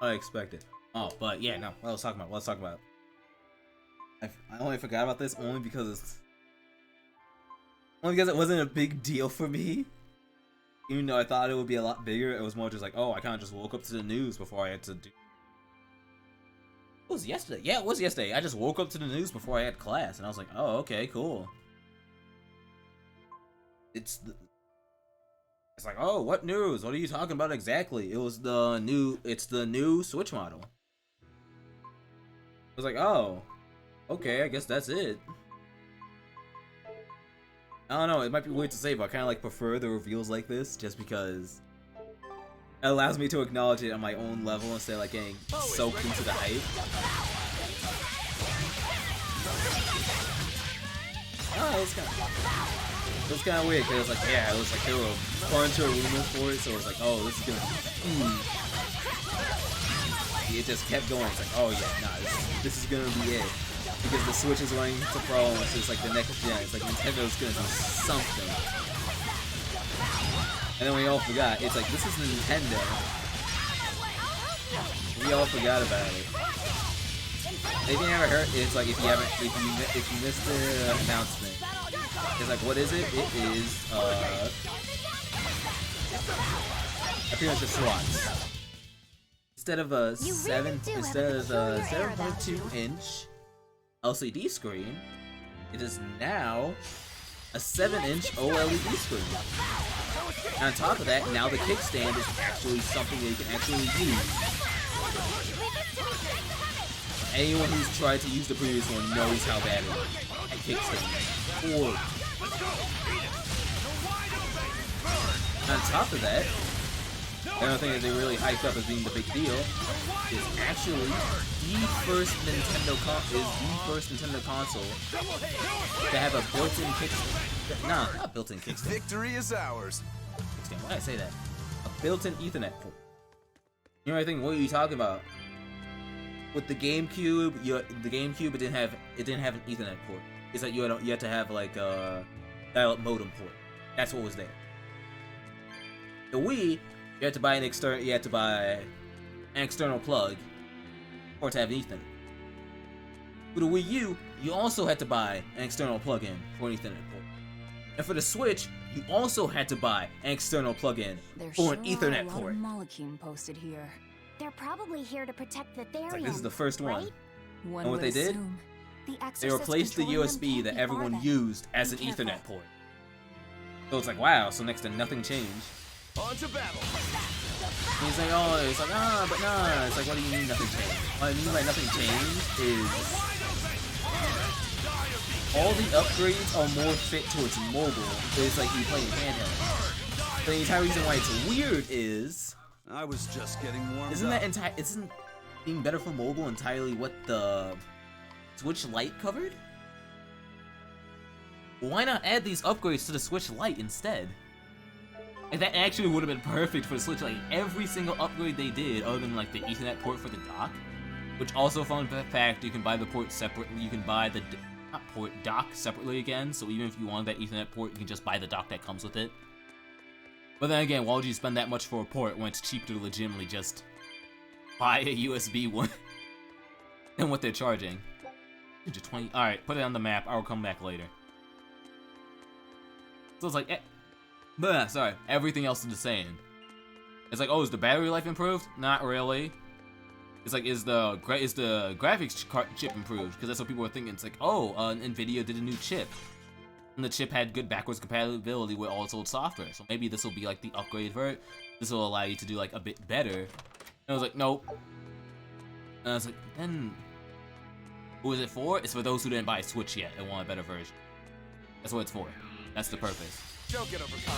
I expected. Oh, but yeah, no. What I was talking about. Let's talk about. I only forgot about this only because it wasn't a big deal for me. Even though I thought it would be a lot bigger, it was more just like, oh, I kind of just woke up to the news before I had to do. It was yesterday. Yeah, it was yesterday. I just woke up to the news before I had class, and I was like, oh, okay, cool. It's like, oh, what news? What are you talking about exactly? It's the new Switch model. I was like, oh, okay, I guess that's it. I don't know, it might be weird to say, but I kind of like prefer the reveals like this, just because it allows me to acknowledge it on my own level instead of like getting soaked into the hype. Oh, it's kind of weird because like, yeah, it was like there were a bunch of rumors for it, so it was like, oh, this is gonna be huge. It just kept going. It's like, oh yeah, nah, this is gonna be it. Because the Switch is running to Pro, and so it's like the next gen. It's like Nintendo's gonna do something. And then we all forgot. It's like, this is Nintendo. We all forgot about it. If you never heard, it's like if you missed the announcement, it's like, what is it? It is appearance of slots. Instead of a 7.2-inch LCD screen, it is now a 7-inch OLED screen. And on top of that, now the kickstand is actually something that you can actually use. Anyone who's tried to use the previous one knows how bad it is at kickstand. Or on top of that, another thing that they really hyped up as being the big deal is actually the first Nintendo console to have a built-in kickstand. Nah, not built-in kickstand. Victory is ours. Kickstand. Why did I say that? A built-in Ethernet port. You know, I think, what are you talking about? With the GameCube, it didn't have an Ethernet port. It's like you had to have like a dial-up modem port. That's what was there. The Wii, you had to buy an external plug or to have an Ethernet. For the Wii U, you also had to buy an external plug-in for an Ethernet port. And for the Switch, you also had to buy an external plug-in for an Ethernet port. Molecule posted here. They're probably here to protect the Therian. Like, this is the first one. Right? And what they did? They replaced the USB that everyone used as an Ethernet port. So it's like, wow, so next to nothing changed. On to battle. And he's like, oh, it's like, but nah. It's like, what do you mean nothing changed? What I mean by nothing changed is all the upgrades are more fit towards mobile. It's like you playing handheld. The entire reason why it's weird is I was just getting warmed isn't being better for mobile entirely what the Switch Lite covered? Why not add these upgrades to the Switch Lite instead? And that actually would have been perfect for the Switch Lite. Every single upgrade they did, other than like the Ethernet port for the dock, which also, fun fact, you can buy the port separately. You can buy the dock separately again. So even if you wanted that Ethernet port, you can just buy the dock that comes with it. But then again, why would you spend that much for a port when it's cheaper to legitimately just buy a USB one than what they're charging? 20. All right, put it on the map. I'll come back later. So it's like, sorry, everything else is the same. It's like, oh, is the battery life improved? Not really. It's like, is the graphics chip improved? Because that's what people were thinking. It's like, oh, Nvidia did a new chip, and the chip had good backwards compatibility with all its old software. So maybe this will be like the upgrade for it. This will allow you to do like a bit better. And I was like, nope. And I was like, then who is it for? It's for those who didn't buy a Switch yet and want a better version. That's what it's for. That's the purpose. Don't get overcome.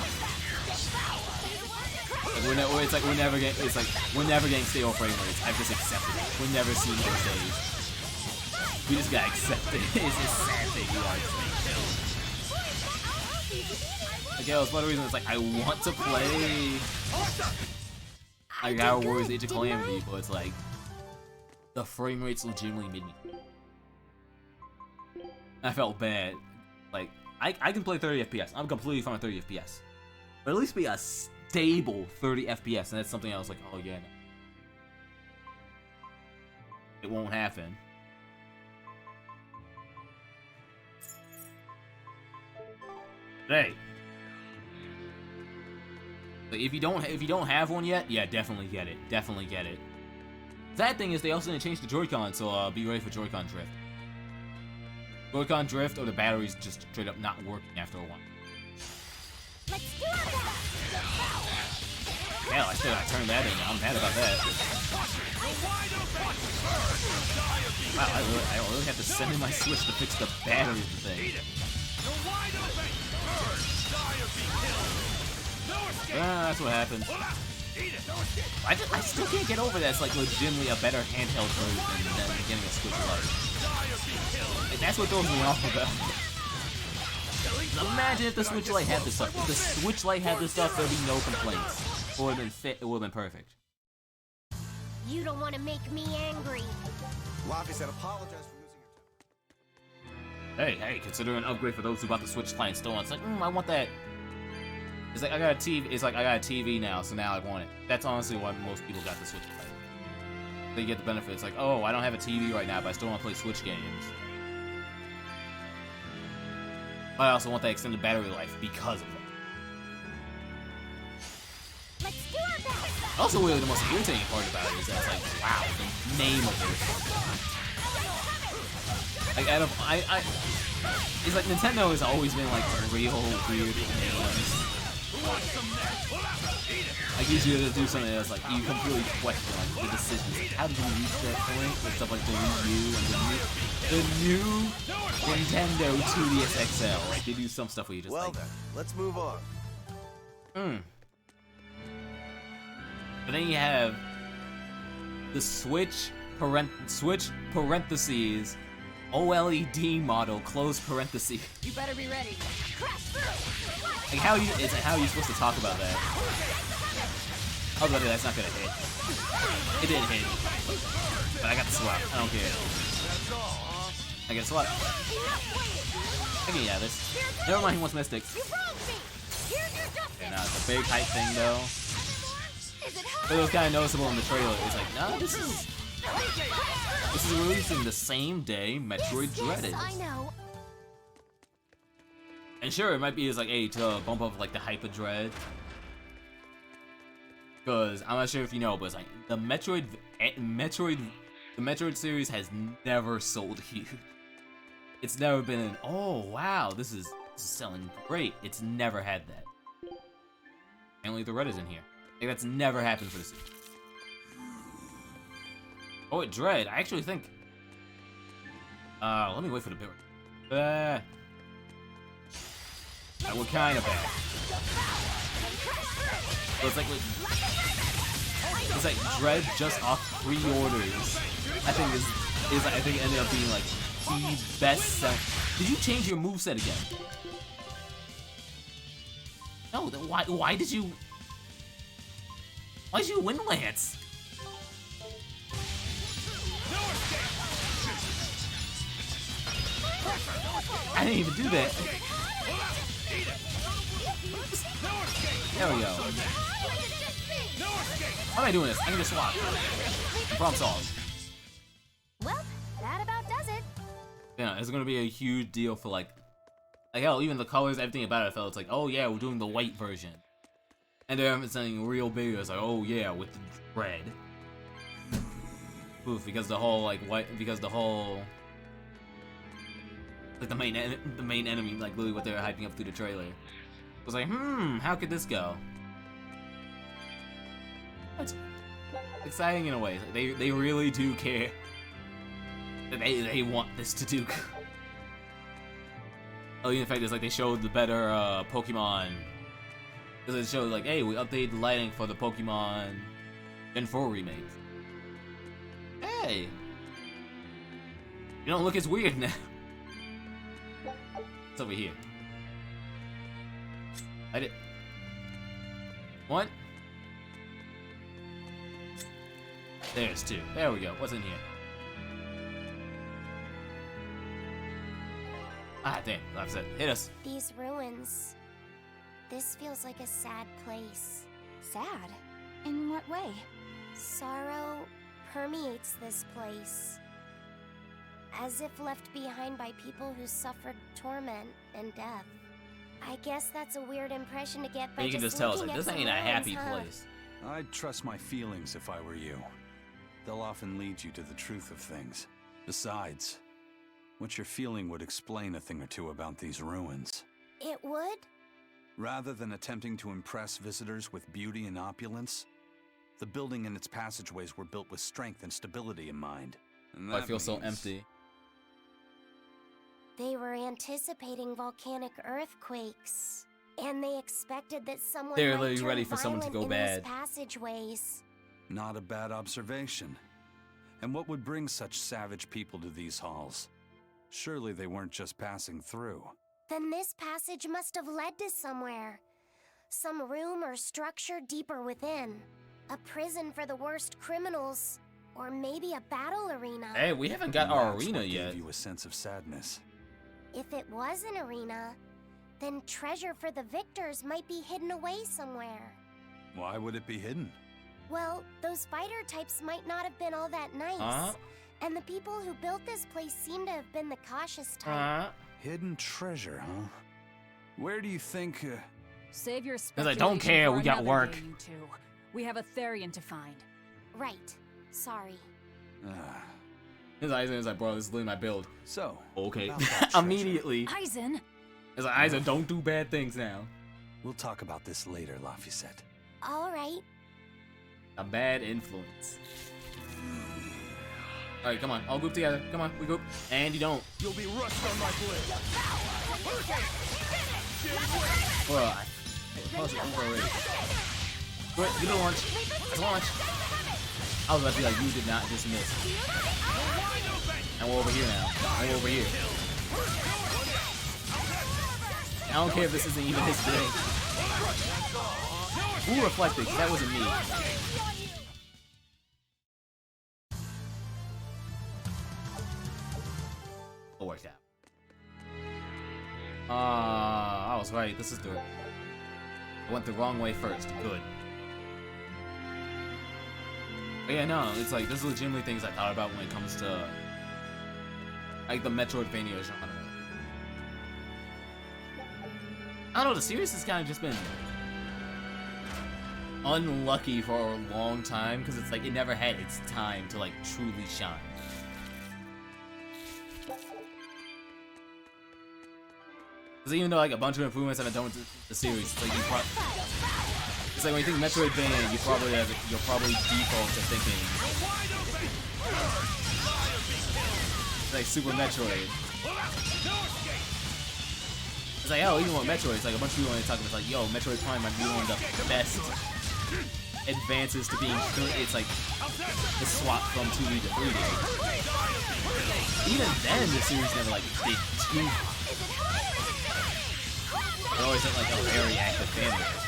We're never getting stable frame rates. I've just accepted it. We're never seeing those days. We just gotta accept it. It's a sad thing. We gotta accept it. Again, that's one of the reasons. It's like I want to play like Power Warriors Age of Calamity, but it's like the frame rates legitimately made me. I felt bad. Like I can play 30 FPS. I'm completely fine with 30 FPS. But at least be a stable 30 FPS, and that's something I was like, oh yeah, no. It won't happen. Hey. But if you don't have one yet, yeah, definitely get it. Definitely get it. Sad thing is they also didn't change the Joy-Con, so be ready for Joy-Con drift. Joy-Con drift or the batteries just straight up not working after a while. Let's do our best. Hell, I still gotta turn that in. I'm mad about that. Wow, I really have to send in my Switch to fix the battery of the thing. That's what happens. I still can't get over that. It's like legitimately a better handheld version than getting a Switch Lite. Like, that's what throws me off about it. Imagine if the Switch Lite had this stuff. If the Switch Lite had this stuff, there'd be no complaints. It would have been fit. It would have been perfect. You don't want to make me angry. Lavi said apologize for losing your Hey, consider an upgrade for those who bought the Switch Lite and still want. It's like, I want that. It's like I got a TV. It's like I got a TV now, so now I want it. That's honestly why most people got the Switch Lite. They get the benefits. Like, oh, I don't have a TV right now, but I still want to play Switch games. But I also want that extended battery life because of it. Let's do our best. Also, really, the most irritating part about it is that it's like, wow, the name of it. Like, out of it's like Nintendo has always been like real weird names. Like usually to do something that's like you completely question like the decisions. Like, how did you reach that point with stuff like the Wii U and the new Nintendo 2DS XL? Like they do some stuff where you just Well then, let's move on. But then you have the Switch parentheses OLED model close parentheses. You better be ready. Crash through. Like how are you supposed to talk about that? I was about to say that's not gonna hit. It didn't hit. But I got the swap. I don't care. I get a swap. Okay, yeah, this. Never mind, he wants mystics. Okay, nah, it's a big hype thing though. But it was kind of noticeable in the trailer. It's like, nah, this is releasing the same day Metroid Dread is. I know. And sure, it might be as like, hey, to bump up like the hype of Dread. Because I'm not sure if you know, but it's like the Metroid series has never sold huge. It's never been an, oh wow, this is selling great. It's never had that. Only the Red is in here. Like that's never happened for the series. Oh, wait, Dread. I actually think. Let me wait for the bit. We're kind of bad. So it's like Dread just off pre-orders. I think ended up being like the best selling. Did you change your moveset again? No. Then why did you? Why did you win Lance? I didn't even do that. There we go. How am I doing this? I can just swap. Problem solved. Well, that about does it. Yeah, it's gonna be a huge deal for like hell, even the colors, everything about it felt it's like, oh yeah, we're doing the white version. And they're emphasizing real big. It's like, oh yeah, with the red. Oof, because the whole like like the main enemy, like literally what they were hyping up through the trailer. It was like, how could this go? It's exciting in a way. They really do care. They want this to do. Oh, in fact, it's like they showed the better Pokemon. Because it showed like, hey, we updated the lighting for the Pokemon Gen 4 remake. Hey, you don't look as weird now. It's over here. I did. What? There's two. There we go. What's in here? Ah, damn. That's it. Hit us. These ruins. This feels like a sad place. Sad? In what way? Sorrow permeates this place. As if left behind by people who suffered torment and death. I guess that's a weird impression to get by you can just tell us, like, this ain't a happy place. I'd trust my feelings if I were you. They'll often lead you to the truth of things. Besides, what you're feeling would explain a thing or two about these ruins. It would? Rather than attempting to impress visitors with beauty and opulence, the building and its passageways were built with strength and stability in mind. And I feel so empty. They were anticipating volcanic earthquakes. And they expected that someone They're might really turn ready for someone to violent go in bad. these passageways. Not a bad observation. And what would bring such savage people to these halls? Surely they weren't just passing through. Then this passage must have led to somewhere. Some room or structure deeper within. A prison for the worst criminals. Or maybe a battle arena. Hey, we haven't got our That's arena what yet. Gave you a sense of sadness. If it was an arena, then treasure for the victors might be hidden away somewhere. Why would it be hidden? Well, those fighter types might not have been all that nice. And the people who built this place seem to have been the cautious type. Hidden treasure, huh? Where do you think... Save your 'Cause speculation I don't care, for we got another work. day, you two. We have a Therian to find. Right. Sorry. His Aizen's like, bro, this is literally my build. So, okay. about that treasure. Immediately. Aizen! It's like, Aizen, don't do bad things now. We'll talk about this later, Laphicet. All right. A bad influence. Alright, come on. All group together. Come on, we group. And you don't. You'll be rushed on my blade. Bro, I pause it already. Wait, get a launch. Let's launch. I was about to be like, you did not just miss. And we're over here now. And we're over here. I don't care if this isn't even his thing. Who reflected? That wasn't me. It worked out. I was right. This is the... I went the wrong way first. Good. But yeah, no, it's like, this is legitimately things I thought about when it comes to, like, the Metroidvania genre. I don't know, the series has kind of just been unlucky for a long time, because it's like, it never had its time to, like, truly shine. Because even though, like, a bunch of improvements have been done with the series, it's like, it's like when you think Metroidvania, you'll probably default to thinking it's like Super Metroid. It's like, oh, even with Metroid, it's like a bunch of people talking about, like, yo, Metroid Prime might be one of the best advances to being. It's like the swap from 2D to 3D. Even then, the series never like did too. It always had like a very active fan base.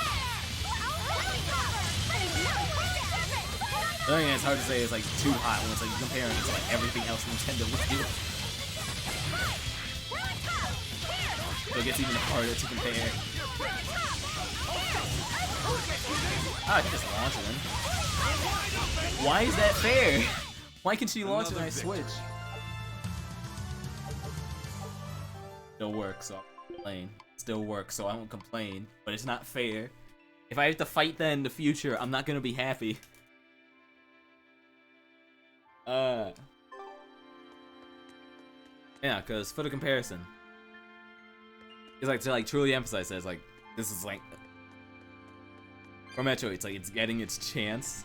The thing it's hard to say is like too hot when it's like comparing it to like everything else Nintendo would do. So it gets even harder to compare. Ah, I can just launch it then. Why is that fair? Why can she launch it and I switch? Still works, so I won't complain. Still works, so I won't complain. But it's not fair. If I have to fight that in the future, I'm not gonna be happy. Yeah, because for the comparison, it's like to like truly emphasize that, it's like this is like for Metro, it's like it's getting its chance.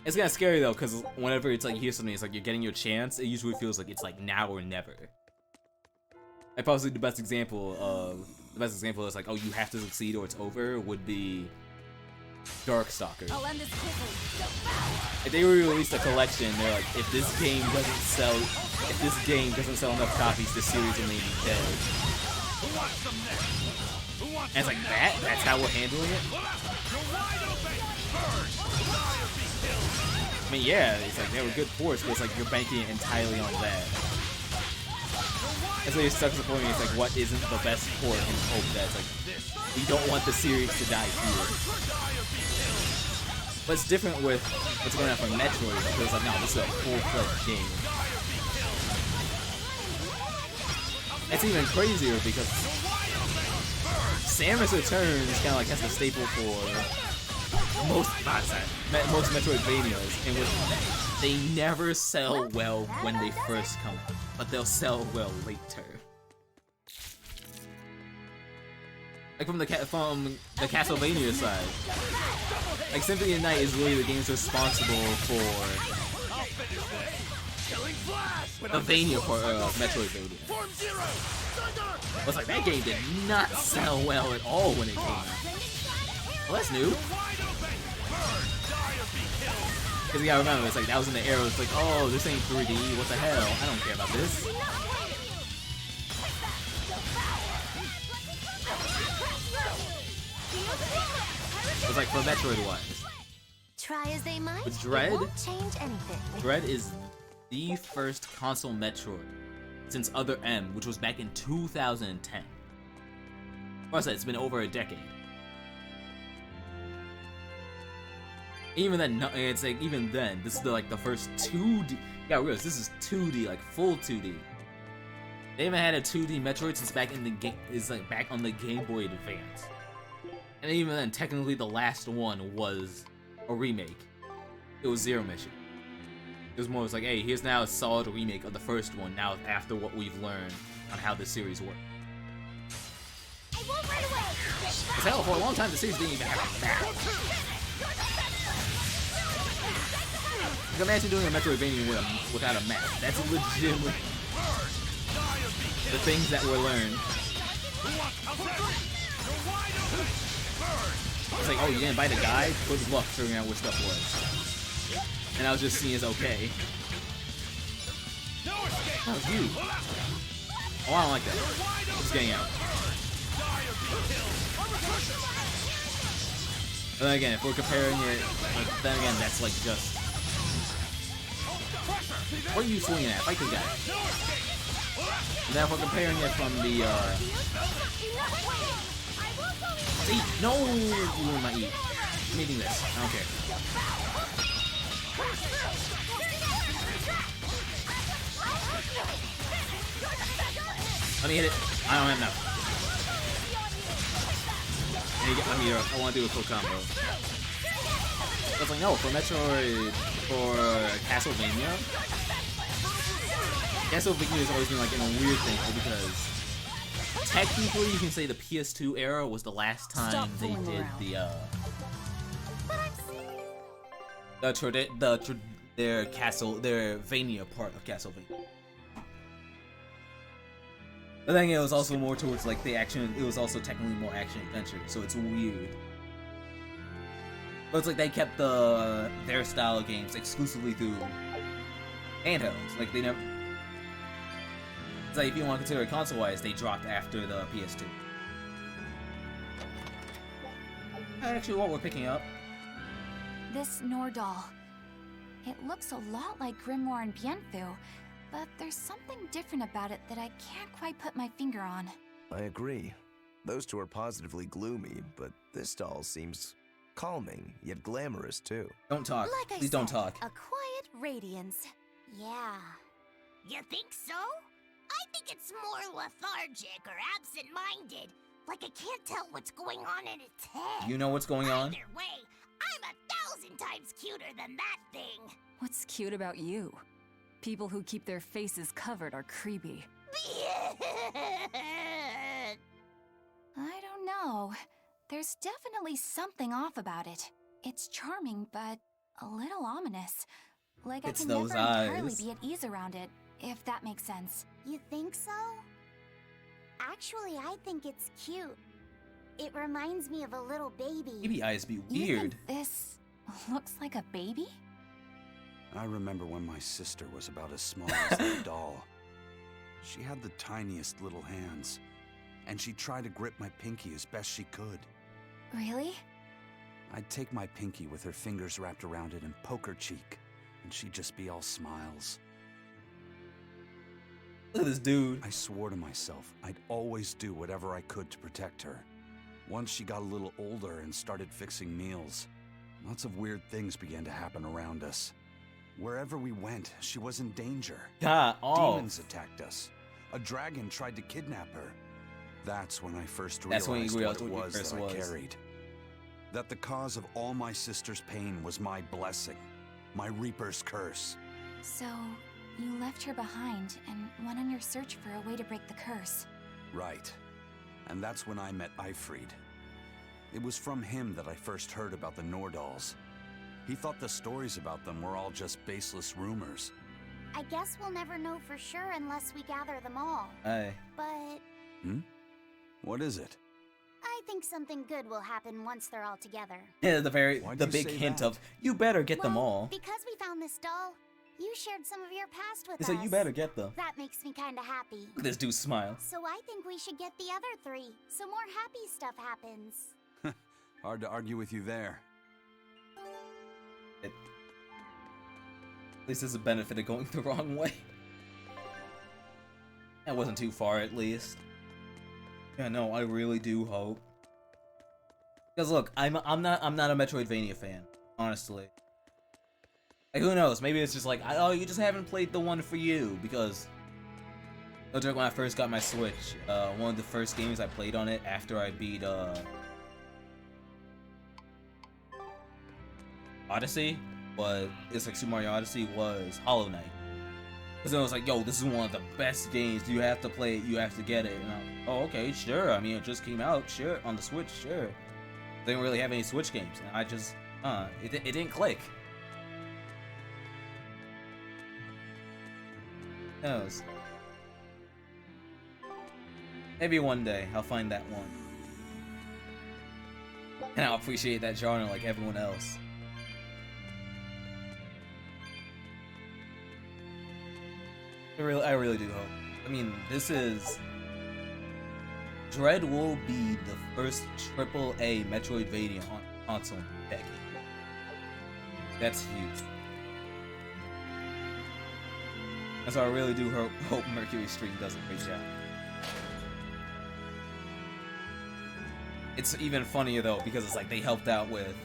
It's kind of scary though, because whenever it's like you hear something, it's like you're getting your chance. It usually feels like it's like now or never. Like probably the best example is like, oh, you have to succeed or it's over would be Darkstalkers. I'll end this quickly. If they released a collection, they're like, if this game doesn't sell enough copies, the series will maybe be dead. And it's like that's how we're handling it. I mean, yeah, it's like they were good ports, but it's like you're banking it entirely on that. And so you're stuck to the point where it's like, what isn't the best port, and hope that it's like, we don't want the series to die here. But it's different with what's going on for Metroid, because it's like, no, this is a full-fledged game. It's even crazier because Samus Returns kind of like has the staple for most Metroidvanias, in which they never sell well when they first come out, but they'll sell well later. Like from the Castlevania side, like Symphony of the Night is really the game's responsible for The Vania part of Metroidvania. I was like, that game did not sell well at all when it came out. Well, that's new. Because you gotta remember, it's like that was in the era. It's like, oh, this ain't 3D. What the hell? I don't care about this. It was like for Metroid-wise. Try as they might, With Dread, it won't change anything. Dread is the first console Metroid since Other M, which was back in 2010. Of course, it's been over a decade. Even then, it's like even then, this is the first 2D. Yeah, realize this is 2D, like full 2D. They haven't had a 2D Metroid since back in the game. Is like back on the Game Boy Advance. And even then, technically, the last one was a remake. It was Zero Mission. It was more like, hey, here's now a solid remake of the first one. Now, after what we've learned on how this series works. I won't run away. Because hell, for a long time, the series didn't even have a map. Like, imagine doing a Metroidvania without a map. That's legitimate. The things that were learned. It's like, oh, you didn't buy the guide? Good luck figuring out what stuff was. And I was just seeing as okay. That was you. Oh, I don't like that. I'm just getting out. But then again, if we're comparing it, then again, that's like just... What are you swinging at? Fight the guy. And then if we're comparing it from the, Eat! No! You ruined my eat. I'm eating this. I don't care. Let me hit it. I don't have enough. I want to do a full combo. I was like, no, for Metroid, for Castlevania has always been like in a weird thing because technically you can say the PS2 era was the last time they did their Vania part of Castlevania. But then it was also more towards like the action. It was also technically more action adventure, so it's weird. But it's like they kept their style of games exclusively through handhelds. Like they never. It's like if you want to consider it console-wise, they dropped after the PS2. Actually, what we're picking up. This Nordoll. It looks a lot like Grimoire and Bienfu, but there's something different about it that I can't quite put my finger on. I agree. Those two are positively gloomy, but this doll seems calming, yet glamorous too. Don't talk. Like Please don't talk. A quiet radiance. Yeah. You think so? I think it's more lethargic or absent-minded. Like it can't tell what's going on in its head. You know what's going on? Either way, I'm 1,000 times cuter than that thing. What's cute about you? People who keep their faces covered are creepy. I don't know. There's definitely something off about it. It's charming, but a little ominous. Like It's I can those never entirely eyes. be at ease around it, if that makes sense. You think so? Actually, I think it's cute. It reminds me of a little baby. Baby eyes be You weird. think this looks like a baby? I remember when my sister was about as small as that doll. She had the tiniest little hands, and she tried to grip my pinky as best she could. Really? I'd take my pinky with her fingers wrapped around it and poke her cheek, and she'd just be all smiles. Look at this dude. I swore to myself I'd always do whatever I could to protect her. Once she got a little older and started fixing meals, lots of weird things began to happen around us. Wherever we went, she was in danger. Demons attacked us. A dragon tried to kidnap her. That's when I first realized what it was that I carried. That the cause of all my sister's pain was my blessing, my Reaper's curse. So, you left her behind and went on your search for a way to break the curse. Right. And that's when I met Eifried. It was from him that I first heard about the Nordalls. He thought the stories about them were all just baseless rumors. I guess we'll never know for sure unless we gather them all. Aye. But What is it? I think something good will happen once they're all together. Yeah, Why'd the you big say hint that? of you better get them all. Because we found this doll, you shared some of your past with It's us. like you better get them. That makes me kinda happy. Look at this dude smile. So I think we should get the other 3, so more happy stuff happens. Hard to argue with you there. At least there's a benefit of going the wrong way. That wasn't too far, at least. Yeah, no, I really do hope. Because look, I'm not a Metroidvania fan, honestly. Like, who knows? Maybe it's just like, oh, you just haven't played the one for you, because during when I first got my Switch, one of the first games I played on it after I beat Odyssey, it's like Super Mario Odyssey, was Hollow Knight. Because I was like, yo, this is one of the best games. You have to play it, you have to get it. And I'm like, oh, okay, sure. I mean, it just came out, sure, on the Switch, sure. They didn't really have any Switch games. And I just, it didn't click. Who knows? Maybe one day I'll find that one. And I'll appreciate that genre like everyone else. I really do hope. I mean, this is... Dread will be the first AAA Metroidvania on console in a decade. That's huge. And so I really do hope Mercury Street does a great job. It's even funnier though, because it's like they helped out with...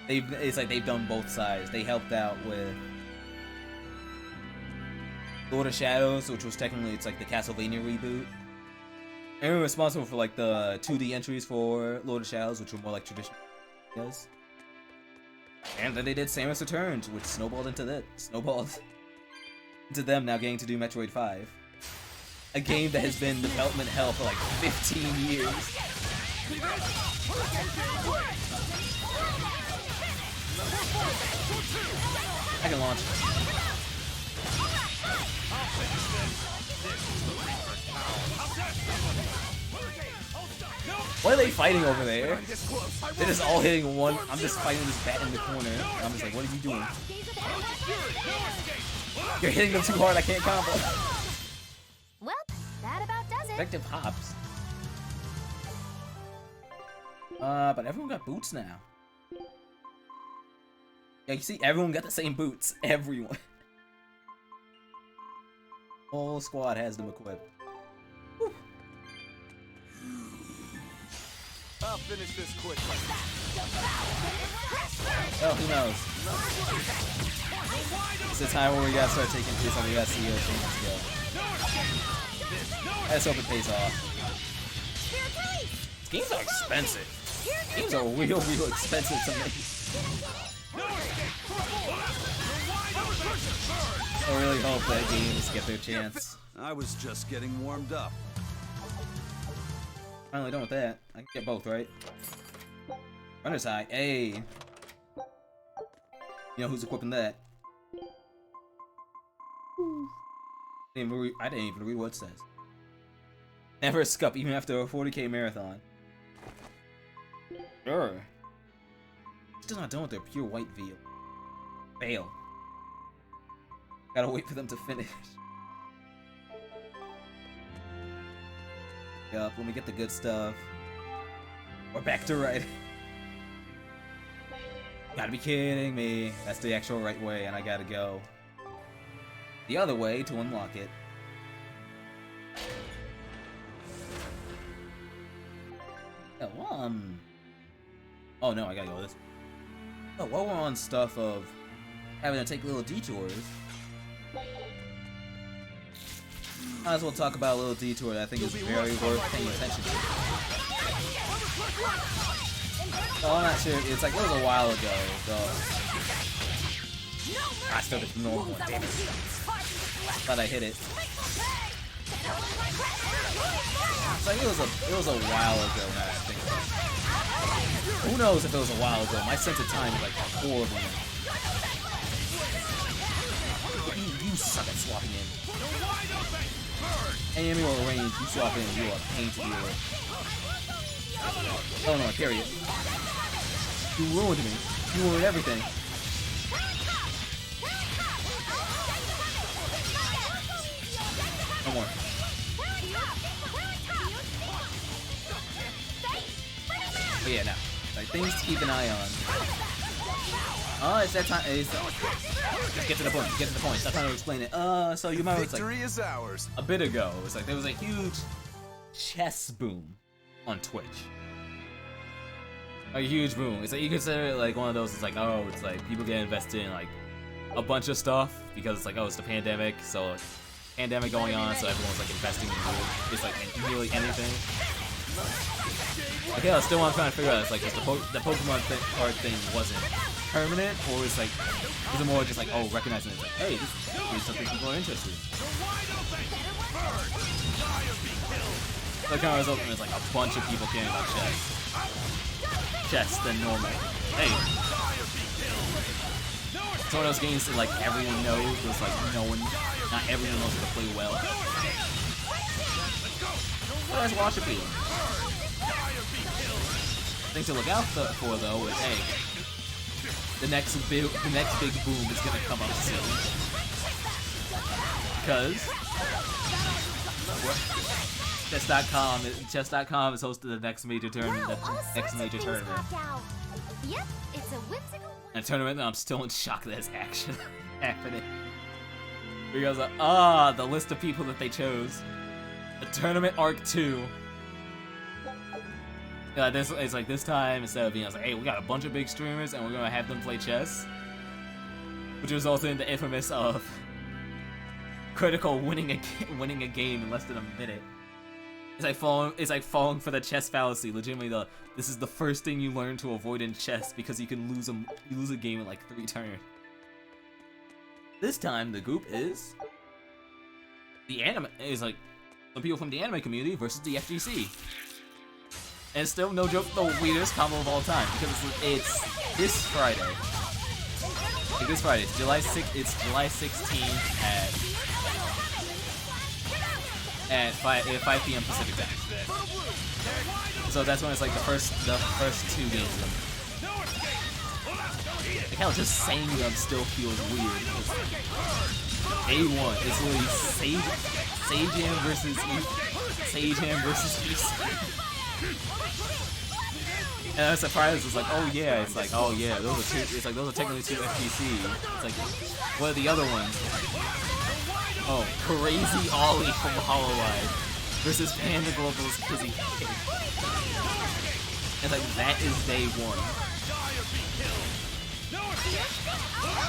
It's like they've done both sides. They helped out with Lord of Shadows, which was technically, it's like the Castlevania reboot. And we were responsible for like the 2D entries for Lord of Shadows, which were more like traditional videos. And then they did Samus Returns, which snowballed into them now getting to do Metroid 5. A game that has been in development hell for like 15 years. I can launch it. What are they fighting over there? They're just all hitting one. I'm just fighting this bat in the corner. I'm just like, what are you doing? You're hitting them too hard, I can't combo. Well, that about does it. Effective hops. But everyone got boots now. Yeah, you see, everyone got the same boots. Everyone. Whole squad has them equipped. Whew. I'll finish this quick. Oh, who knows? It's the time where we gotta start taking peace and we gotta see how things go. Let's hope it pays off. Games are expensive. Games are real expensive to make. I really hope that games get their chance. I was just getting warmed up. Finally done with that. I can get both, right? Runner's High. Hey! You know who's equipping that? I didn't even read what it says. Never a scup, even after a 40k marathon. Sure. Still not done with their pure white veil. Fail. Gotta wait for them to finish. Yup, let me get the good stuff. We're back to right. Gotta be kidding me. That's the actual right way, and I gotta go the other way to unlock it. Yeah, well, oh no, I gotta go this way. Oh, while we're on stuff of having to take little detours, might as well talk about a little detour that I think is very worth paying attention to. Oh, I'm not sure. It's like, it was a while ago, so... I still did the normal one, damn it. Thought I hit it. It's like, it was a while ago now that I think about it. Who knows if it was a while ago? My sense of time is like horrible. You You suck at swapping in. Enemy or range, you swap in, you are a pain to deal with. Oh no, period. You ruined me. You ruined everything. No more. But yeah, now. Like, things to keep an eye on. Oh, it's that time. Just get to the point. Get to the point. Stop trying to explain it. So you remember it's like victory is ours. A bit ago, it was like there was a huge chess boom on Twitch. A huge boom. It's like you consider it like one of those. It's like, oh, it's like people get invested in like a bunch of stuff because it's like, oh, it's the pandemic, so pandemic going on, so everyone's like investing in it's like nearly anything. Okay, that's still what I'm trying to figure out. It's like, the Pokemon card thing wasn't permanent, or is it more just like, oh, recognizing it's like, hey, this is something people are interested in. So kind of resulting in like a bunch of people caring about chess than normal. Hey, it's one of those games that like everyone knows, but it's like not everyone knows how to play well. But let's watch it be. Thing to look out for though is, hey, the next big boom is gonna come up soon. Because chess.com is hosting the next major tournament. Yep, it's a whimsical. A tournament that I'm still in shock that it's actually happening. Because the list of people that they chose. The Tournament Arc 2. Yeah, it's like this time, instead of being, I was like, hey, we got a bunch of big streamers and we're gonna have them play chess, which resulted in the infamous of Critical winning a game in less than a minute. It's like falling for the chess fallacy. Legitimately, this is the first thing you learn to avoid in chess because you can lose a game in like 3 turns. This time, the group is some people from the anime community versus the FGC. And still, no joke, the weirdest combo of all time because it's this Friday. Like this Friday, it's July 16th at 5 p.m. Pacific time. So that's when it's like the first 2 games of them. Like hell, just saying them still feels weird. A1, it's literally Sageham versus East. And I'm surprised. It's like, oh yeah, those are technically 2 FGC. It's like, what are the other ones? Oh, Crazy Ollie from Hololive versus Panda Global's Kizzy K. It's like, that is day 1.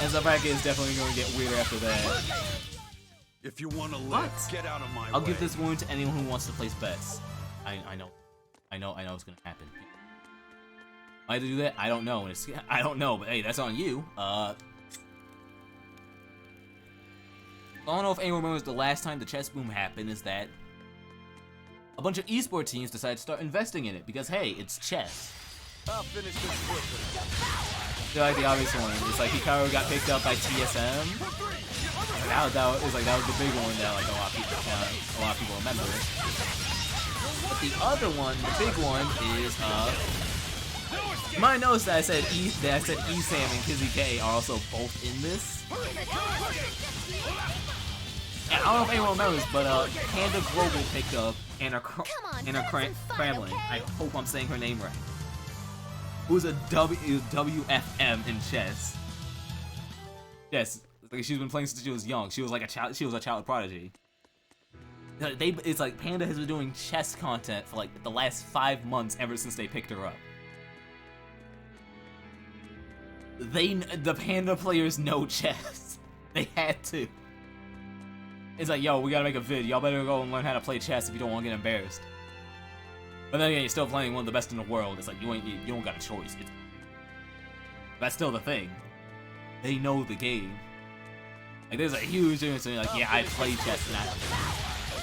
And the bracket is definitely going to get weirder after that. If you want to live, get out of my way. I'll give this warning to anyone who wants to place bets. I know it's gonna happen. Why to do that? I don't know. I don't know, but hey, that's on you. I don't know if anyone remembers the last time the chess boom happened. Is that a bunch of esport teams decided to start investing in it because hey, it's chess. I'll finish this quickly. They're like the obvious one. It's like Hikaru got picked up by TSM. That was the big one that like a lot of people remember. But the other one, the big one, is you might notice that I said E-Sam and Kizzy K are also both in this. And I don't know if anyone remembers, but Panda Global picked up Anna Cramlin. I hope I'm saying her name right. Who was a WFM in chess. Yes, like she's been playing since she was young. She was like a child. She was a child prodigy. It's like Panda has been doing chess content for like the last 5 months ever since they picked her up. The Panda players know chess. They had to. It's like, yo, we gotta make a vid. Y'all better go and learn how to play chess if you don't want to get embarrassed. But then again, you're still playing one of the best in the world. It's like you don't got a choice. That's still the thing. They know the game. Like there's a huge difference between like, yeah, I play chess and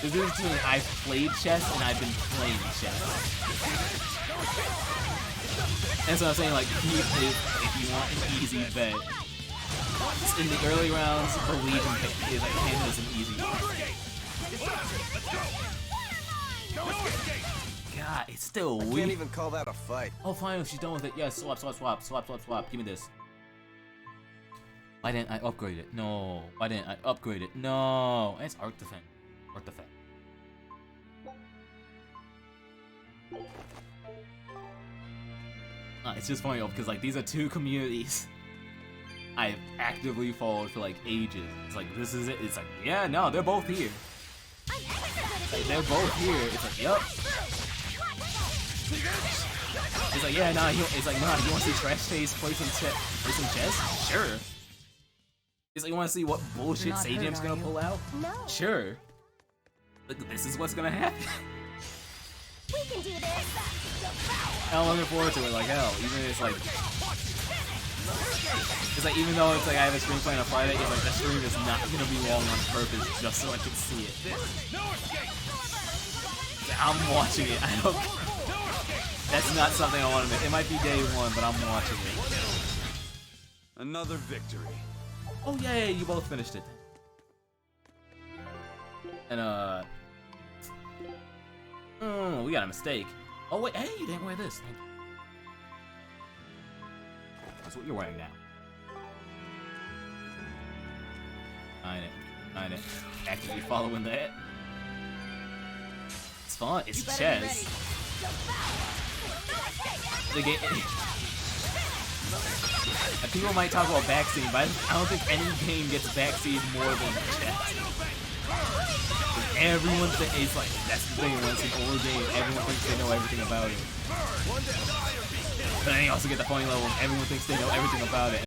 there's a difference between I've played chess and I've been playing chess. And so I'm saying like, if you want an easy bet, in the early rounds, believe in him is an easy one. God, it's still weak. I can't even call that a fight. Oh, fine, she's done with it. Yeah, swap. Give me this. Why didn't I upgrade it? No. Why didn't I upgrade it? No. It's Arc Defense. Arc Defense. It's just funny because like these are two communities I've actively followed for like ages. It's like this is it. It's like yeah, no, they're both here. Like, they're both here. It's like yep. It's like yeah, nah. It's like nah. You want to see Trash Face play some chess? Sure. It's like you want to see what bullshit Sajam's gonna pull out? No. Sure. Look, this is what's gonna happen. We can do this. I'm looking forward to it like hell. Even if it's like even though it's like I have a stream playing on Friday, it's like the stream is not gonna be long on purpose just so I can see it. I'm watching it. I don't. That's not something I want to miss. It might be day one, but I'm watching it. Another victory. Oh yeah, you both finished it. And we got a mistake. Oh wait, hey, you didn't wear this. Thank you. That's what you're wearing now. Nine it. Actively following that. It's fun. It's chess. The game. People might talk about backseat, but I don't think any game gets backseat more than chess. Everyone it's like that's the thing when it's an old game, everyone thinks they know everything about it. But then you also get the point level, everyone thinks they know everything about it,